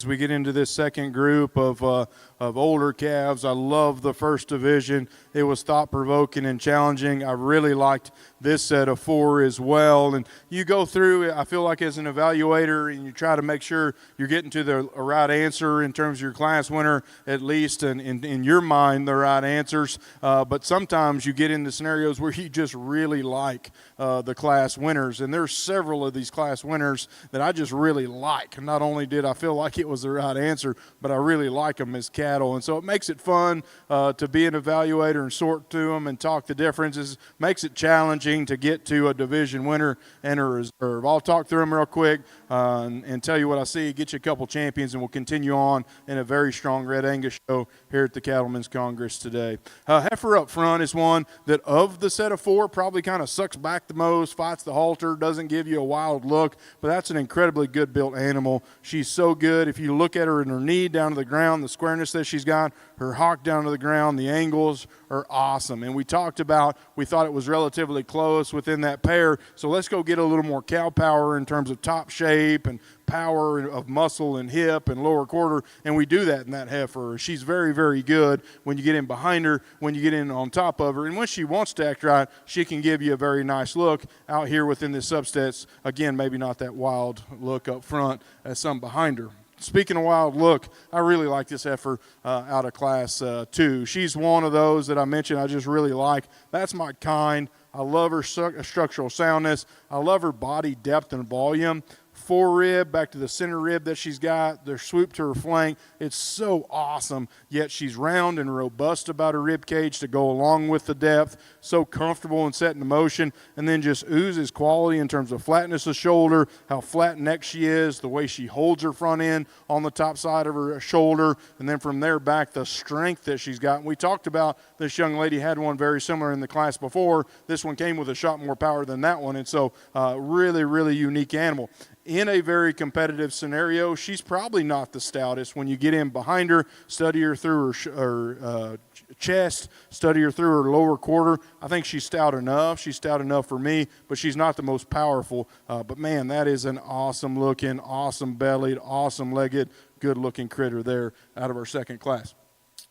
As we get into this second group of older calves, I love the first division. It was thought-provoking and challenging. I really liked this set of 4 as well. And you go through, I feel like as an evaluator, and you try to make sure you're getting to the right answer in terms of your class winner, at least in your mind, the right answers. But sometimes you get into scenarios where you just really like the class winners. And there's several of these class winners that I just really like. Not only did I feel like it was the right answer, but I really like them as cattle. And so it makes it fun to be an evaluator and sort through them and talk the differences. Makes it challenging to get to a division winner and a reserve. I'll talk through them real quick and tell you what I see, get you a couple champions, and we'll continue on in a very strong Red Angus show here at the Cattlemen's Congress today. Heifer up front is one that of the set of 4 probably kind of sucks back the most, fights the halter, doesn't give you a wild look, but that's an incredibly good built animal. She's so good. If you look at her in her knee down to the ground, the squareness that she's got, her hock down to the ground, the angles are awesome. And we talked about, we thought it was relatively close within that pair, so let's go get a little more cow power in terms of top shape and power of muscle and hip and lower quarter, and we do that in that heifer. She's very, very good when you get in behind her, when you get in on top of her, and when she wants to act right, she can give you a very nice look out here within the subsets. Again, maybe not that wild look up front as some behind her. Speaking of wild look, I really like this heifer out of class 2. She's one of those that I mentioned I just really like. That's my kind. I love her structural soundness. I love her body depth and volume. 4 rib back to the center rib that she's got, the swoop to her flank. It's so awesome, yet she's round and robust about her rib cage to go along with the depth, so comfortable and set in motion, and then just oozes quality in terms of flatness of shoulder, how flat neck she is, the way she holds her front end on the top side of her shoulder, and then from there back the strength that she's got. And we talked about this young lady had one very similar in the class before. This one came with a shot more power than that one, and so really, really unique animal. In a very competitive scenario, she's probably not the stoutest. When you get in behind her, study her through her chest, study her through her lower quarter, I think she's stout enough. She's stout enough for me, but she's not the most powerful. But, man, that is an awesome-looking, awesome-bellied, awesome-legged, good-looking critter there out of our second class.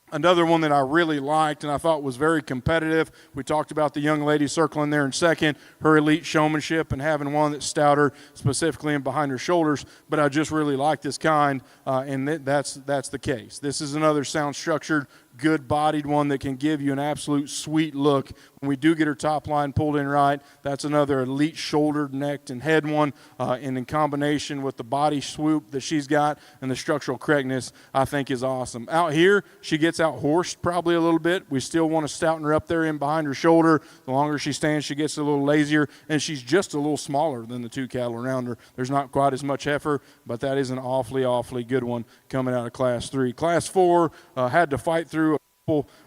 Another one that I really liked and I thought was very competitive, we talked about the young lady circling there in second, her elite showmanship and having one that's stouter specifically in behind her shoulders, but I just really like this kind, and that's the case. This is another sound structured, good-bodied one that can give you an absolute sweet look. When we do get her top line pulled in right, that's another elite shouldered, necked, and head one, and in combination with the body swoop that she's got and the structural correctness, I think is awesome. Out here, she gets out-horsed probably a little bit. We still want to stouten her up there in behind her shoulder. The longer she stands, she gets a little lazier, and she's just a little smaller than the 2 cattle around her. There's not quite as much heifer, but that is an awfully, awfully good one coming out of Class 3. Class 4 had to fight through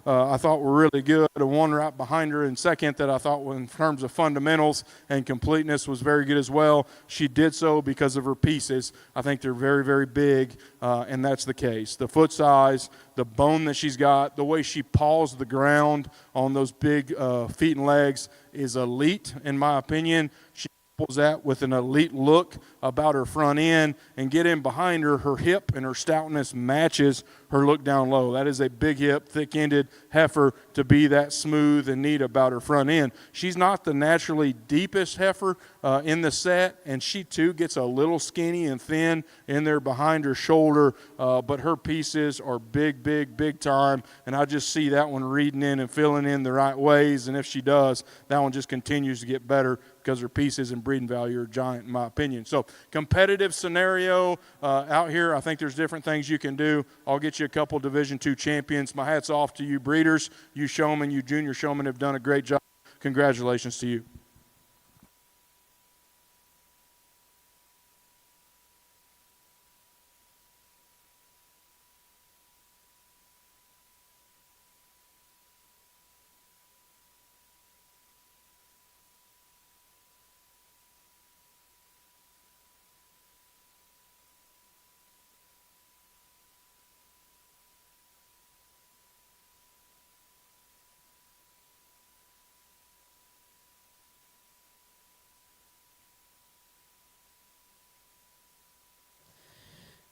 I thought were really good, and one right behind her in second that I thought in terms of fundamentals and completeness was very good as well. She did so because of her pieces. I think they're very, very big, and that's the case. The foot size, the bone that she's got, the way she paws the ground on those big feet and legs is elite in my opinion. She that with an elite look about her front end, and get in behind her, her hip and her stoutness matches her look down low. That is a big hip, thick-ended heifer to be that smooth and neat about her front end. She's not the naturally deepest heifer in the set, and she too gets a little skinny and thin in there behind her shoulder, but her pieces are big, big, big time, and I just see that one reading in and filling in the right ways, and if she does, that one just continues to get better because her pieces and breeding value are giant in my opinion. So competitive scenario out here, I think there's different things you can do. I'll get you a couple Division II champions. My hat's off to you breeders, you showmen, you junior showmen have done a great job. Congratulations to you.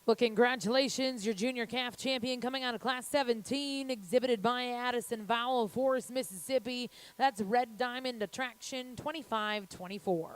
Well, congratulations, your junior calf champion coming out of Class 17, exhibited by Addison Vowell of Forest, Mississippi. That's Red Diamond Attraction 25-24.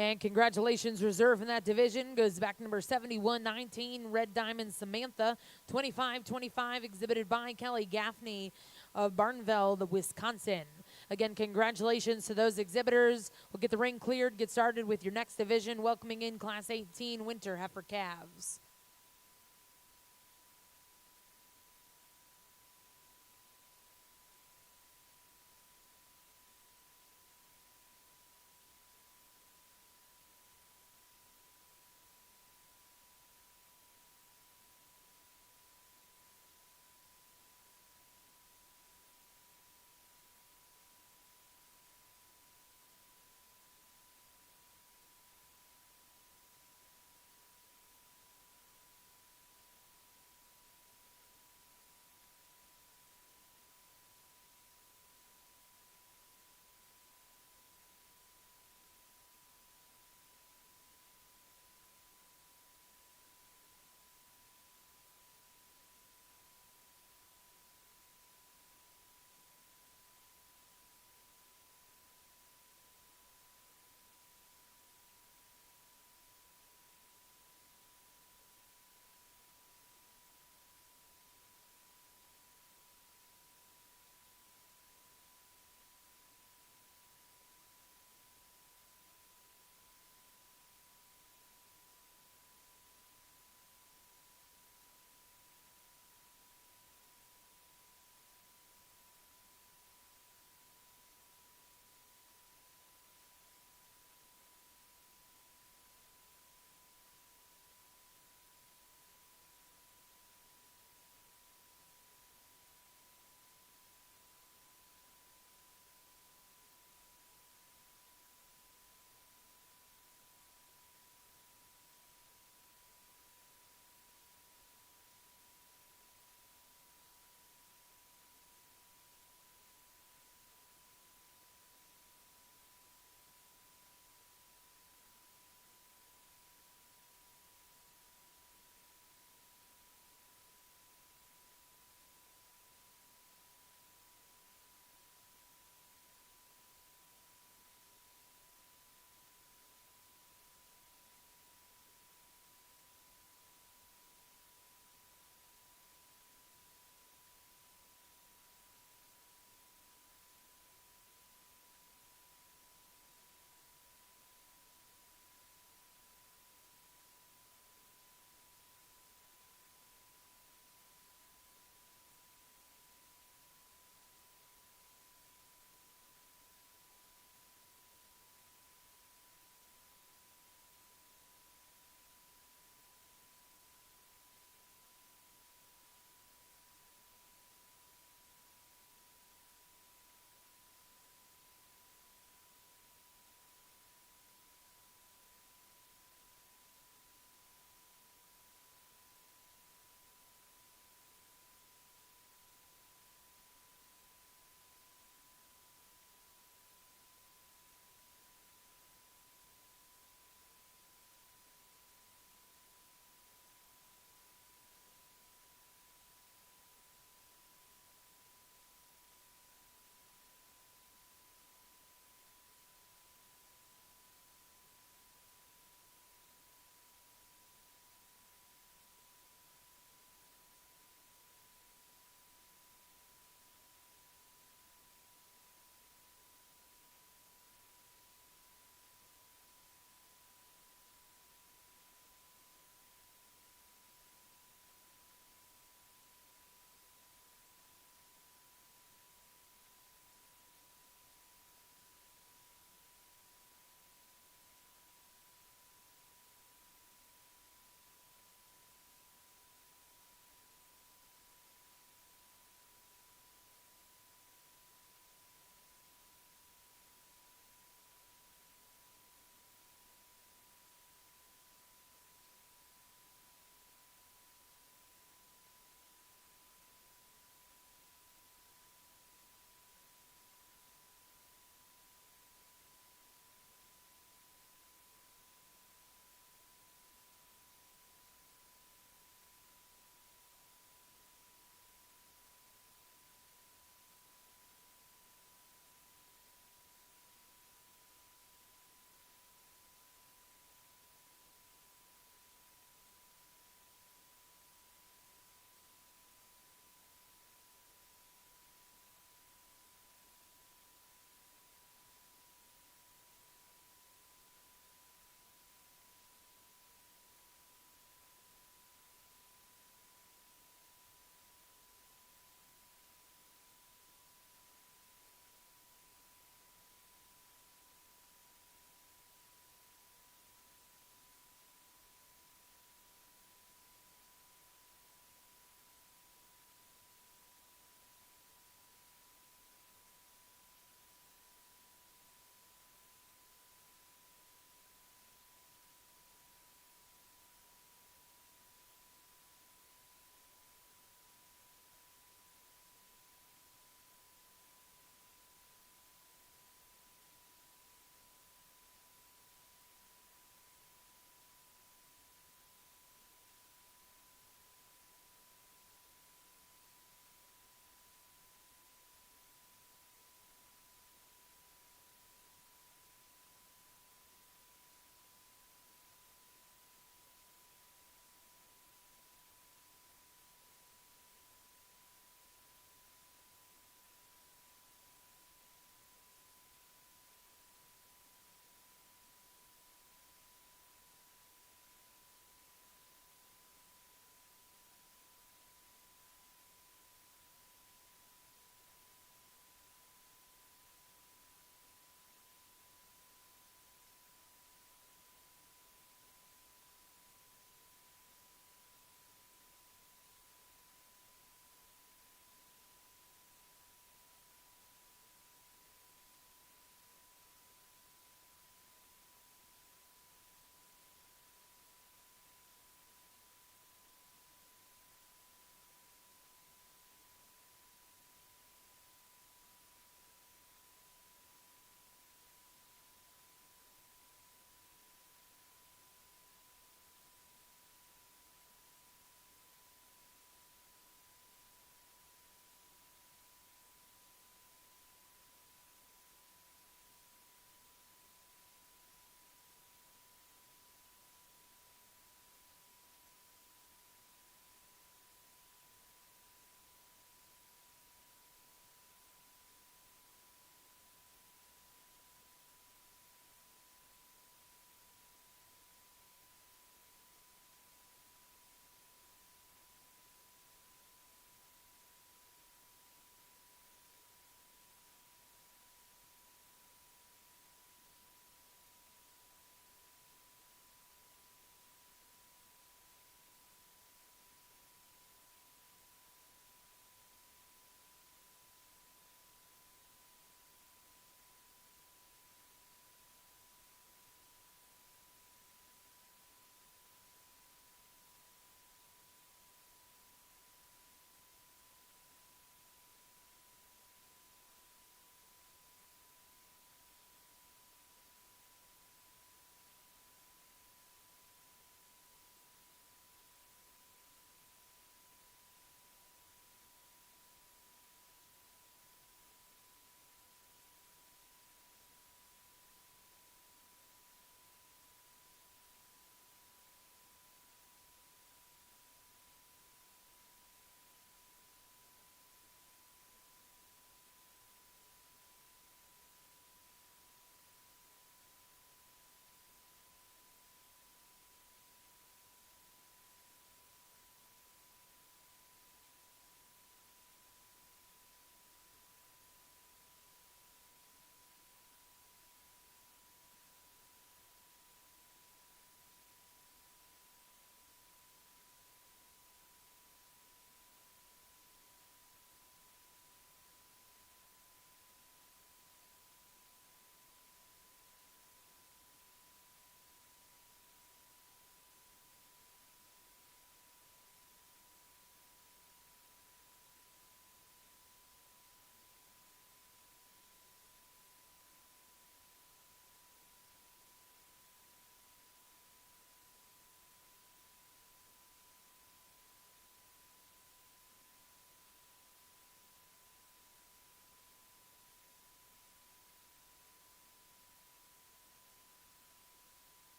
And congratulations, reserve in that division goes back to number 7119, Red Diamond Samantha, 25-25, exhibited by Kelly Gaffney of Barnveld, Wisconsin. Again, congratulations to those exhibitors. We'll get the ring cleared, get started with your next division, welcoming in Class 18 Winter Heifer Calves.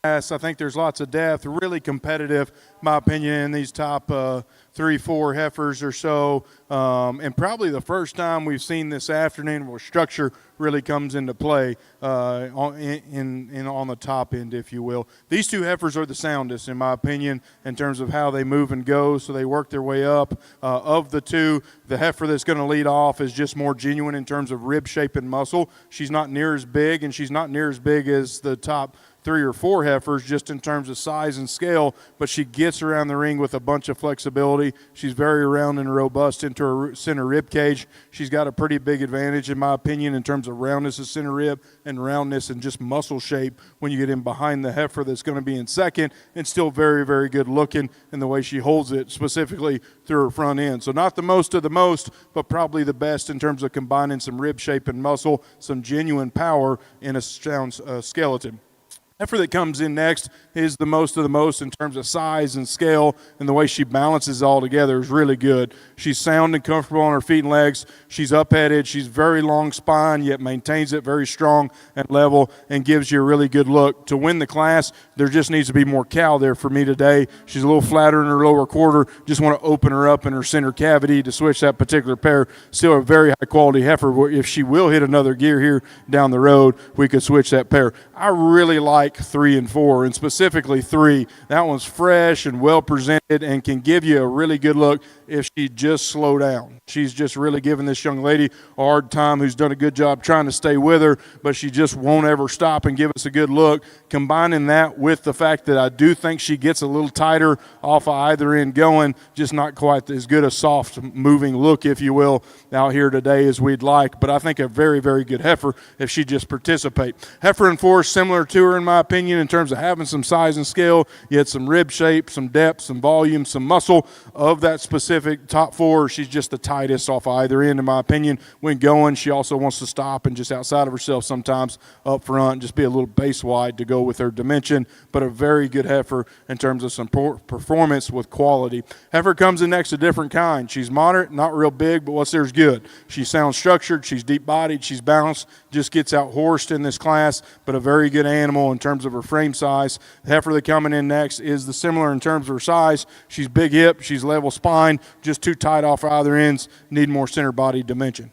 class. I think there's lots of depth, really competitive, in my opinion, in these top 3-4 heifers or so. And probably the first time we've seen this afternoon where structure really comes into play on the top end, if you will. These two heifers are the soundest, in my opinion, in terms of how they move and go, so they work their way up. Of the two, the heifer that's going to lead off is just more genuine in terms of rib shape and muscle. She's not near as big, and she's not near as big as the top 3 or 4 heifers just in terms of size and scale, but she gets around the ring with a bunch of flexibility. She's very round and robust into her center rib cage. She's got a pretty big advantage, in my opinion, in terms of roundness of center rib and roundness and just muscle shape when you get in behind the heifer that's going to be in second, and still very, very good looking in the way she holds it, specifically through her front end. So not the most of the most, but probably the best in terms of combining some rib shape and muscle, some genuine power in a sound skeleton. Heifer that comes in next is the most of the most in terms of size and scale, and the way she balances all together is really good. She's sound and comfortable on her feet and legs. She's up-headed. She's very long spine, yet maintains it very strong and level and gives you a really good look. To win the class, there just needs to be more cow there for me today. She's a little flatter in her lower quarter. Just want to open her up in her center cavity to switch that particular pair. Still a very high-quality heifer. If she will hit another gear here down the road, we could switch that pair. I really like 3 and 4, and specifically 3. That one's fresh and well presented and can give you a really good look if she just slow down. She's just really giving this young lady a hard time, who's done a good job trying to stay with her, but she just won't ever stop and give us a good look. Combining that with the fact that I do think she gets a little tighter off of either end going, just not quite as good a soft moving look, if you will, out here today as we'd like. But I think a very, very good heifer if she just participate. Heifer in 4 is similar to her, in my opinion, in terms of having some size and scale. You had some rib shape, some depth, some volume, some muscle. Of that specific top 4, she's just the tightest off either end, in my opinion. When going, she also wants to stop and just outside of herself sometimes up front, just be a little base wide to go with her dimension, but a very good heifer in terms of some performance with quality. Heifer comes in next, a different kind. She's moderate, not real big, but what's there is good. She sounds structured, she's deep-bodied, she's balanced, just gets out horsed in this class, but a very good animal in terms of her frame size. The heifer that coming in next is the similar in terms of her size. She's big hip, she's level spine, just too tight off either ends, need more center body dimension.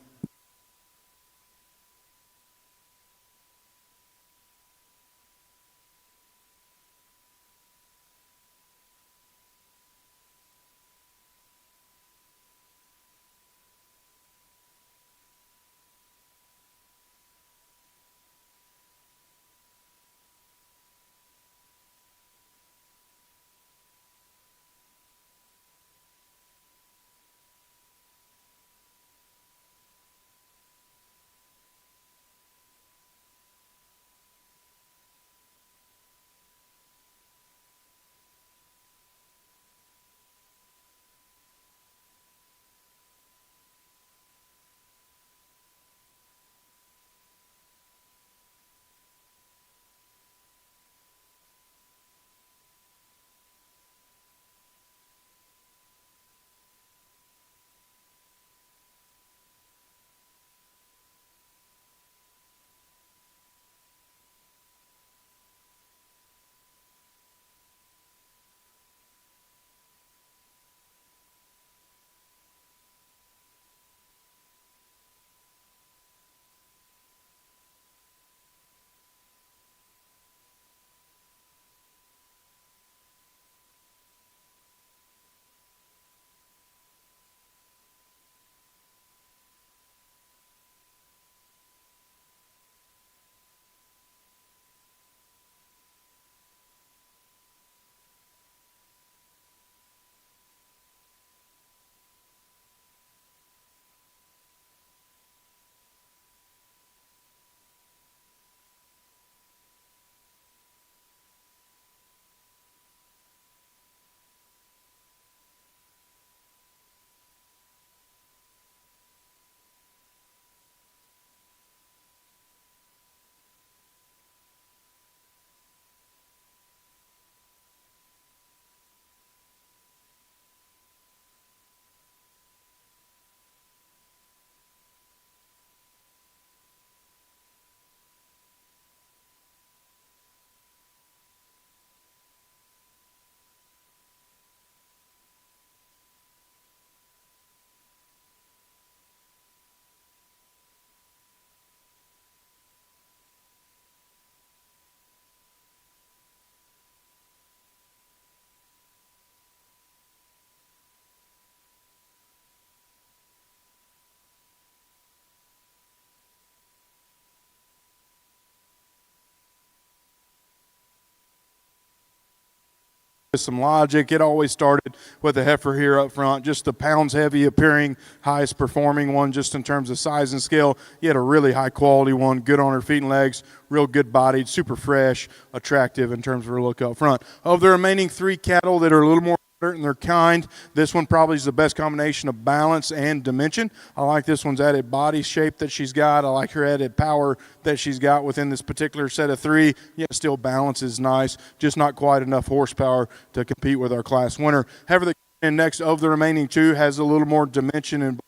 some logic. It always started with a heifer here up front, just the pounds heavy appearing, highest performing one just in terms of size and scale. You had a really high quality one, good on her feet and legs, real good bodied, super fresh, attractive in terms of her look up front. Of the remaining 3 cattle that are a little more in their kind, this one probably is the best combination of balance and dimension. I like this one's added body shape that she's got. I like her added power that she's got within this particular set of 3. Yeah, still balance is nice, just not quite enough horsepower to compete with our class winner. However, the next of the remaining 2 has a little more dimension and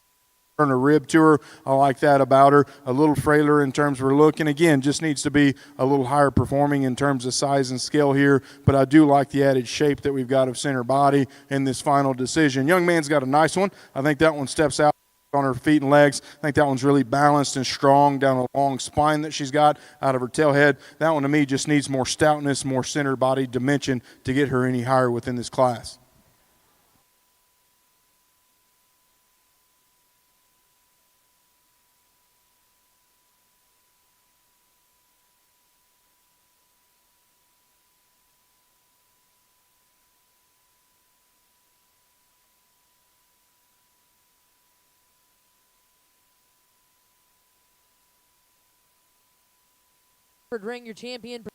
turn a rib to her. I like that about her. A little frailer in terms of her look, and again, just needs to be a little higher performing in terms of size and scale here, but I do like the added shape that we've got of center body in this final decision. Young man's got a nice one. I think that one steps out on her feet and legs. I think that one's really balanced and strong down a long spine that she's got out of her tail head. That one to me just needs more stoutness, more center body dimension to get her any higher within this class. Ring, your champion.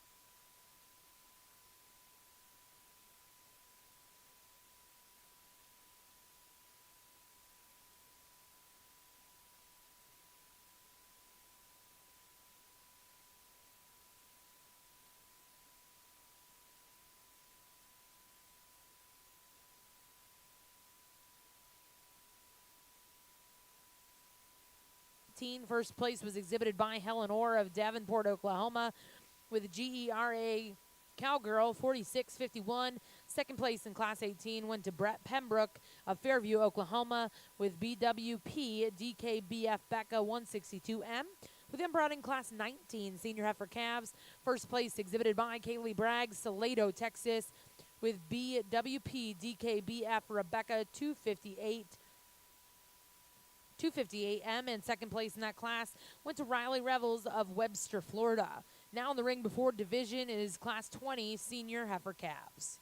First place was exhibited by Helen Orr of Davenport, Oklahoma, with GERA Cowgirl 46.51. Second place in Class 18 went to Brett Pembroke of Fairview, Oklahoma, with BWP DKBF Becca 162M. We then brought in Class 19 Senior Heifer Calves. First place exhibited by Kaylee Bragg, Salado, Texas, with BWP DKBF Rebecca 258M, and second place in that class went to Riley Revels of Webster, Florida. Now in the ring before division is Class 20 Senior Heifer Calves.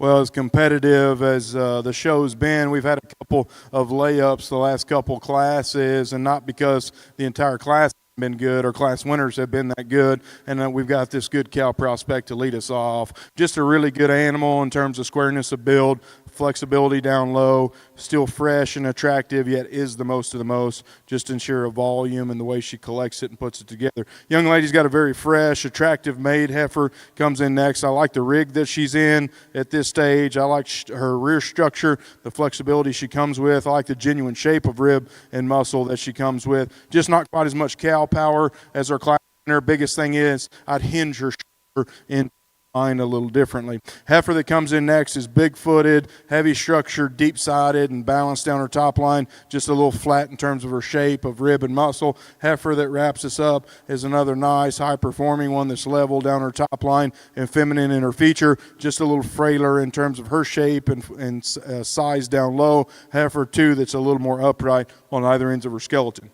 Well, as competitive as the show's been, we've had a couple of layups the last couple classes, and not because the entire class has been good or class winners have been that good, and we've got this good cow prospect to lead us off. Just a really good animal in terms of squareness of build, flexibility down low, still fresh and attractive, yet is the most of the most, just ensure a volume and the way she collects it and puts it together. Young lady's got a very fresh, attractive made heifer, comes in next. I like the rig that she's in at this stage. I like her rear structure, the flexibility she comes with. I like the genuine shape of rib and muscle that she comes with. Just not quite as much cow power as our class winner. Biggest thing is I'd hinge her shoulder in line a little differently. Heifer that comes in next is big-footed, heavy structured, deep-sided, and balanced down her top line, just a little flat in terms of her shape of rib and muscle. Heifer that wraps us up is another nice, high-performing one that's level down her top line and feminine in her feature, just a little frailer in terms of her shape and size down low. Heifer, too, that's a little more upright on either ends of her skeleton.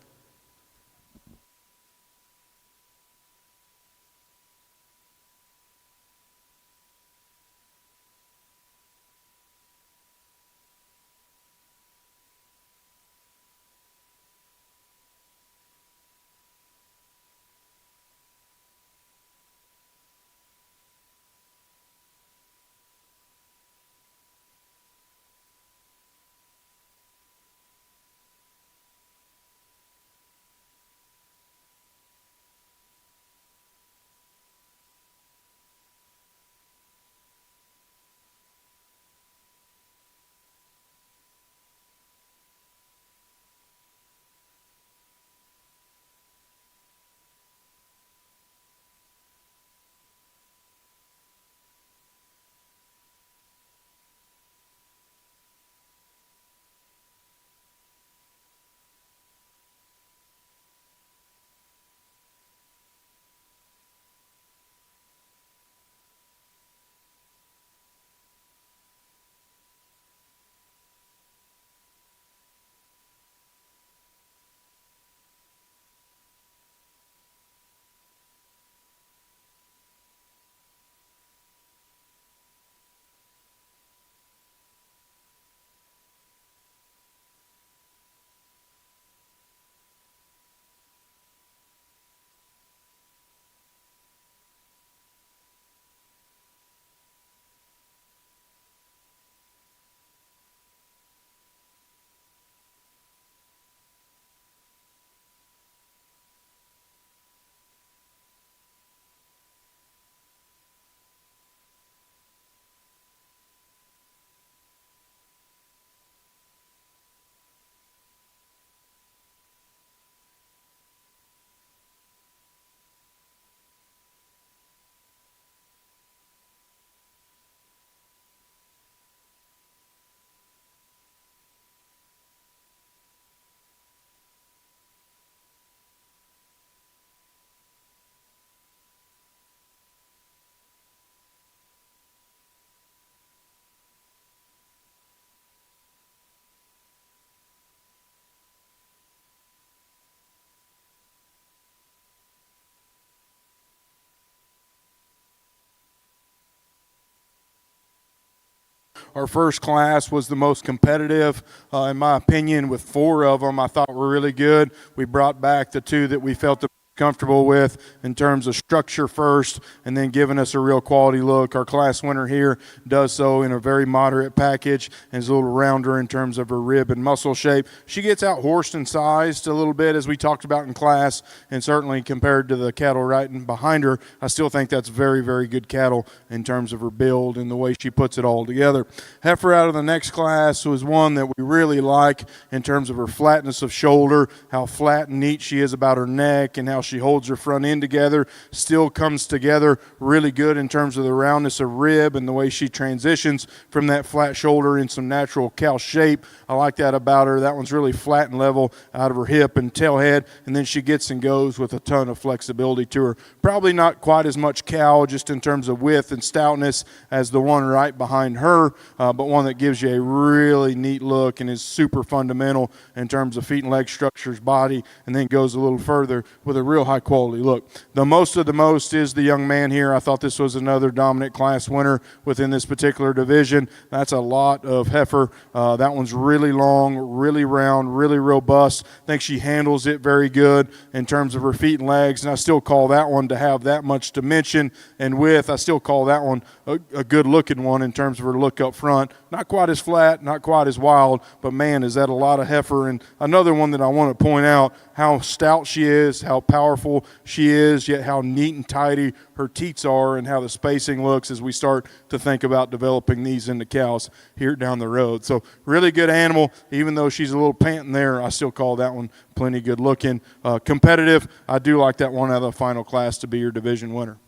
Our first class was the most competitive, in my opinion, with 4 of them I thought were really good. We brought back the 2 that we felt the comfortable with in terms of structure first, and then giving us a real quality look. Our class winner here does so in a very moderate package and is a little rounder in terms of her rib and muscle shape. She gets out horsed and sized a little bit, as we talked about in class, and certainly compared to the cattle right behind her, I still think that's very, very good cattle in terms of her build and the way she puts it all together. Heifer out of the next class was one that we really like in terms of her flatness of shoulder, how flat and neat she is about her neck, and how she holds her front end together, still comes together really good in terms of the roundness of rib and the way she transitions from that flat shoulder in some natural cow shape. I like that about her. That one's really flat and level out of her hip and tail head, and then she gets and goes with a ton of flexibility to her. Probably not quite as much cow just in terms of width and stoutness as the one right behind her, but one that gives you a really neat look and is super fundamental in terms of feet and leg structures, body, and then goes a little further with a real real high quality. Look, the most of the most is the young man here. I thought this was another dominant class winner within this particular division. That's a lot of heifer. That one's really long, really round, really robust. I think she handles it very good in terms of her feet and legs, and I still call that one to have that much dimension and width. I still call that one a good-looking one in terms of her look up front. Not quite as flat, not quite as wild, but, man, is that a lot of heifer. And another one that I want to point out, how stout she is, how powerful she is, yet how neat and tidy her teats are, and how the spacing looks as we start to think about developing these into cows here down the road. So really good animal. Even though she's a little panting there, I still call that one plenty good looking. Competitive. I do like that one out of the final class to be your division winner.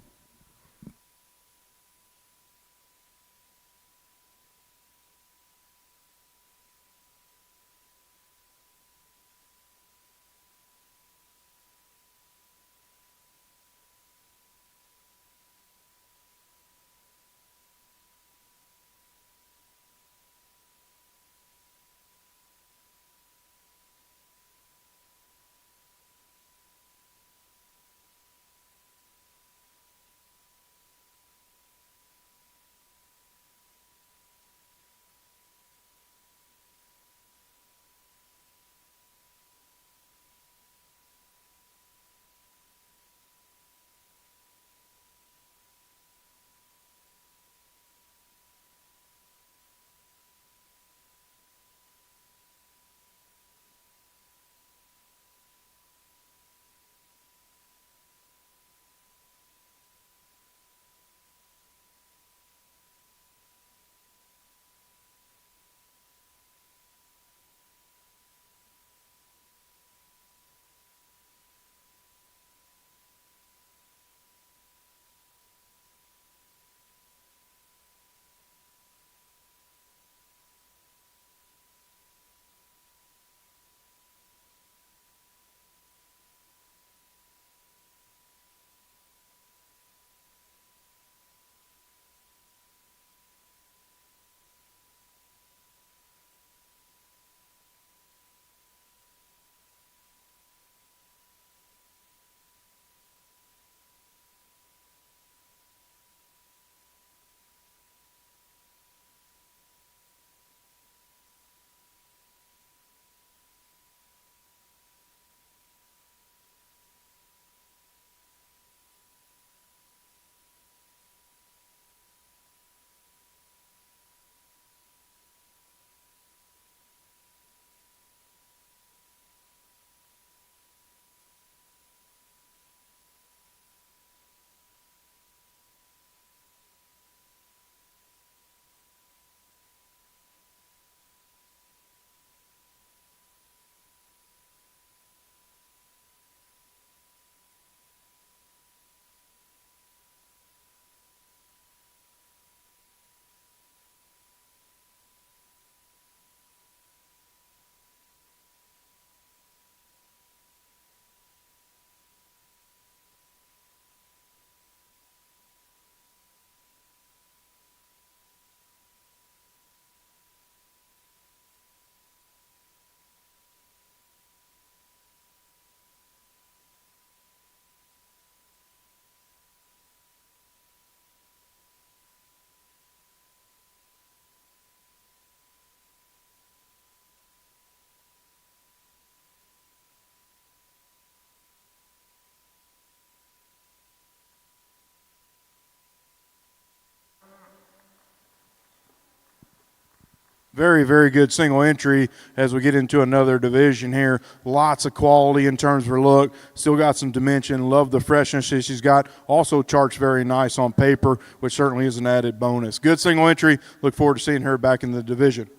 Very, very good single entry as we get into another division here. Lots of quality in terms of her look. Still got some dimension. Love the freshness that she's got. Also charts very nice on paper, which certainly is an added bonus. Good single entry. Look forward to seeing her back in the division.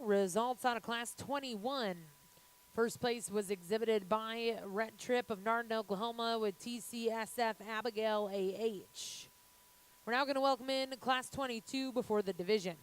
Results out of Class 21. First place was exhibited by Rhett Tripp of Nardin, Oklahoma with TCSF Abigail AH. We're now going to welcome in Class 22 before the division.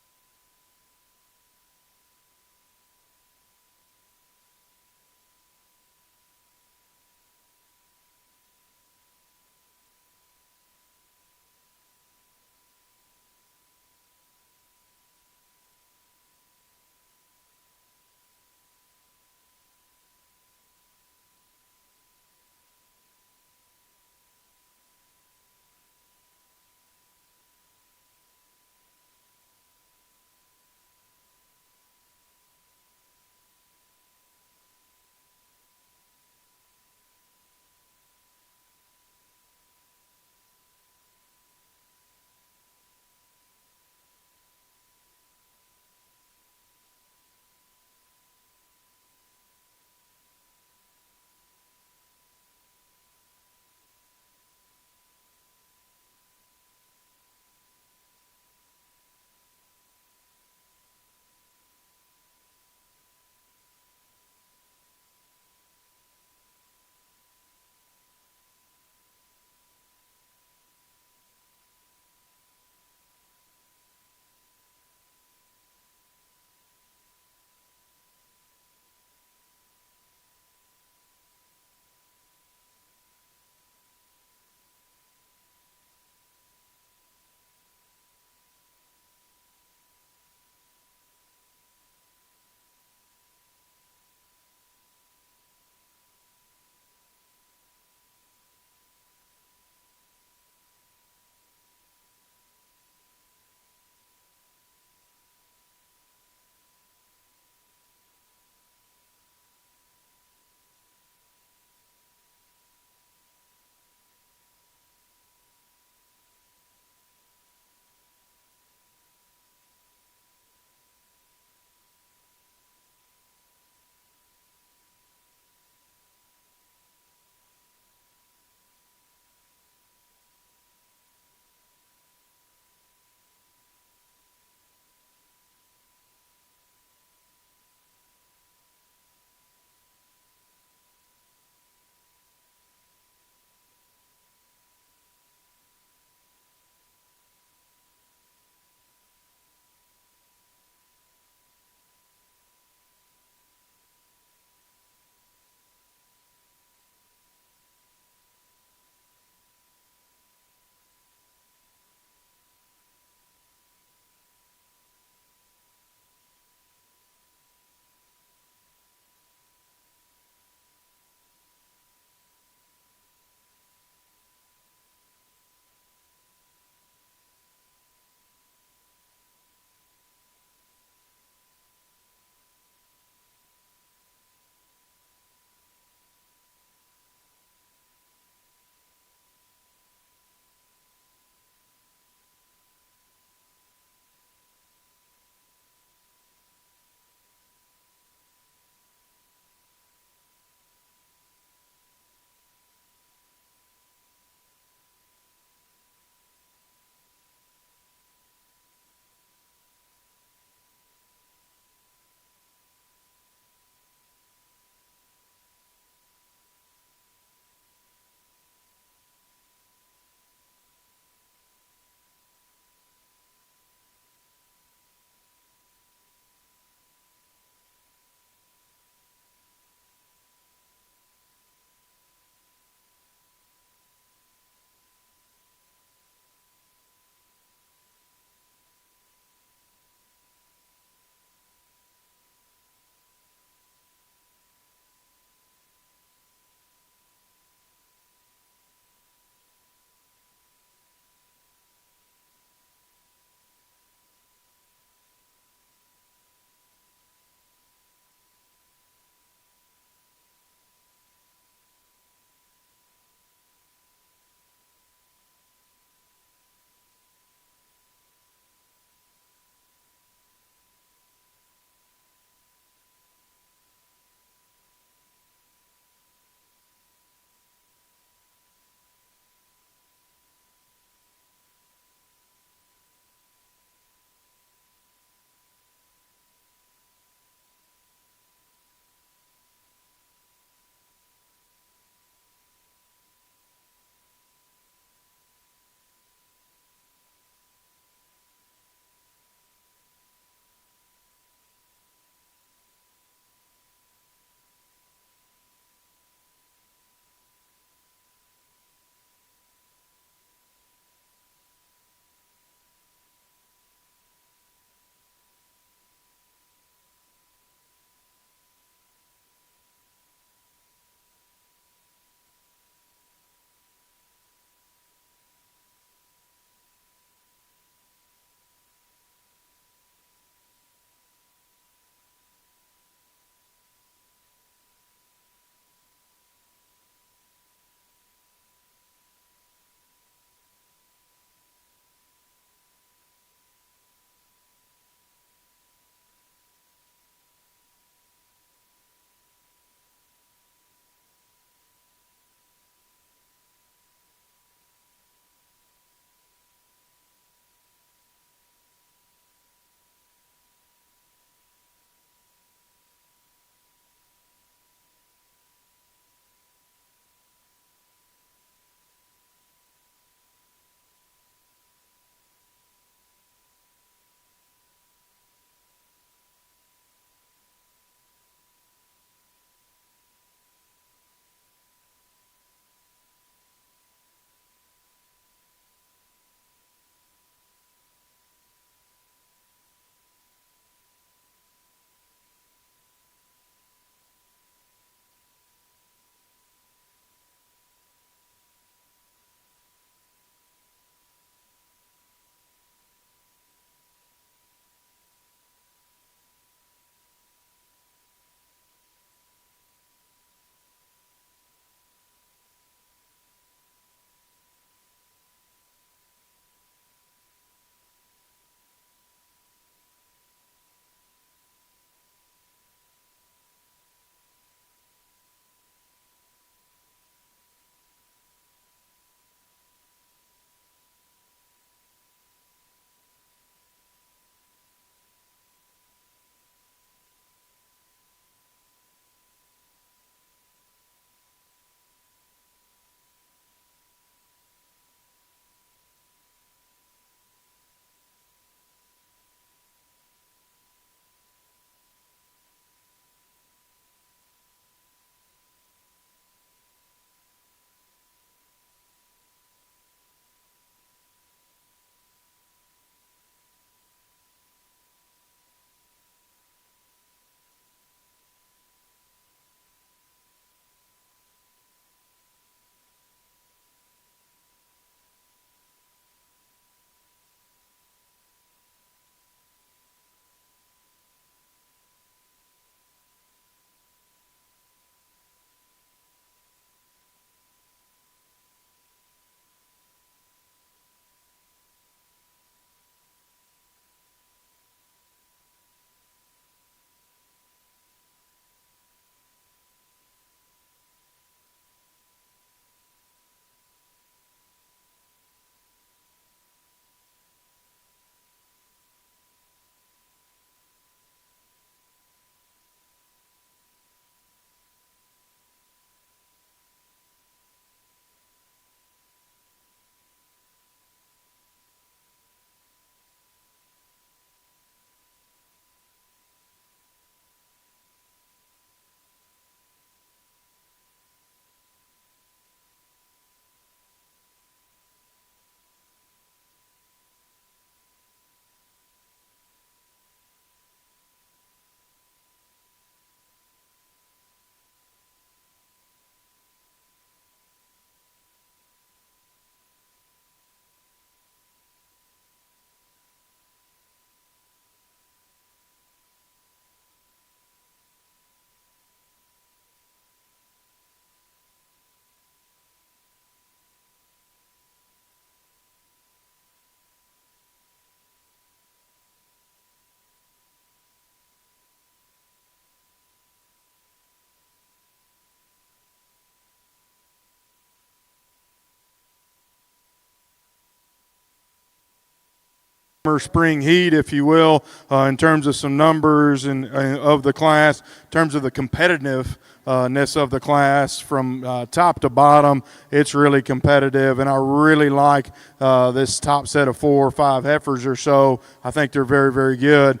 spring heat, if you will, in terms of some numbers and of the class, in terms of the competitiveness of the class from top to bottom. It's really competitive, and I really like this top set of 4 or 5 heifers or so. I think they're very, very good.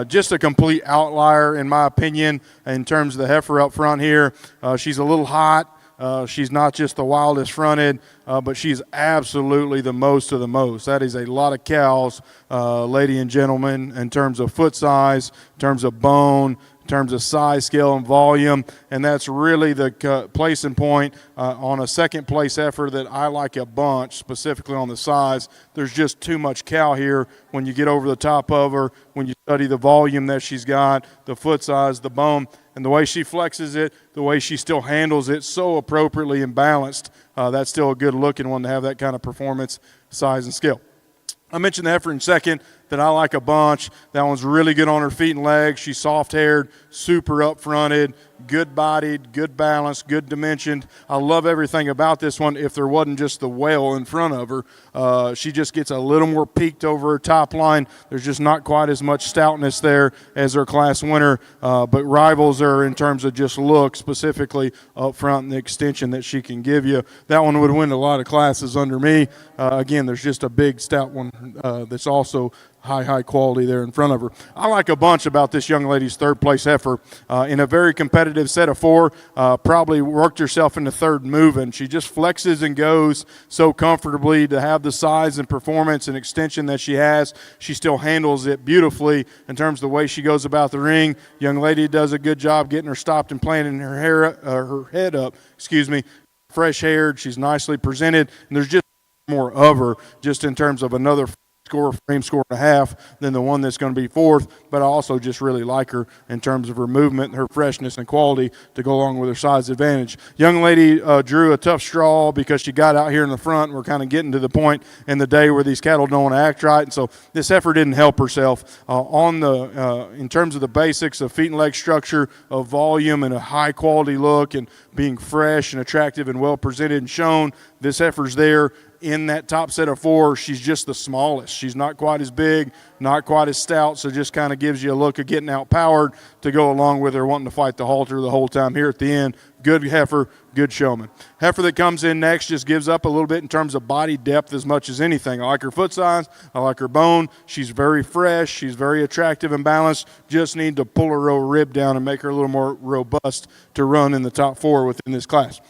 Just a complete outlier, in my opinion, in terms of the heifer up front here. She's a little hot. She's not just the wildest fronted, but she's absolutely the most of the most. That is a lot of cows, ladies and gentlemen, in terms of foot size, in terms of bone, in terms of size, scale, and volume, and that's really the placing point on a second place heifer that I like a bunch, specifically on the size. There's just too much cow here when you get over the top of her, when you study the volume that she's got, the foot size, the bone, and the way she flexes it, the way she still handles it so appropriately and balanced. That's still a good-looking one to have that kind of performance, size, and scale. I mentioned the heifer in second that I like a bunch. That one's really good on her feet and legs. She's soft-haired, super up-fronted, good-bodied, good balanced, good dimensioned. I love everything about this one if there wasn't just the whale in front of her. She just gets a little more peaked over her top line. There's just not quite as much stoutness there as her class winner, but rivals her in terms of just look, specifically up front and the extension that she can give you. That one would win a lot of classes under me. Again, there's just a big, stout one that's also high quality there in front of her. I like a bunch about this young lady's third place heifer. In a very competitive set of 4, probably worked herself into third moving. She just flexes and goes so comfortably to have the size and performance and extension that she has. She still handles it beautifully in terms of the way she goes about the ring. Young lady does a good job getting her stopped and planting her head up. Fresh haired. She's nicely presented, and there's just more of her just in terms of another frame score and a half than the one that's going to be fourth, but I also just really like her in terms of her movement, her freshness and quality to go along with her size advantage. Young lady drew a tough straw because she got out here in the front. We're kind of getting to the point in the day where these cattle don't want to act right, and so this heifer didn't help herself in terms of the basics of feet and leg structure, of volume and a high quality look and being fresh and attractive and well presented and shown. This heifer's there. In that top set of 4, she's just the smallest. She's not quite as big, not quite as stout, so just kind of gives you a look of getting outpowered to go along with her wanting to fight the halter the whole time here at the end. Good heifer, good showman. Heifer that comes in next just gives up a little bit in terms of body depth as much as anything. I like her foot size. I like her bone. She's very fresh. She's very attractive and balanced. Just need to pull her rib down and make her a little more robust to run in the top 4 within this class.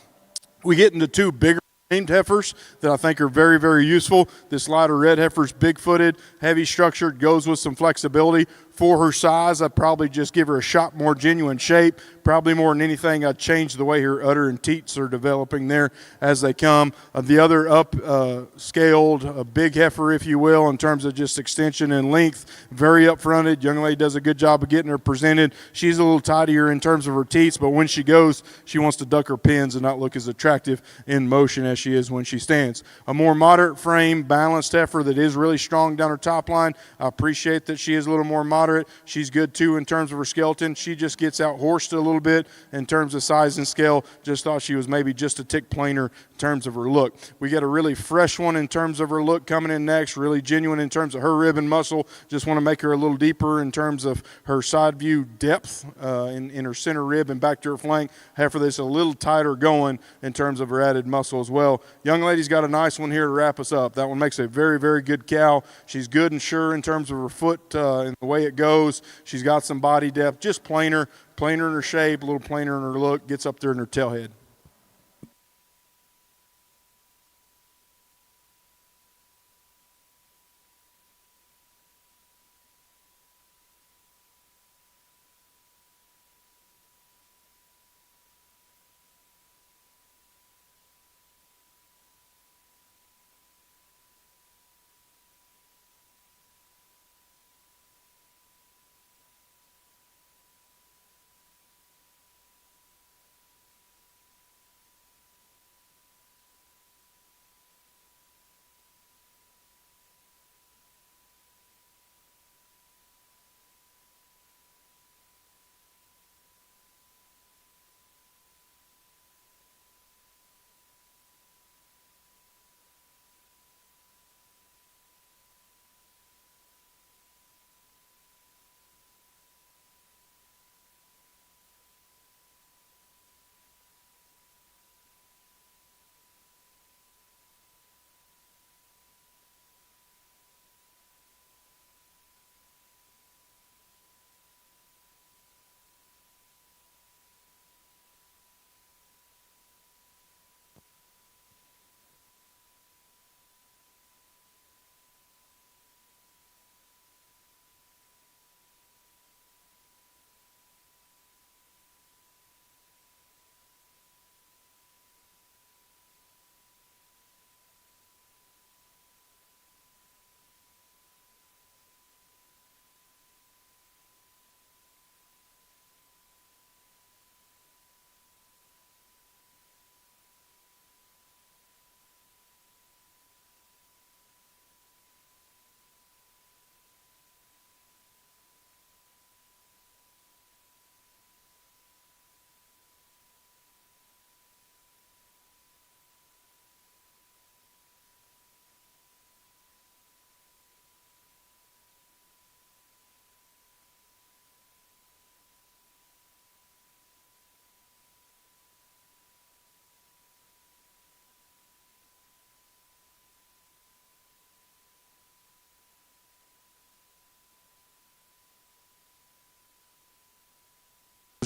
We get into 2 bigger named heifers that I think are very, very useful. This lighter red heifer's big-footed, heavy structured, goes with some flexibility. For her size, I'd probably just give her a shot more genuine shape. Probably more than anything, I'd change the way her udder and teats are developing there as they come. The other scaled, big heifer, if you will, in terms of just extension and length, very up-fronted. Young lady does a good job of getting her presented. She's a little tidier in terms of her teats, but when she goes, she wants to duck her pins and not look as attractive in motion as she is when she stands. A more moderate frame, balanced heifer that is really strong down her top line. I appreciate that she is a little more moderate. She's good, too, in terms of her skeleton. She just gets out-horsed a little bit in terms of size and scale. Just thought she was maybe just a tick plainer in terms of her look. We get a really fresh one in terms of her look coming in next, really genuine in terms of her rib and muscle. Just want to make her a little deeper in terms of her side view depth in her center rib and back to her flank. Heifer that's a little tighter going in terms of her added muscle as well. Young lady's got a nice one here to wrap us up. That one makes a very, very good cow. She's good and sure in terms of her foot and the way it goes. She's got some body depth, just plainer in her shape, a little plainer in her look, gets up there in her tail head.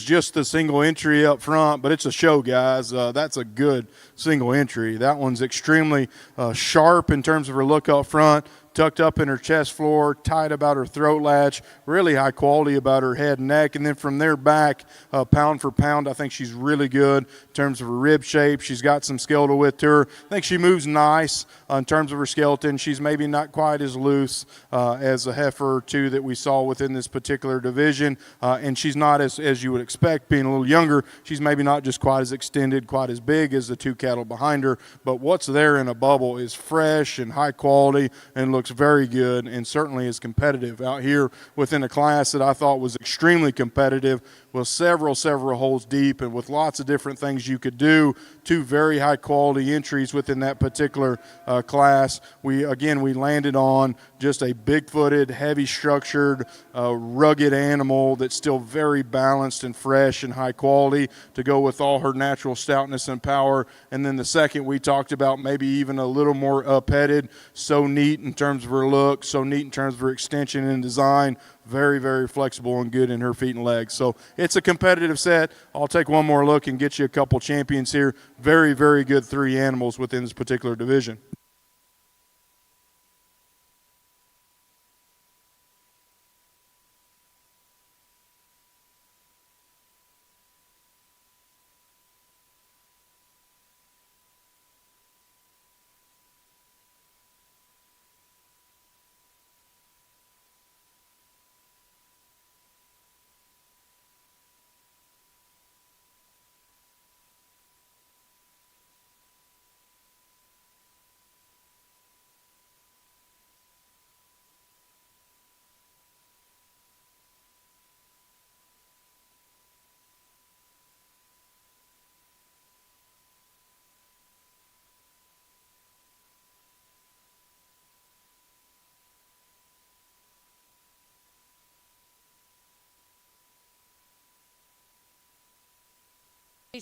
just the single entry up front, but it's a show, guys. That's a good single entry. That one's extremely sharp in terms of her look up front, tucked up in her chest floor, tight about her throat latch, really high quality about her head and neck. And then from there back, pound for pound, I think she's really good in terms of her rib shape. She's got some skeletal width to her. I think she moves nice in terms of her skeleton. She's maybe not quite as loose as a heifer or two that we saw within this particular division. And she's not, as you would expect, being a little younger, she's maybe not just quite as extended, quite as big as the two cattle behind her. But what's there in a bubble is fresh and high quality and looks very good, and certainly is competitive out here within a class that I thought was extremely competitive, with several holes deep and with lots of different things you could do. Two very high quality entries within that particular class. We landed on just a big-footed, heavy structured, rugged animal that's still very balanced and fresh and high quality to go with all her natural stoutness and power. And then the second we talked about, maybe even a little more up-headed, so neat in terms of her look, so neat in terms of her extension and design, very, very flexible and good in her feet and legs. So it's a competitive set. I'll take one more look and get you a couple champions here. Very, very good three animals within this particular division.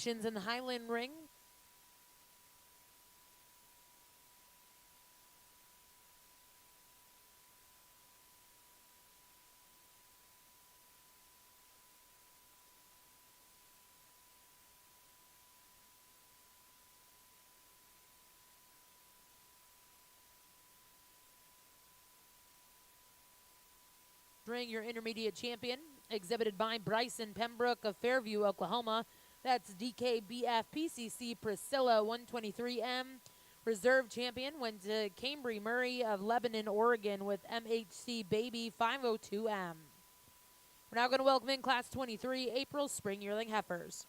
In the Highland Ring. Ring, your intermediate champion, exhibited by Bryson Pembroke of Fairview, Oklahoma. That's DKBF PCC Priscilla 123M. Reserve champion went to Cambry Murray of Lebanon, Oregon with MHC Baby 502M. We're now going to welcome in Class 23 April Spring Yearling Heifers.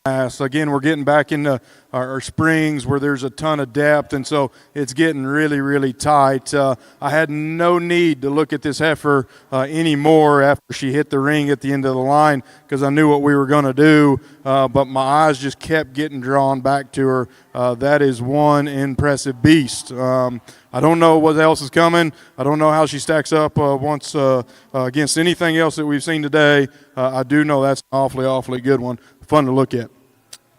class. Again, we're getting back into our springs where there's a ton of depth, and so it's getting really, really tight. I had no need to look at this heifer anymore after she hit the ring at the end of the line because I knew what we were going to do, but my eyes just kept getting drawn back to her. That is one impressive beast. I don't know what else is coming. I don't know how she stacks up once against anything else that we've seen today. I do know that's an awfully, awfully good one. Fun to look at.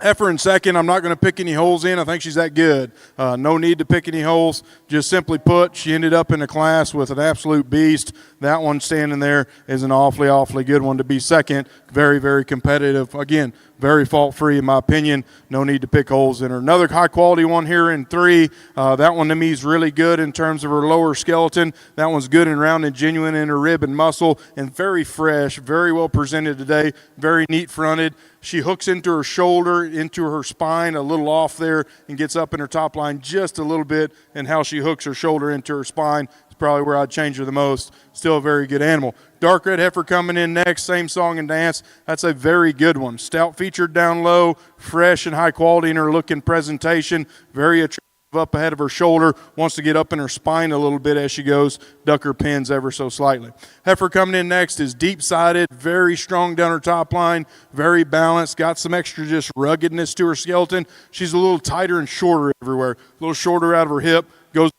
Heifer in second, I'm not going to pick any holes in. I think she's that good. No need to pick any holes. Just simply put, she ended up in a class with an absolute beast. That one standing there is an awfully, awfully good one to be second. Very, very competitive. Again, very fault-free in my opinion. No need to pick holes in her. Another high-quality one here in three. That one to me is really good in terms of her lower skeleton. That one's good and round and genuine in her rib and muscle and very fresh, very well presented today, very neat fronted. She hooks into her shoulder, into her spine, a little off there, and gets up in her top line just a little bit, and how she hooks her shoulder into her spine is probably where I'd change her the most. Still a very good animal. Dark red heifer coming in next, same song and dance. That's a very good one. Stout featured down low, fresh and high quality in her look and presentation, very attractive up ahead of her shoulder, wants to get up in her spine a little bit as she goes, duck her pins ever so slightly. Heifer coming in next is deep-sided, very strong down her top line, very balanced, got some extra just ruggedness to her skeleton. She's a little tighter and shorter everywhere, a little shorter out of her hip, goes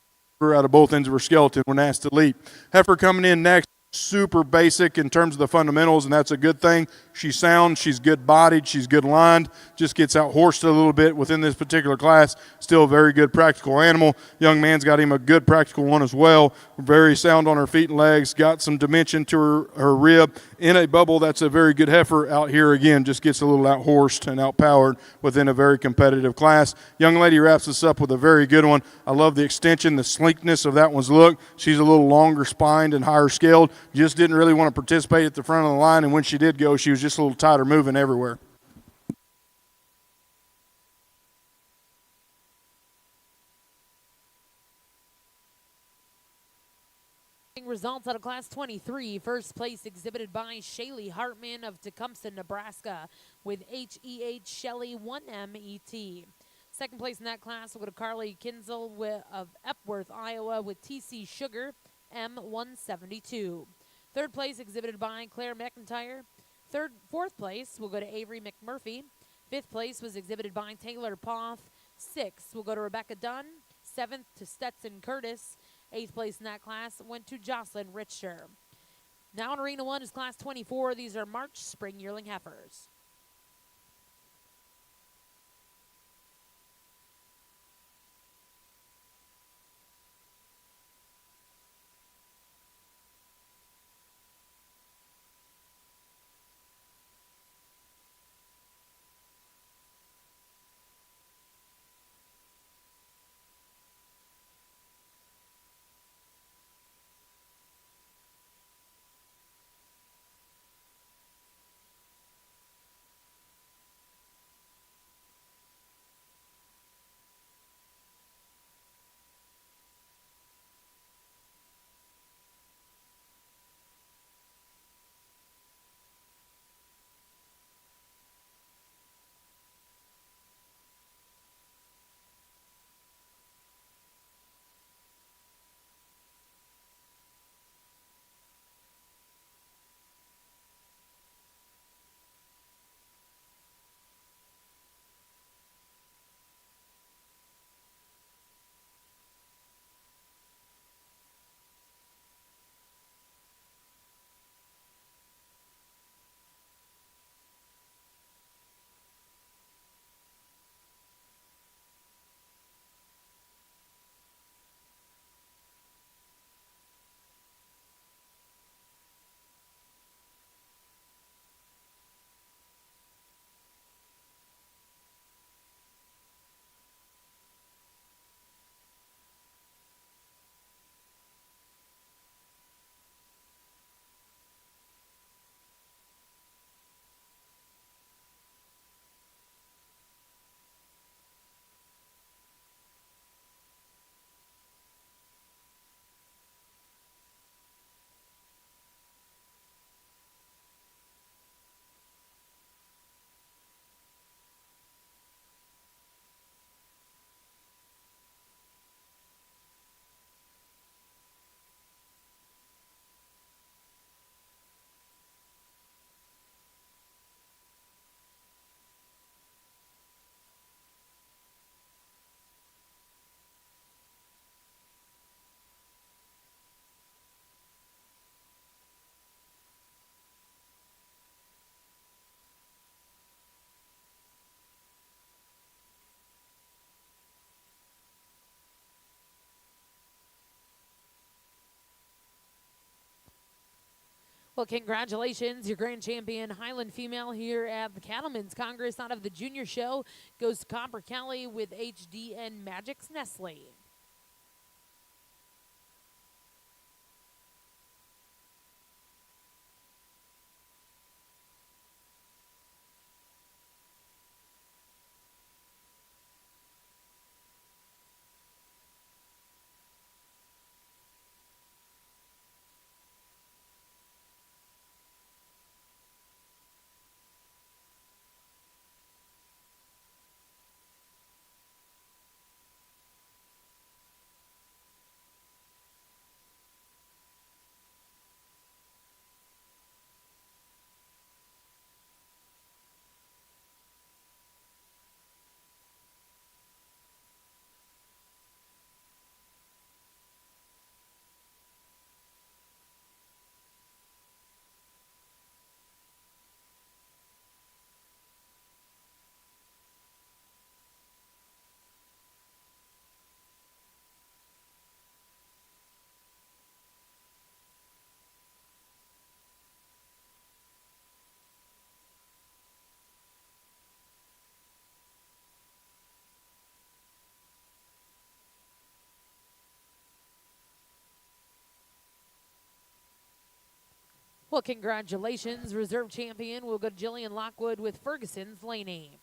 out of both ends of her skeleton when asked to leap. Heifer coming in next, super basic in terms of the fundamentals, and that's a good thing. She's sound, she's good bodied, she's good lined, just gets out horsed a little bit within this particular class. Still a very good practical animal. Young man's got him a good practical one as well. Very sound on her feet and legs, got some dimension to her rib. In a bubble, that's a very good heifer. Out here again, just gets a little out horsed and outpowered within a very competitive class. Young lady wraps us up with a very good one. I love the extension, the sleekness of that one's look. She's a little longer spined and higher scaled. Just didn't really want to participate at the front of the line, and when she did go, she was just a little tighter moving everywhere. Results out of Class 23. First place exhibited by Shaylee Hartman of Tecumseh, Nebraska, with HEH Shelley 1MET. Second place in that class will go to Carly Kinzel of Epworth, Iowa, with TC Sugar M172. Third place exhibited by Claire McIntyre. Fourth place will go to Avery McMurphy. Fifth place was exhibited by Taylor Poth. Sixth will go to Rebecca Dunn. Seventh to Stetson Curtis. Eighth place in that class went to Jocelyn Richter. Now in Arena 1 is Class 24. These are March Spring Yearling Heifers. Well, congratulations. Your grand champion, Highland female here at the Cattleman's Congress out of the junior show, goes to Copper Kelly with HDN Magic's Nestle. Well, congratulations. Reserve champion will go to Jillian Lockwood with Ferguson's Laney.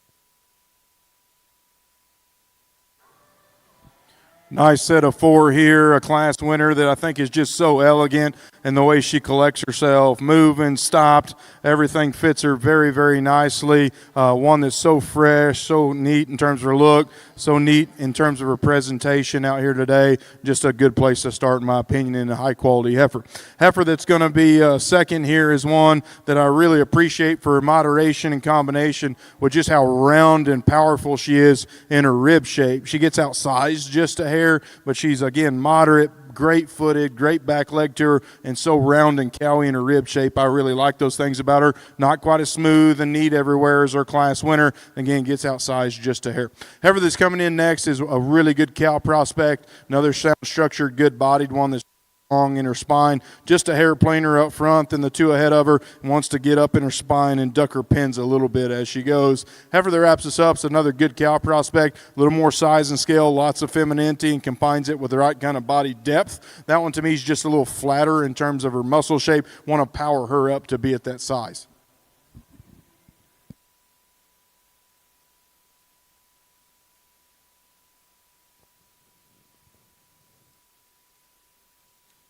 Nice set of 4 here, a class winner that I think is just so elegant in the way she collects herself, moving, stopped. Everything fits her very, very nicely. One that's so fresh, so neat in terms of her look, so neat in terms of her presentation out here today. Just a good place to start, in my opinion, in a high-quality heifer. Heifer that's going to be second here is one that I really appreciate for her moderation and combination with just how round and powerful she is in her rib shape. She gets outsized just a hair, but she's, again, moderate, great footed, great back leg to her, and so round and cowy in her rib shape. I really like those things about her. Not quite as smooth and neat everywhere as our class winner. Again, gets outsized just a hair. Heifer that's coming in next is a really good cow prospect. Another sound structured, good bodied one that's long in her spine, just a hair plainer up front than the two ahead of her, and wants to get up in her spine and duck her pins a little bit as she goes. Heifer that wraps us up is another good cow prospect, a little more size and scale, lots of femininity, and combines it with the right kind of body depth. That one to me is just a little flatter in terms of her muscle shape. Want to power her up to be at that size.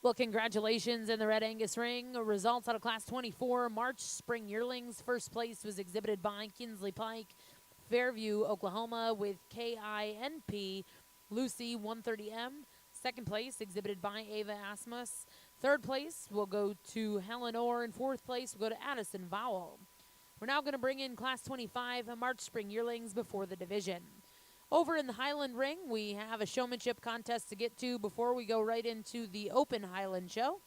Well, congratulations in the Red Angus ring. Results out of Class 24 March Spring Yearlings. First place was exhibited by Kinsley Pike, Fairview, Oklahoma, with KINP Lucy 130M. Second place exhibited by Ava Asmus. Third place will go to Helen Orr, and fourth place will go to Addison Vowell. We're now going to bring in Class 25 March Spring Yearlings before the division. Over in the Highland Ring, we have a showmanship contest to get to before we go right into the Open Highland Show.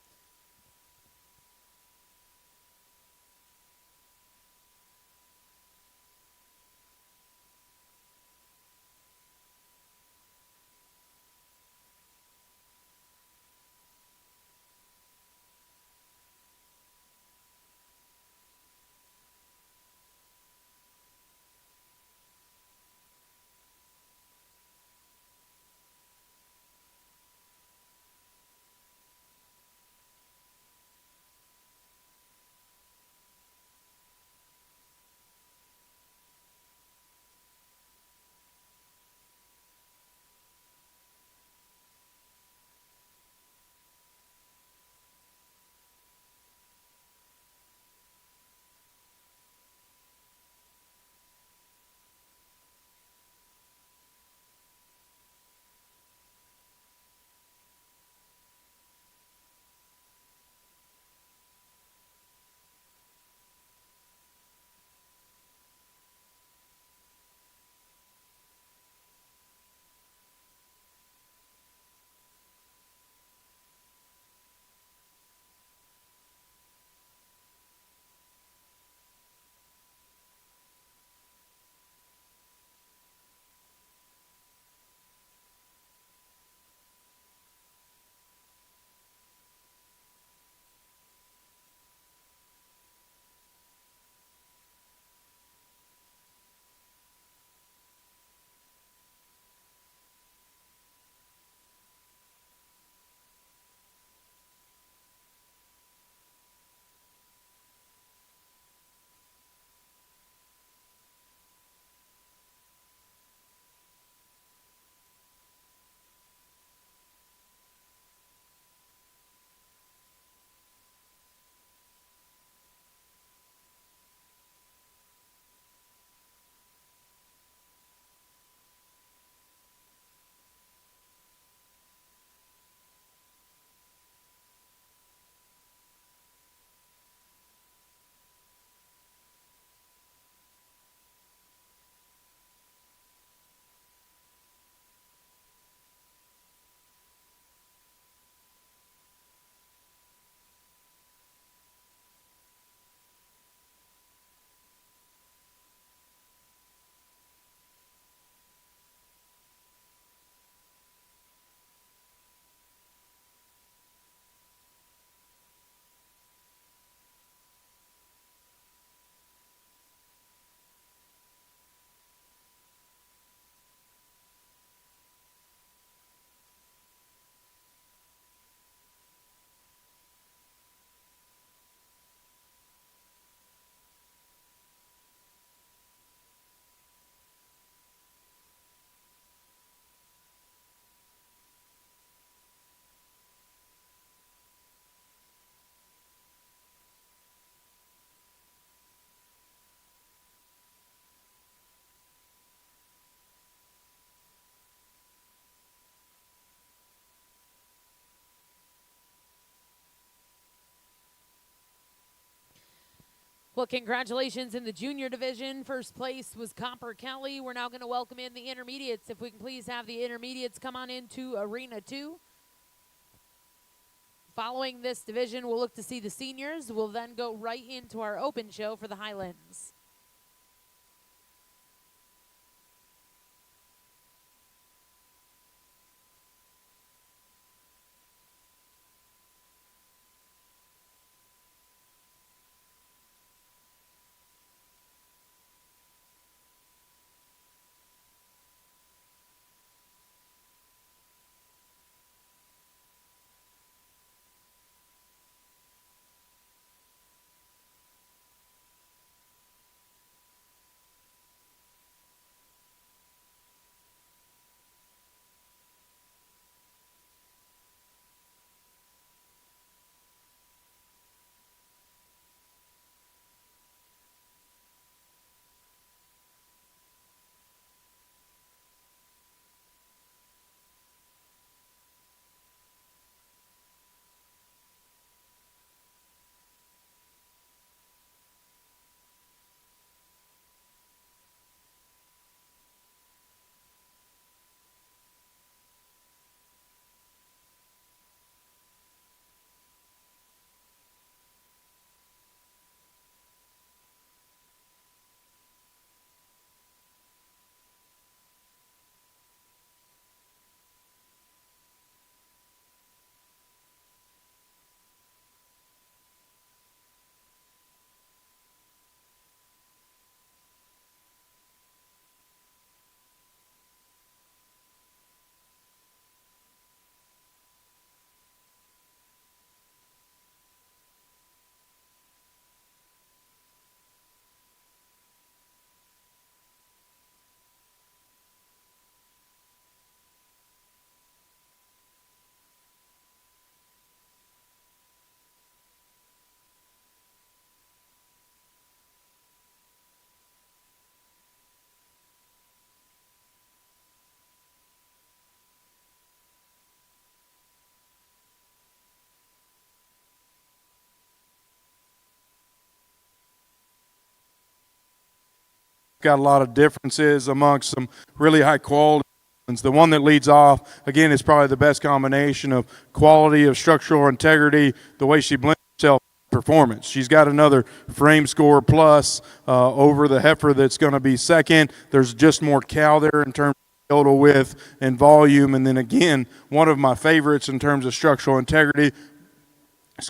Well, congratulations in the junior division. First place was Copper Kelly. We're now going to welcome in the intermediates. If we can please have the intermediates come on into Arena 2. Following this division, we'll look to see the seniors. We'll then go right into our open show for the Highlands. Got a lot of differences amongst some really high quality. The one that leads off, again, is probably the best combination of quality, of structural integrity, the way she blends herself, performance. She's got another frame score plus over the heifer that's going to be second. There's just more cow there in terms of total width and volume. And then again, one of my favorites in terms of structural integrity.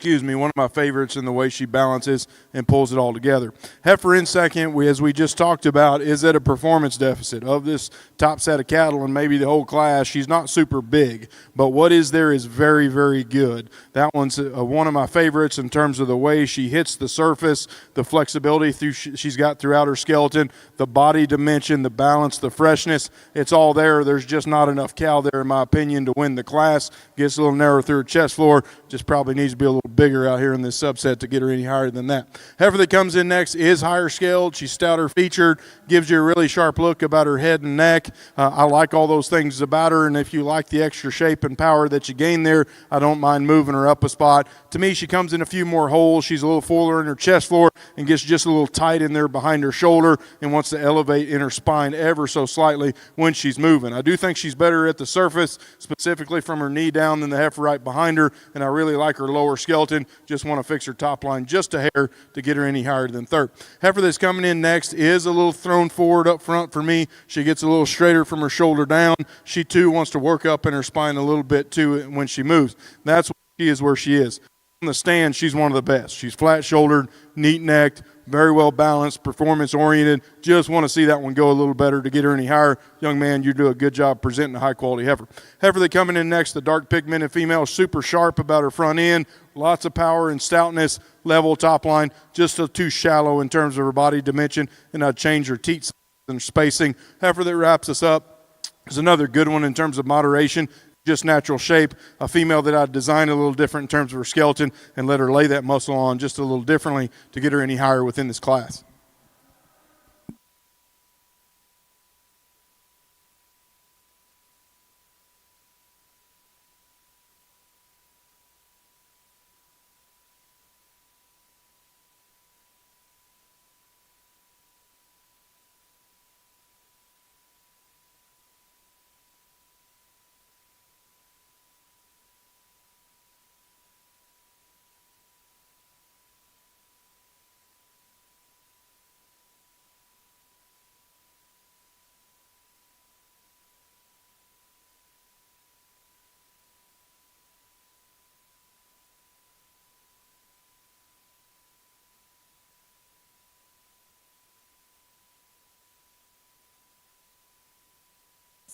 One of my favorites in the way she balances and pulls it all together. Heifer in second, as we just talked about, is at a performance deficit. Of this top set of cattle and maybe the whole class, she's not super big, but what is there is very, very good. That one's one of my favorites in terms of the way she hits the surface, the flexibility she's got throughout her skeleton, the body dimension, the balance, the freshness. It's all there. There's just not enough cow there, in my opinion, to win the class. Gets a little narrow through her chest floor. Just probably needs to be a little bigger out here in this subset to get her any higher than that. Heifer that comes in next is higher scaled. She's stouter featured, gives you a really sharp look about her head and neck. I like all those things about her, and if you like the extra shape and power that you gain there, I don't mind moving her up a spot. To me, she comes in a few more holes. She's a little fuller in her chest floor and gets just a little tight in there behind her shoulder and wants to elevate in her spine ever so slightly when she's moving. I do think she's better at the surface, specifically from her knee down, than the heifer right behind her, and I really like her lower skeleton. Just want to fix her top line just a hair to get her any higher than third. Heifer that's coming in next is a little thrown forward up front for me. She gets a little straighter from her shoulder down. She too wants to work up in her spine a little bit too when she moves. That's where she is. On the stand, she's one of the best. She's flat-shouldered, neat-necked, very well balanced, performance-oriented. Just want to see that one go a little better to get her any higher. Young man, you do a good job presenting a high-quality heifer. Heifer that coming in next, the dark pigmented female, super sharp about her front end, lots of power and stoutness, level top line, just too shallow in terms of her body dimension, and I'd change her teat and spacing. Heifer that wraps us up is another good one in terms of moderation. Just natural shape, a female that I'd design a little different in terms of her skeleton and let her lay that muscle on just a little differently to get her any higher within this class.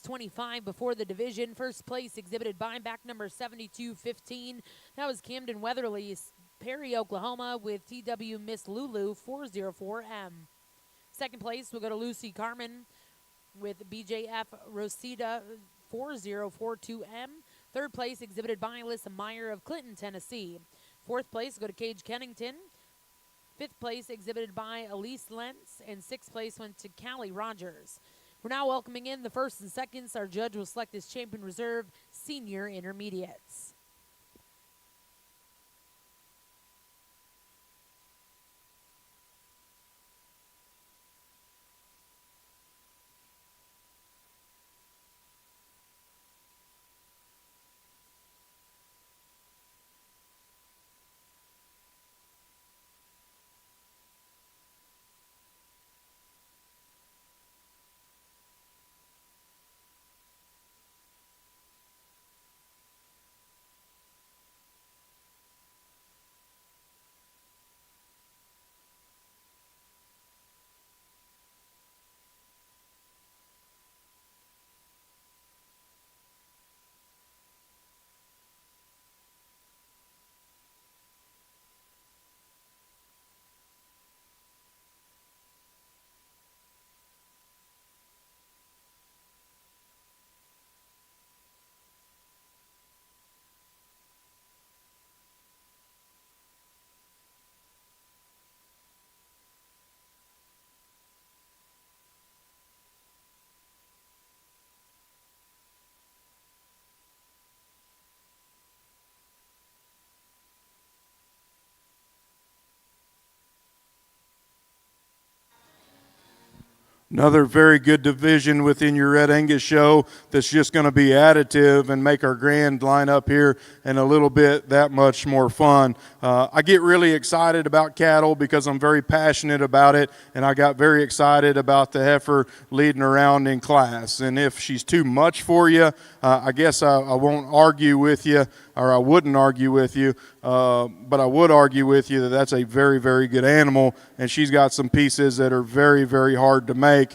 25 before the division. First place exhibited by back number 7215. That was Camden Weatherly, Perry, Oklahoma, with TW Miss Lulu 404M. Second place will go to Lucy Carmen with BJF Rosita 4042M. Third place exhibited by Alyssa Meyer of Clinton, Tennessee. Fourth place will go to Cage Kennington. Fifth place exhibited by Elise Lentz, and sixth place went to Callie Rogers. We're now welcoming in the first and seconds. Our judge will select his champion reserve senior intermediates. Another very good division within your Red Angus show that's just going to be additive and make our grand lineup here and a little bit that much more fun. I get really excited about cattle because I'm very passionate about it, and I got very excited about the heifer leading around in class. And if she's too much for you, I guess I won't argue with you, or I wouldn't argue with you, but I would argue with you that that's a very, very good animal, and she's got some pieces that are very, very hard to make.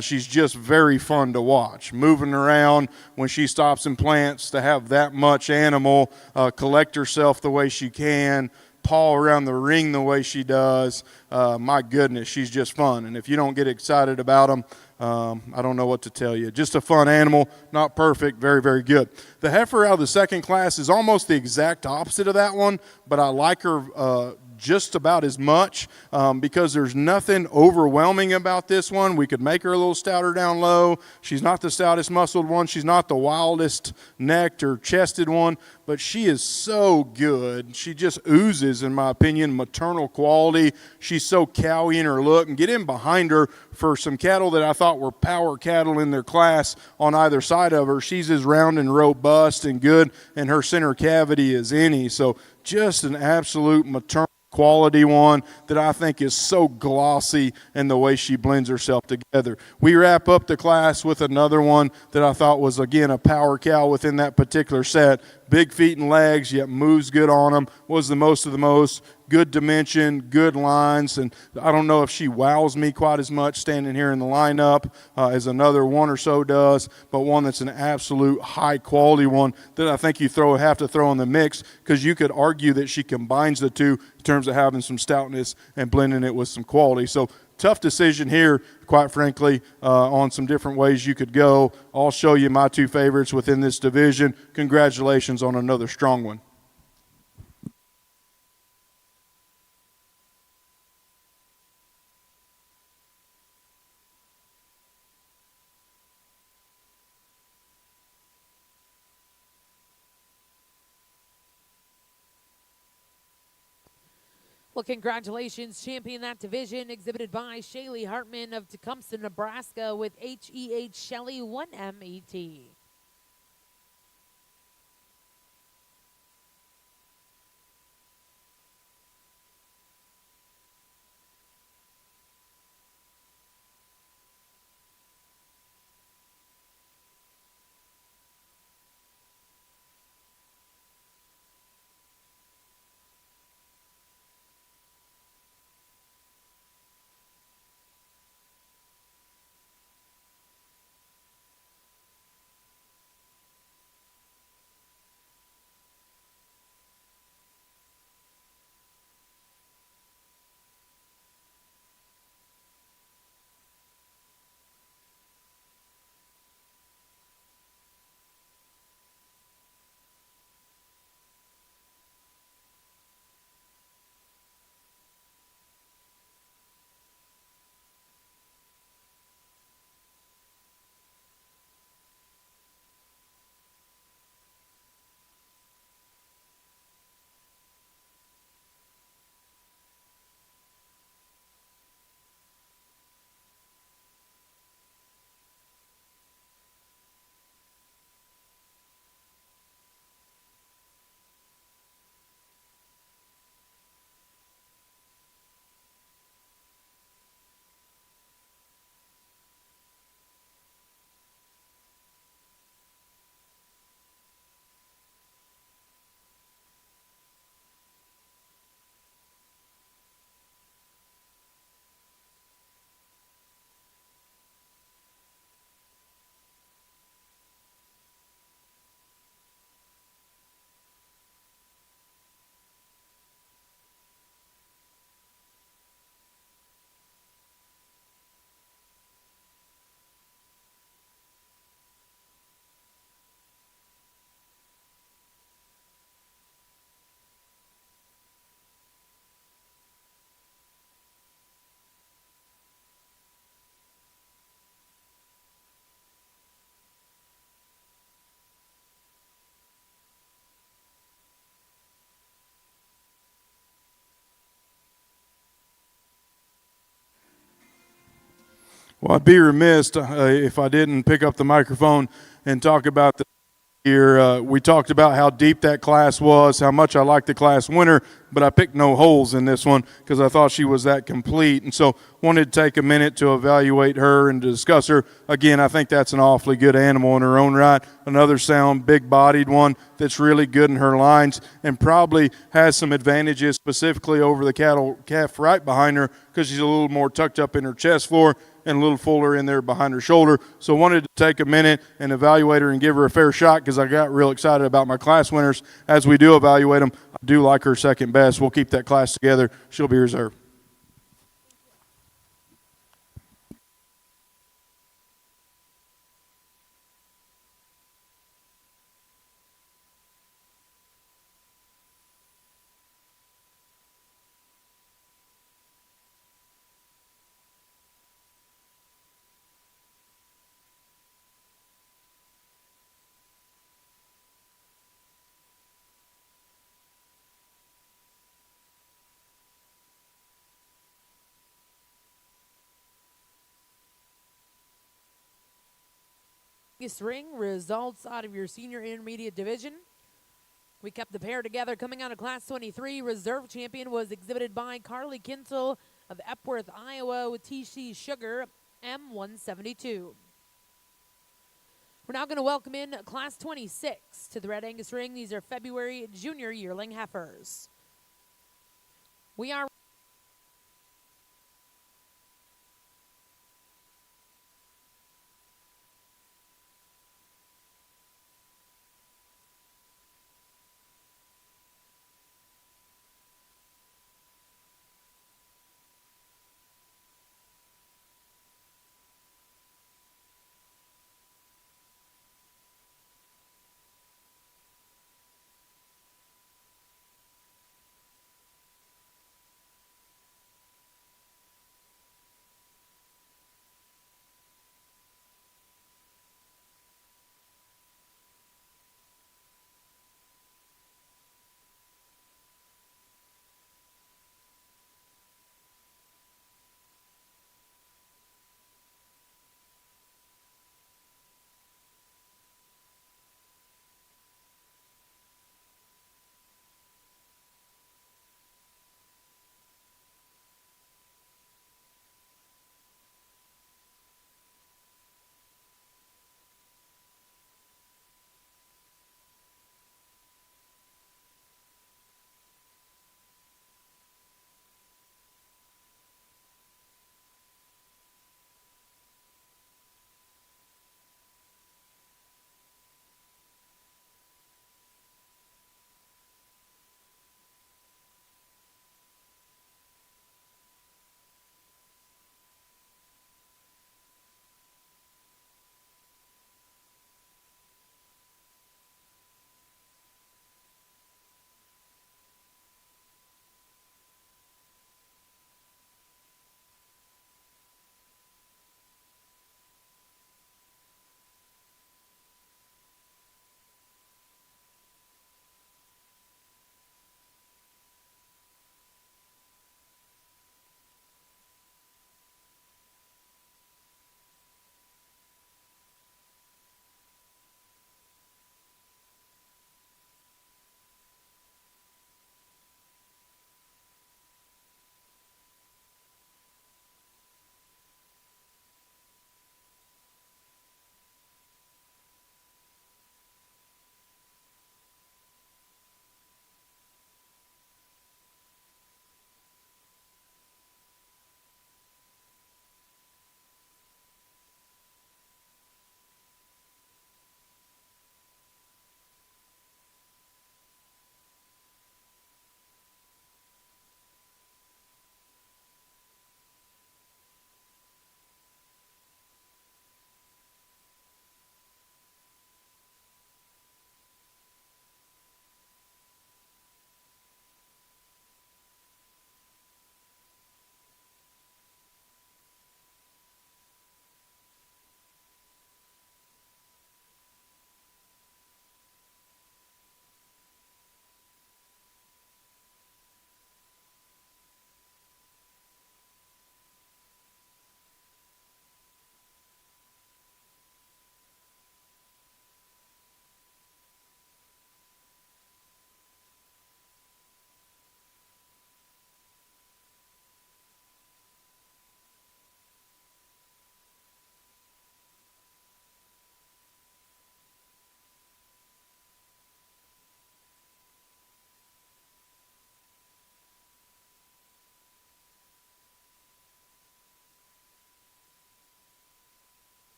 She's just very fun to watch. Moving around when she stops and plants, to have that much animal, collect herself the way she can, paw around the ring the way she does, my goodness, she's just fun. And if you don't get excited about them, I don't know what to tell you. Just a fun animal, not perfect, very, very good. The heifer out of the second class is almost the exact opposite of that one, but I like her just about as much because there's nothing overwhelming about this one. We could make her a little stouter down low. She's not the stoutest muscled one. She's not the wildest necked or chested one, but she is so good. She just oozes, in my opinion, maternal quality. She's so cowy in her look. And get in behind her for some cattle that I thought were power cattle in their class on either side of her. She's as round and robust and good in her center cavity as any. So just an absolute maternal quality one that I think is so glossy in the way she blends herself together. We wrap up the class with another one that I thought was, again, a power cow within that particular set. Big feet and legs, yet moves good on them, was the most of the most. Good dimension, good lines, and I don't know if she wows me quite as much standing here in the lineup as another one or so does, but one that's an absolute high-quality one that I think you have to throw in the mix, because you could argue that she combines the two in terms of having some stoutness and blending it with some quality. So tough decision here, quite frankly, on some different ways you could go. I'll show you my two favorites within this division. Congratulations on another strong one. Well, congratulations, champion that division, exhibited by Shaylee Hartman of Tecumseh, Nebraska, with HEH Shelley 1MET. Well, I'd be remiss if I didn't pick up the microphone and talk about the year. We talked about how deep that class was, how much I liked the class winner, but I picked no holes in this one because I thought she was that complete. And so wanted to take a minute to evaluate her and to discuss her. Again, I think that's an awfully good animal in her own right. Another sound, big-bodied one that's really good in her lines and probably has some advantages specifically over the cattle calf right behind her because she's a little more tucked up in her chest floor and a little fuller in there behind her shoulder. So wanted to take a minute and evaluate her and give her a fair shot because I got real excited about my class winners. As we do evaluate them, I do like her second best. We'll keep that class together. She'll be reserved. Biggest ring results out of your senior intermediate division. We kept the pair together coming out of Class 23. Reserve champion was exhibited by Carly Kintel of Epworth, Iowa with TC Sugar M172. We're now going to welcome in Class 26 to the Red Angus ring. These are February junior yearling heifers. We are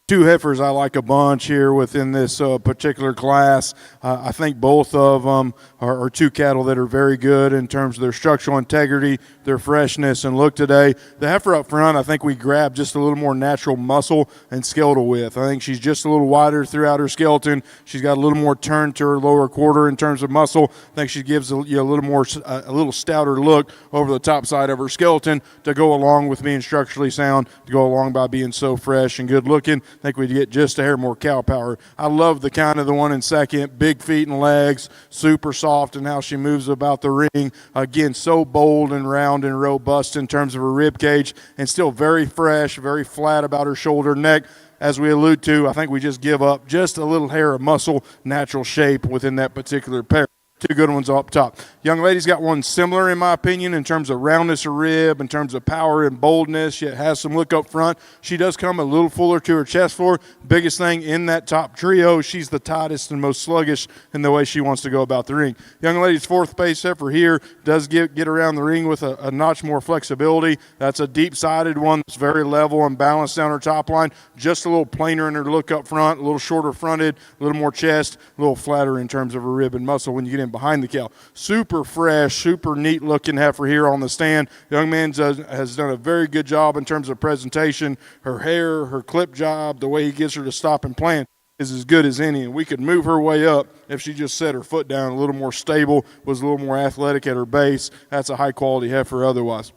Two heifers I like a bunch here within this particular class. I think both of them are two cattle that are very good in terms of their structural integrity, their freshness, and look today. The heifer up front, I think we grabbed just a little more natural muscle and skeletal width. I think she's just a little wider throughout her skeleton. She's got a little more turn to her lower quarter in terms of muscle. I think she gives a little stouter look over the top side of her skeleton to go along with being structurally sound, to go along by being so fresh and good looking. I think we'd get just a hair more cow power. I love the one in second, big feet and legs, super soft in how she moves about the ring. Again, so bold and round and robust in terms of her rib cage, and still very fresh, very flat about her shoulder, neck. As we allude to, I think we just give up just a little hair of muscle, natural shape within that particular pair. Two good ones up top. Young lady's got one similar, in my opinion, in terms of roundness of rib, in terms of power and boldness. She has some look up front. She does come a little fuller to her chest floor. Biggest thing in that top trio, she's the tightest and most sluggish in the way she wants to go about the ring. Young lady's fourth pace heifer here does get around the ring with a notch more flexibility. That's a deep-sided one that's very level and balanced down her top line. Just a little plainer in her look up front, a little shorter fronted, a little more chest, a little flatter in terms of her rib and muscle when you get in behind the cow. Super fresh, super neat looking heifer here on the stand. Young man has done a very good job in terms of presentation. Her hair, her clip job, the way he gets her to stop and plant is as good as any, and we could move her way up if she just set her foot down a little more stable, was a little more athletic at her base. That's a high quality heifer otherwise.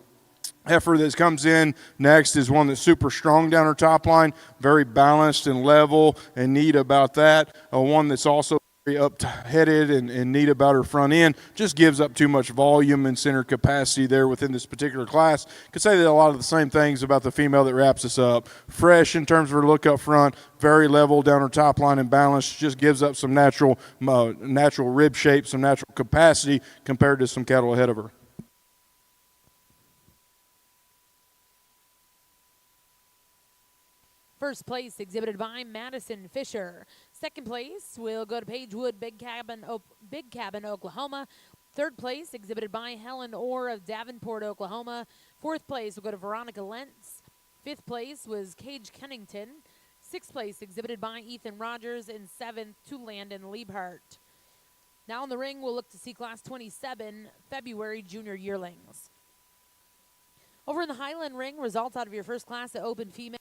Heifer that comes in next is one that's super strong down her top line, very balanced and level and neat about that. One that's also very up-headed and neat about her front end, just gives up too much volume and center capacity there within this particular class. Could say that a lot of the same things about the female that wraps us up. Fresh in terms of her look up front, very level down her top line and balance, just gives up some natural rib shape, some natural capacity compared to some cattle ahead of her. First place exhibited by Madison Fisher. Second place will go to Pagewood, Big Cabin, Oklahoma. Third place exhibited by Helen Orr of Davenport, Oklahoma. Fourth place will go to Veronica Lentz. Fifth place was Cage Kennington. Sixth place exhibited by Ethan Rogers. And seventh to Landon Liebhart. Now in the ring, we'll look to see Class 27 February junior yearlings. Over in the Highland ring, results out of your first class, the open female.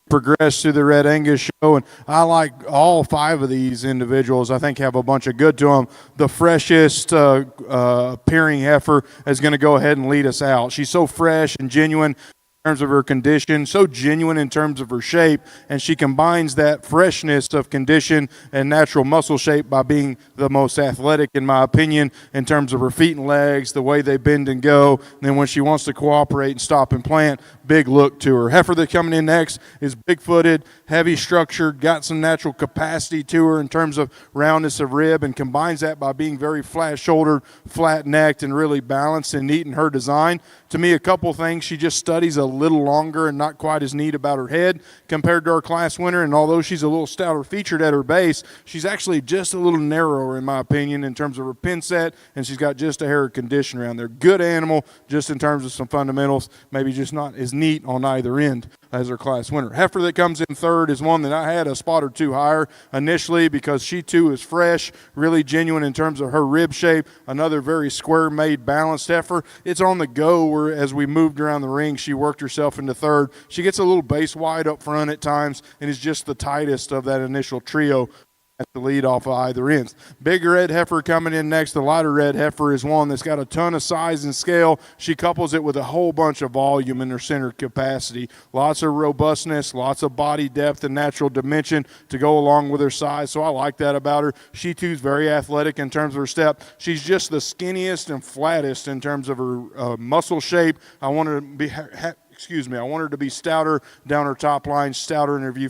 progress through the Red Angus show, and I like all 5 of these individuals. I think have a bunch of good to them. The freshest appearing heifer is going to go ahead and lead us out. She's so fresh and genuine in terms of her condition, so genuine in terms of her shape, and she combines that freshness of condition and natural muscle shape by being the most athletic, in my opinion, in terms of her feet and legs, the way they bend and go. And then when she wants to cooperate and stop and plant, big look to her. Heifer that's coming in next is big-footed, heavy structured, got some natural capacity to her in terms of roundness of rib, and combines that by being very flat-shouldered, flat-necked, and really balanced and neat in her design. To me, a couple things. She just studies a little longer and not quite as neat about her head compared to our class winner, and although she's a little stouter featured at her base, she's actually just a little narrower, in my opinion, in terms of her pin set, and she's got just a hair of condition around there. Good animal, just in terms of some fundamentals, maybe just not as neat on either end as her class winner. Heifer that comes in third is one that I had a spot or two higher initially because she too is fresh, really genuine in terms of her rib shape, another very square-made, balanced heifer. It's on the go where as we moved around the ring, she worked herself into third. She gets a little base wide up front at times and is just the tightest of that initial trio at the lead off of either ends. Big red heifer coming in next. The lighter red heifer is one that's got a ton of size and scale. She couples it with a whole bunch of volume in her center capacity. Lots of robustness, lots of body depth and natural dimension to go along with her size, so I like that about her. She too is very athletic in terms of her step. She's just the skinniest and flattest in terms of her muscle shape. I want her to be I want her to be stouter down her top line, stouter in her view,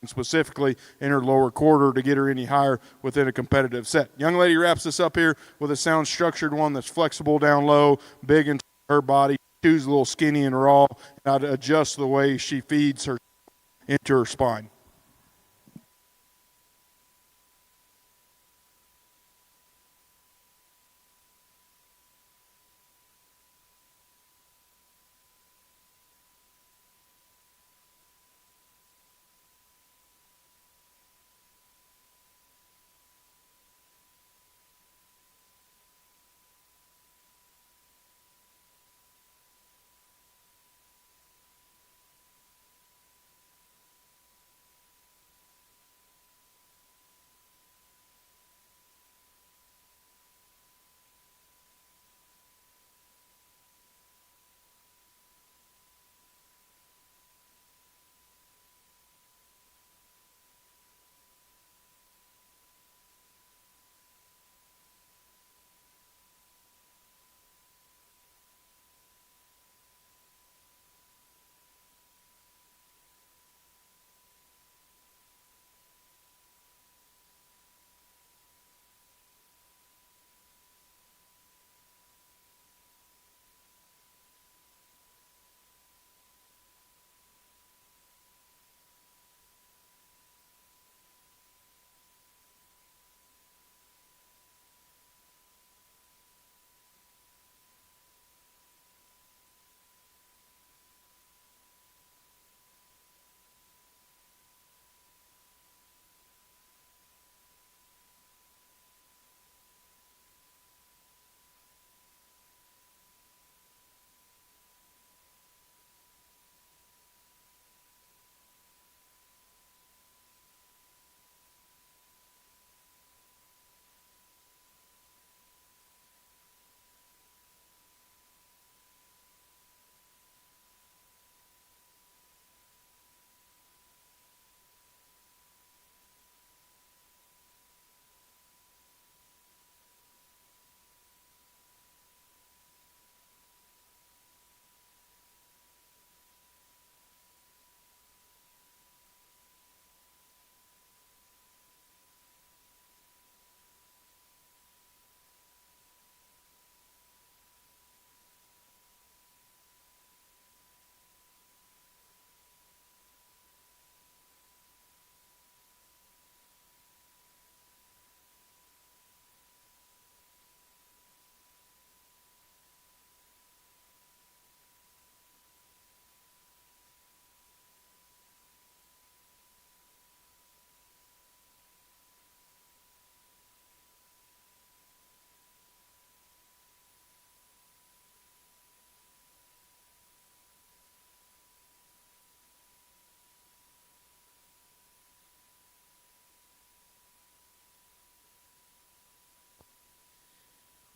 specifically in her lower quarter to get her any higher within a competitive set. Young lady wraps this up here with a sound structured one that's flexible down low, big in her body. She's a little skinny and raw, and I'd adjust the way she feeds her into her spine.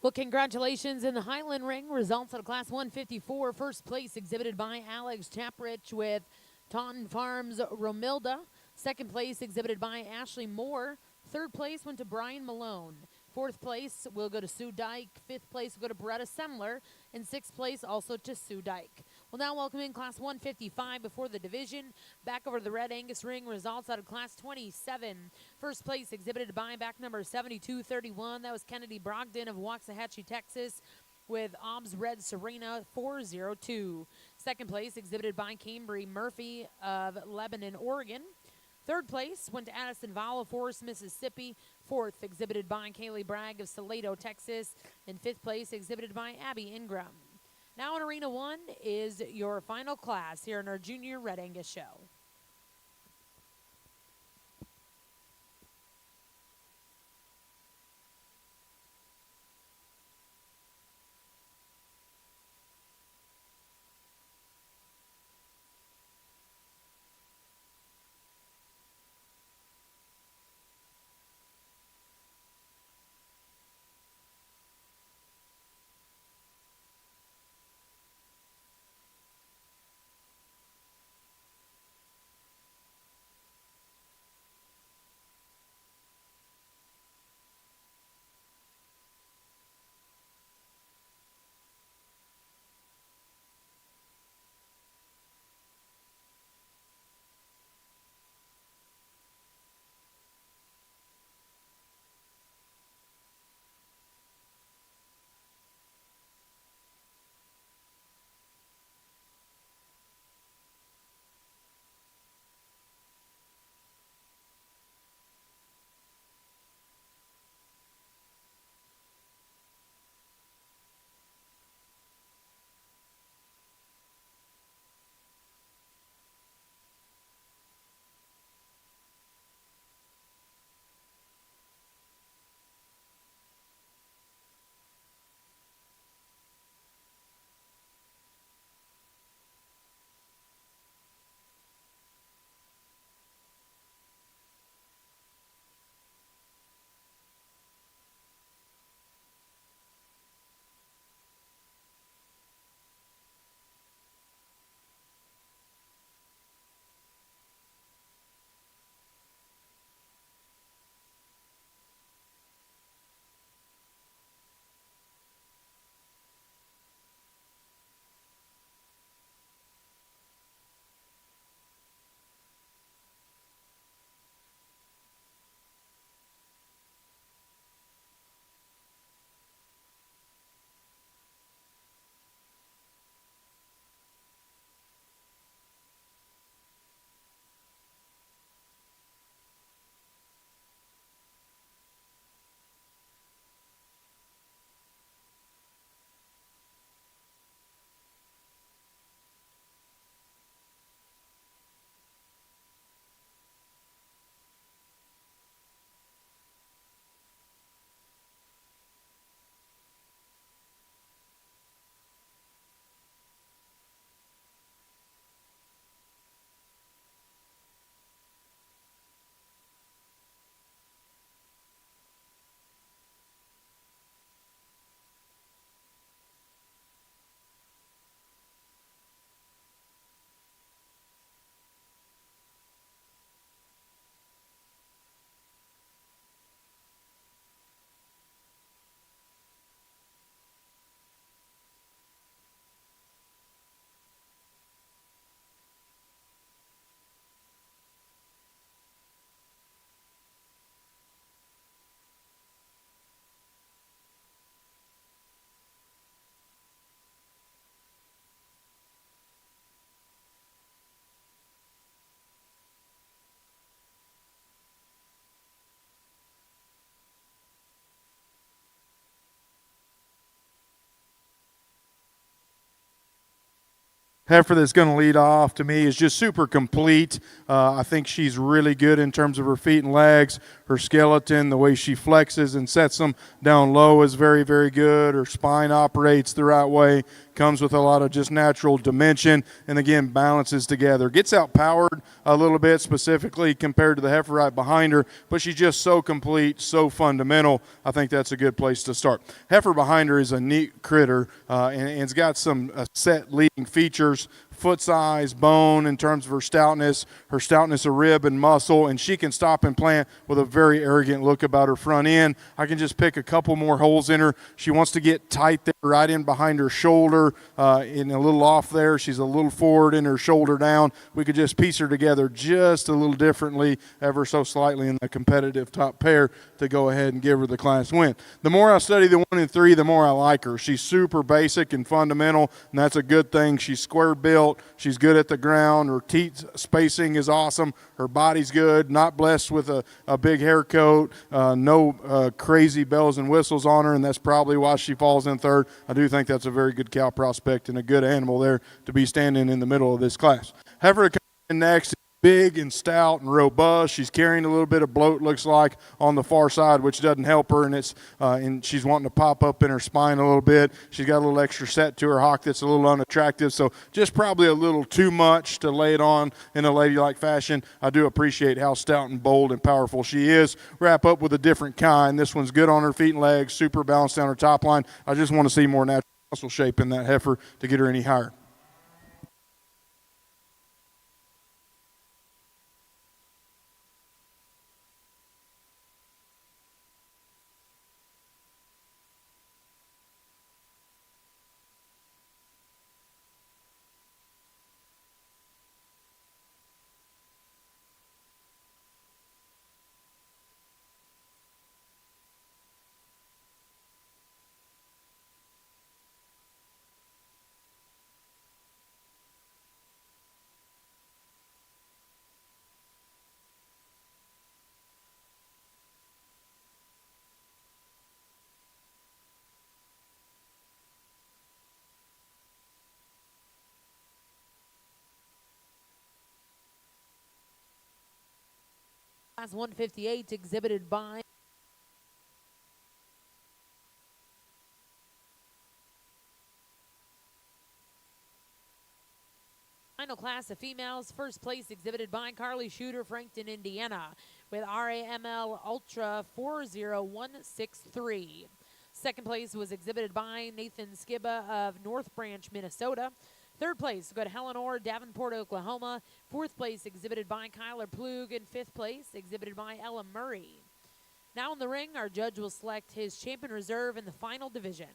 Well, congratulations in the Highland Ring. Results out of Class 154. First place exhibited by Alex Chaprich with Taunton Farms Romilda. Second place exhibited by Ashley Moore. Third place went to Brian Malone. Fourth place will go to Sue Dyke. Fifth place will go to Beretta Semler. And sixth place also to Sue Dyke. Well, now welcome in Class 155 before the division. Back over to the Red Angus Ring. Results out of Class 27. First place exhibited by back number 7231. That was Kennedy Brogdon of Waxahachie, Texas, with OBS Red Serena 402. Second place exhibited by Cambry Murphy of Lebanon, Oregon. Third place went to Addison Vowell of Forest, Mississippi. Fourth exhibited by Kaylee Bragg of Salado, Texas. And fifth place exhibited by Abby Ingram. Now in Arena 1 is your final class here in our Junior Red Angus Show. Heifer that's going to lead off to me is just super complete. I think she's really good in terms of her feet and legs. Her skeleton, the way she flexes and sets them down low is very, very good. Her spine operates the right way. comes with a lot of just natural dimension, and again, balances together. Gets outpowered a little bit specifically compared to the heifer right behind her, but she's just so complete, so fundamental. I think that's a good place to start. Heifer behind her is a neat critter, and it's got some set leading features. Foot size, bone in terms of her stoutness of rib and muscle, and she can stop and plant with a very arrogant look about her front end. I can just pick a couple more holes in her. She wants to get tight there, right in behind her shoulder, and a little off there. She's a little forward in her shoulder down. We could just piece her together just a little differently, ever so slightly in the competitive top pair to go ahead and give her the class win. The more I study the 1 and 3, the more I like her. She's super basic and fundamental, and that's a good thing. She's square built. She's good at the ground. Her teeth spacing is awesome. Her body's good. Not blessed with a big hair coat. No crazy bells and whistles on her, and that's probably why she falls in third. I do think that's a very good cow prospect and a good animal there to be standing in the middle of this class. Heifer coming in next. Big and stout and robust. She's carrying a little bit of bloat, looks like, on the far side, which doesn't help her, and she's wanting to pop up in her spine a little bit. She's got a little extra set to her hock that's a little unattractive, so just probably a little too much to lay it on in a ladylike fashion. I do appreciate how stout and bold and powerful she is. Wrap up with a different kind. This one's good on her feet and legs, super balanced down her top line. I just want to see more natural muscle shape in that heifer to get her any higher. Class 158 exhibited by final class of females. First place exhibited by Carly Shooter, Frankton, Indiana, with RAML Ultra 40163. Second place was exhibited by Nathan Skibba of North Branch, Minnesota. Third place, go to Helen Orr, Davenport, Oklahoma. Fourth place, exhibited by Kyler Plug. And fifth place, exhibited by Ella Murray. Now in the ring, our judge will select his champion reserve in the final division.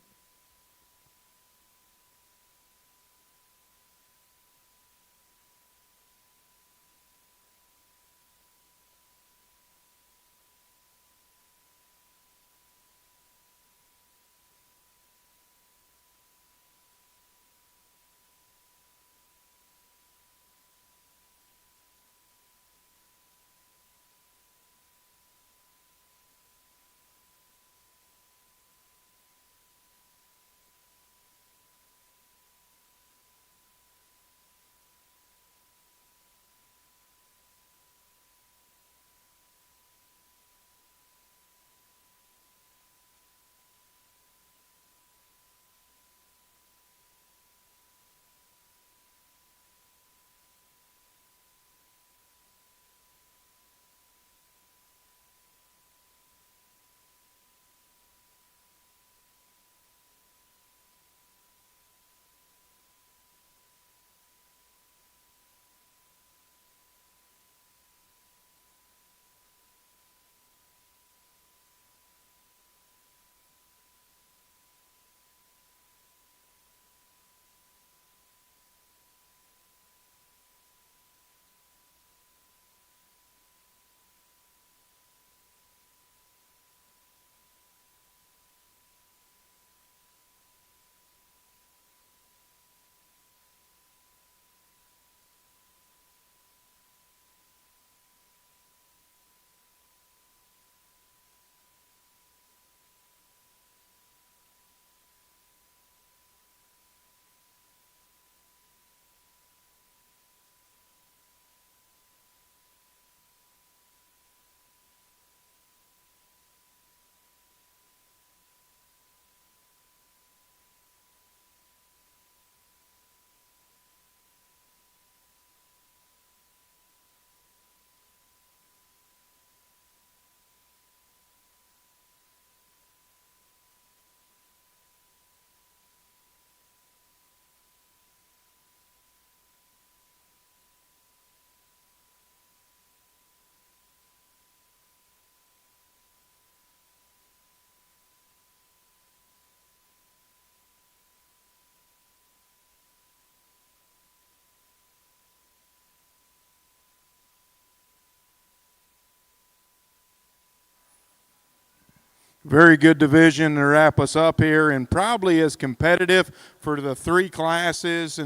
Very good division to wrap us up here, and probably as competitive for the three classes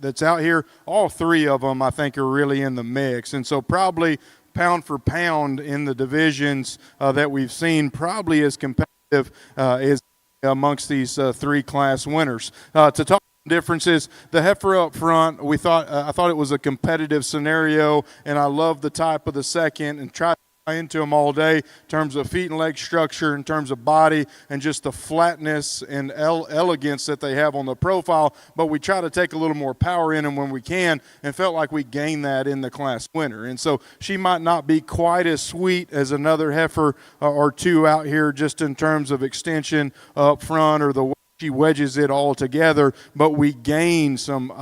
that's out here. All three of them, I think, are really in the mix, and so probably pound for pound in the divisions that we've seen, probably as competitive as amongst these three class winners. To talk differences, the heifer up front, I thought it was a competitive scenario, and I love the type of the second and tried into them all day in terms of feet and leg structure, in terms of body, and just the flatness and elegance that they have on the profile. But we try to take a little more power in them when we can, and felt like we gained that in the class winner. And so she might not be quite as sweet as another heifer or two out here, just in terms of extension up front or the way she wedges it all together, but we gain some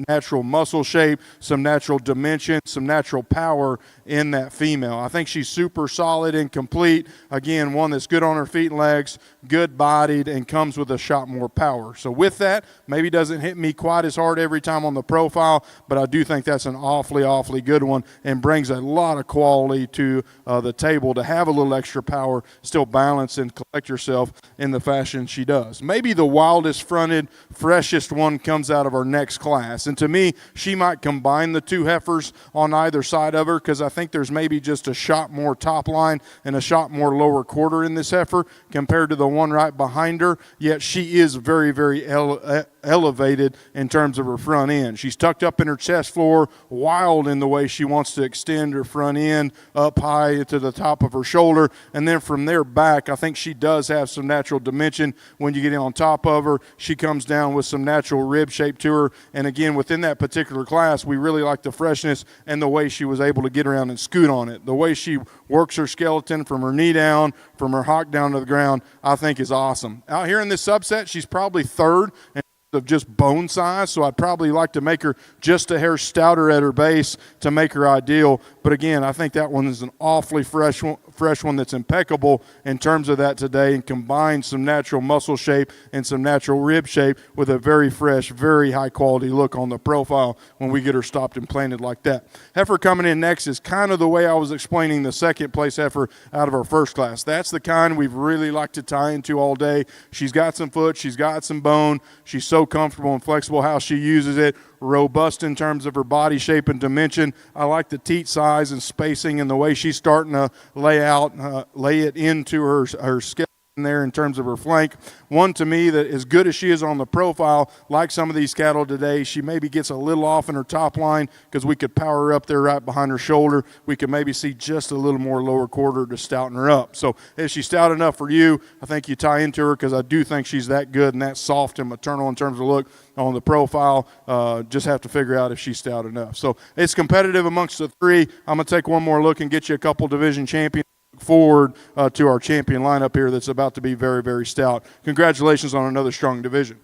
natural muscle shape, some natural dimension, some natural power in that female. I think she's super solid and complete. Again, one that's good on her feet and legs, good bodied, and comes with a shot more power. So with that, maybe doesn't hit me quite as hard every time on the profile, but I do think that's an awfully, awfully good one and brings a lot of quality to the table to have a little extra power, still balance and collect yourself in the fashion she does. Maybe the wildest fronted, freshest one comes out of our next class. And to me, she might combine the two heifers on either side of her, because I think there's maybe just a shot more top line and a shot more lower quarter in this heifer compared to the one right behind her, yet she is very, very elevated in terms of her front end. She's tucked up in her chest floor, wild in the way she wants to extend her front end up high to the top of her shoulder, and then from there back, I think she does have some natural dimension. When you get in on top of her, she comes down with some natural rib shape to her, and again, within that particular class, we really like the freshness and the way she was able to get around and scoot on it. The way she works her skeleton from her knee down, from her hock down to the ground, I think is awesome. Out here in this subset, she's probably third of just bone size, so I'd probably like to make her just a hair stouter at her base to make her ideal. But again, I think that one is an awfully fresh one that's impeccable in terms of that today, and combines some natural muscle shape and some natural rib shape with a very fresh, very high quality look on the profile when we get her stopped and planted like that. Heifer coming in next is kind of the way I was explaining the second place heifer out of our first class. That's the kind we've really liked to tie into all day. She's got some foot, she's got some bone, she's so comfortable and flexible how she uses it, robust in terms of her body shape and dimension. I like the teat size and spacing and the way she's starting to lay it into her skeleton there in terms of her flank. One, to me, that as good as she is on the profile, like some of these cattle today, she maybe gets a little off in her top line, because we could power her up there right behind her shoulder. We could maybe see just a little more lower quarter to stouten her up. So if she's stout enough for you, I think you tie into her, because I do think she's that good and that soft and maternal in terms of look on the profile. Just have to figure out if she's stout enough. So it's competitive amongst the three. I'm going to take one more look and get you a couple division champions. Forward to our champion lineup here that's about to be very, very stout. Congratulations on another strong division.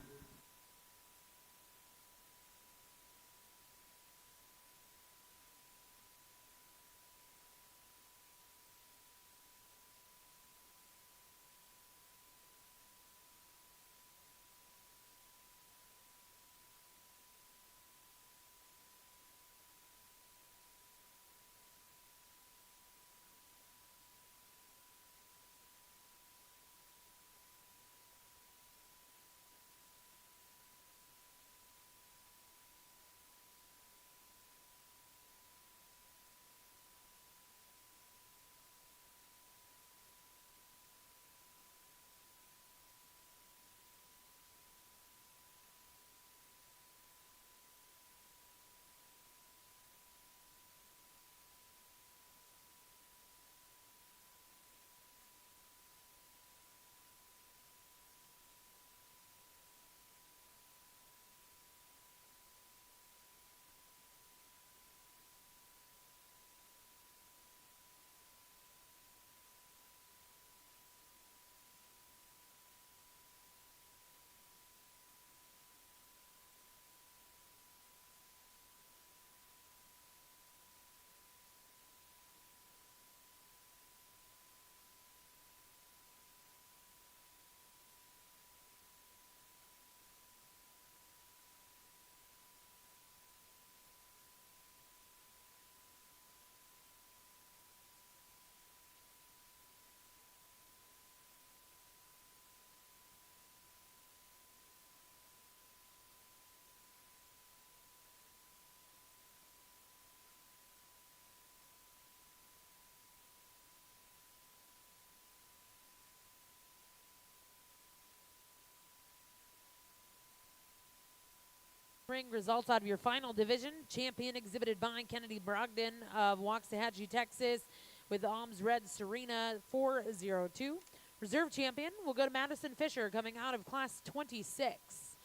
ring results out of your final division. Champion exhibited by Kennedy Brogdon of Waxahachie, Texas, with Alms Red Serena 402. Reserve champion will go to Madison Fisher, coming out of Class 26.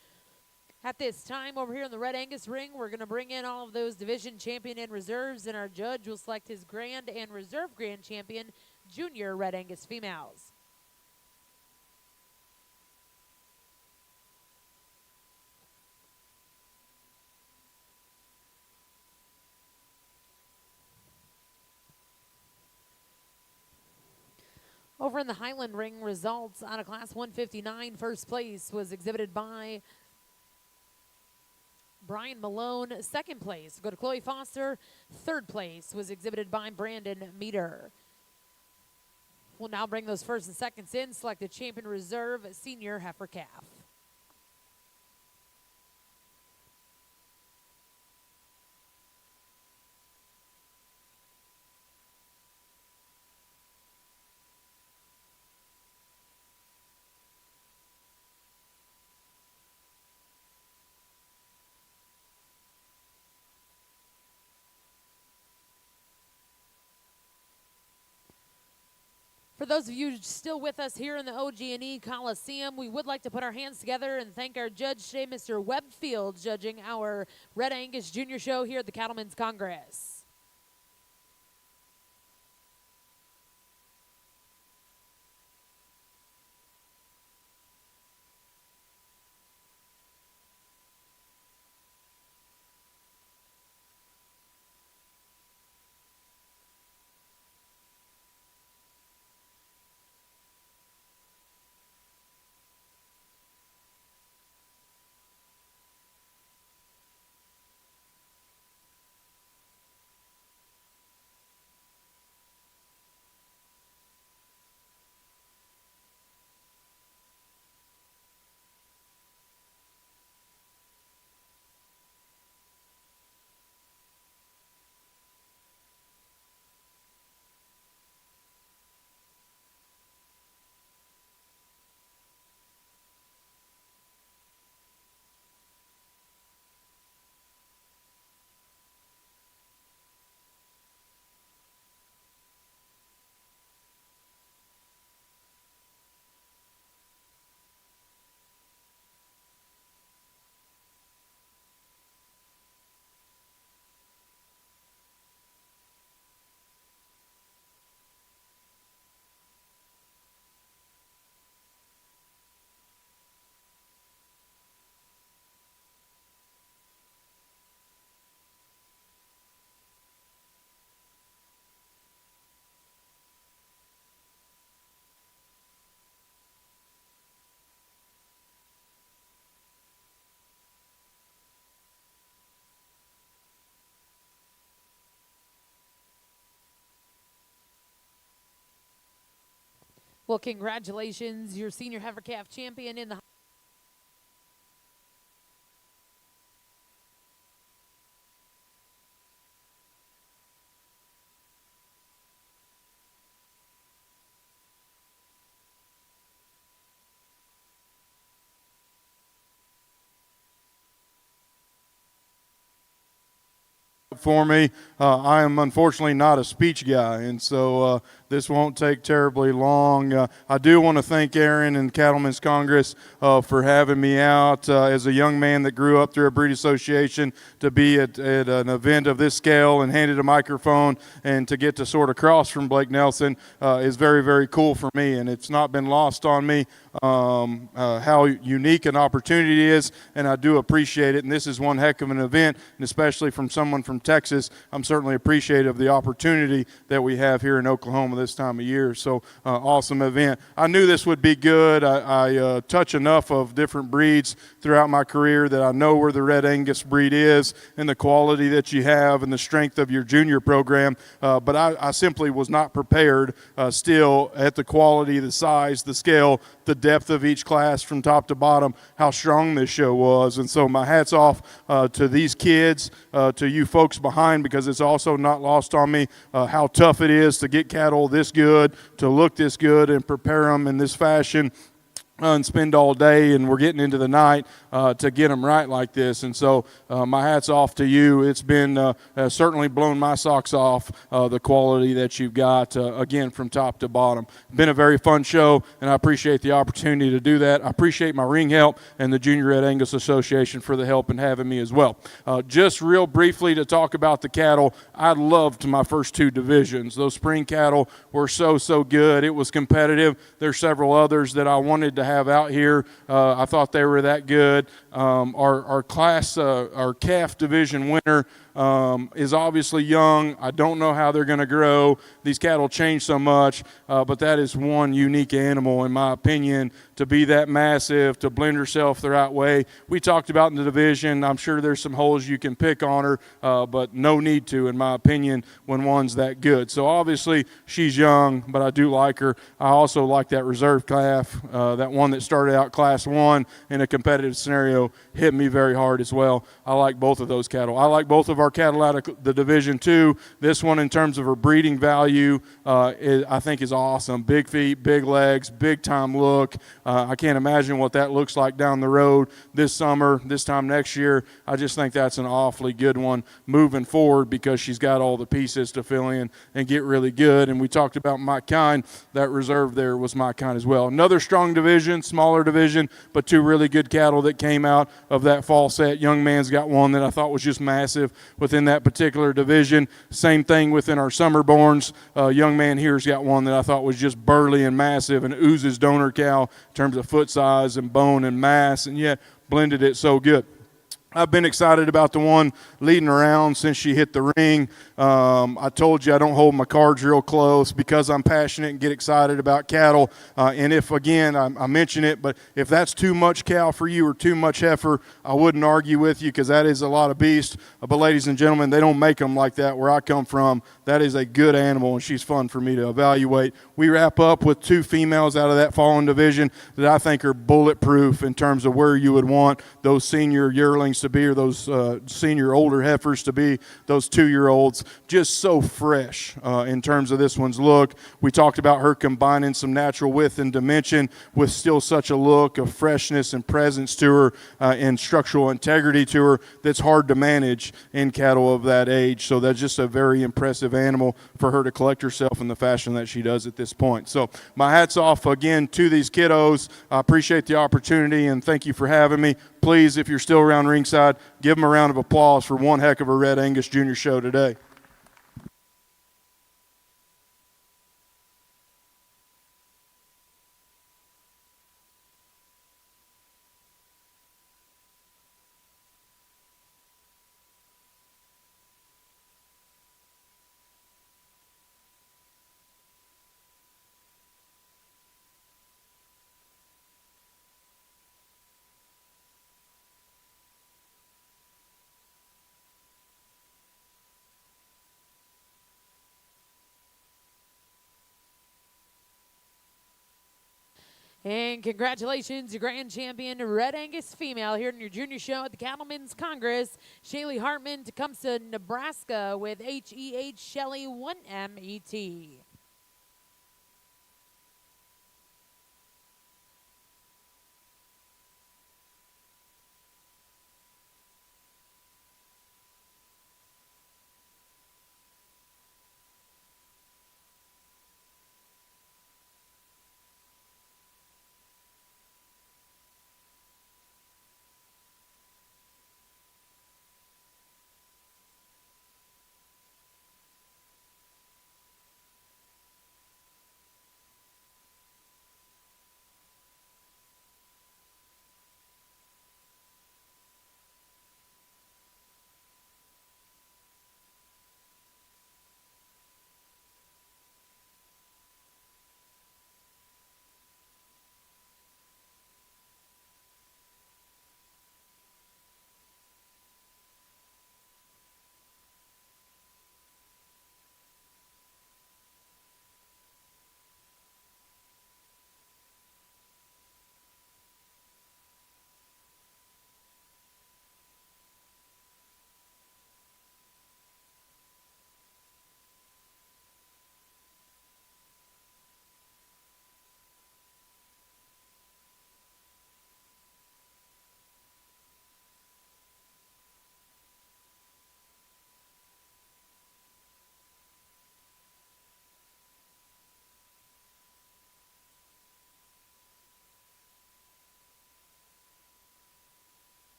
At this time, over here in the Red Angus ring, we're going to bring in all of those division champion and reserves, and our judge will select his grand and reserve grand champion, junior Red Angus females. Over in the Highland ring, results out of Class 159, first place was exhibited by Brian Malone. Second place go to Chloe Foster. Third place was exhibited by Brandon Meter. We'll now bring those first and seconds in. Select the champion reserve senior heifer calf. For those of you still with us here in the OG&E Coliseum, we would like to put our hands together and thank our judge today, Mr. Webfield, judging our Red Angus Junior Show here at the Cattlemen's Congress. Well, congratulations, your senior heifer calf champion in the for me. I am unfortunately not a speech guy, and so this won't take terribly long. I do want to thank Aaron and Cattlemen's Congress for having me out as a young man that grew up through a breed association to be at an event of this scale and handed a microphone and to get to sort of cross from Blake Nelson is very, very cool for me, and it's not been lost on me how unique an opportunity it is, and I do appreciate it, and this is one heck of an event, and especially from someone from Texas, I'm certainly appreciative of the opportunity that we have here in Oklahoma this time of year. So awesome event. I knew this would be good. I touch enough of different breeds throughout my career that I know where the Red Angus breed is and the quality that you have and the strength of your junior program, but I simply was not prepared still at the quality, the size, the scale, the depth of each class from top to bottom, how strong this show was. And so my hat's off to these kids, to you folks behind, because it's also not lost on me how tough it is to get cattle this good, to look this good and prepare them in this fashion and spend all day, and we're getting into the night to get them right like this. And so my hat's off to you. It's been certainly blown my socks off, the quality that you've got, again, from top to bottom. Been a very fun show, and I appreciate the opportunity to do that. I appreciate my ring help and the Junior Red Angus Association for the help in having me as well. Just real briefly to talk about the cattle, I loved my first two divisions. Those spring cattle were so good. It was competitive. There's several others that I wanted to have out here. I thought they were that good. Our calf division winner is obviously young. I don't know how they're going to grow. These cattle change so much, but that is one unique animal, in my opinion, to be that massive, to blend herself the right way. We talked about in the division, I'm sure there's some holes you can pick on her, but no need to, in my opinion, when one's that good. So obviously she's young, but I do like her. I also like that reserve calf, that one that started out Class 1 in a competitive scenario, hit me very hard as well. I like both of those cattle. I like both of our cattle out of the Division 2. This one, in terms of her breeding value, I think is awesome. Big feet, big legs, big time look. I can't imagine what that looks like down the road this summer, this time next year. I just think that's an awfully good one moving forward because she's got all the pieces to fill in and get really good. And we talked about my kind. That reserve there was my kind as well. Another strong division, smaller division, but two really good cattle that came out of that fall set. Young Man's got one that I thought was just massive within that particular division. Same thing within our Summerborns. Young Man here's got one that I thought was just burly and massive and oozes donor cow in terms of foot size and bone and mass, and yet blended it so good. I've been excited about the one leading around since she hit the ring. I told you I don't hold my cards real close because I'm passionate and get excited about cattle. And if, again, I mention it, but if that's too much cow for you or too much heifer, I wouldn't argue with you because that is a lot of beast. But ladies and gentlemen, they don't make them like that where I come from. That is a good animal, and she's fun for me to evaluate. We wrap up with two females out of that fallen division that I think are bulletproof in terms of where you would want those senior yearlings to be, or those senior older heifers to be, those 2-year-olds. Just so fresh in terms of this one's look. We talked about her combining some natural width and dimension with still such a look of freshness and presence to her and structural integrity to her that's hard to manage in cattle of that age. So that's just a very impressive animal for her to collect herself in the fashion that she does at this point. So my hat's off again to these kiddos. I appreciate the opportunity and thank you for having me. Please, if you're still around ringside, give them a round of applause for one heck of a Red Angus Junior show today. And congratulations, your grand champion, Red Angus female, here in your junior show at the Cattleman's Congress. Shaylee Hartman, Tecumseh, Nebraska, with HEH Shelley 1MET.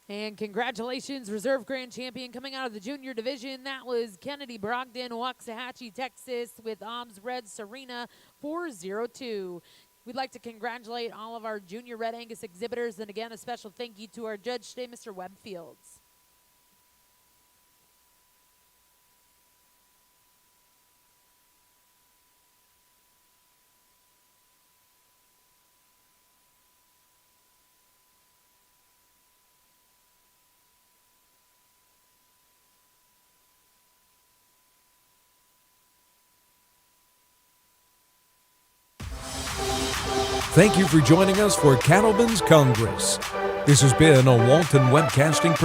And congratulations, Reserve Grand Champion coming out of the junior division. That was Kennedy Brogdon, Waxahachie, Texas, with OBS Red Serena 402. We'd like to congratulate all of our junior Red Angus exhibitors. And again, a special thank you to our judge today, Mr. Webb Fields. Thank you for joining us for Cattleman's Congress. This has been a Walton Webcasting production.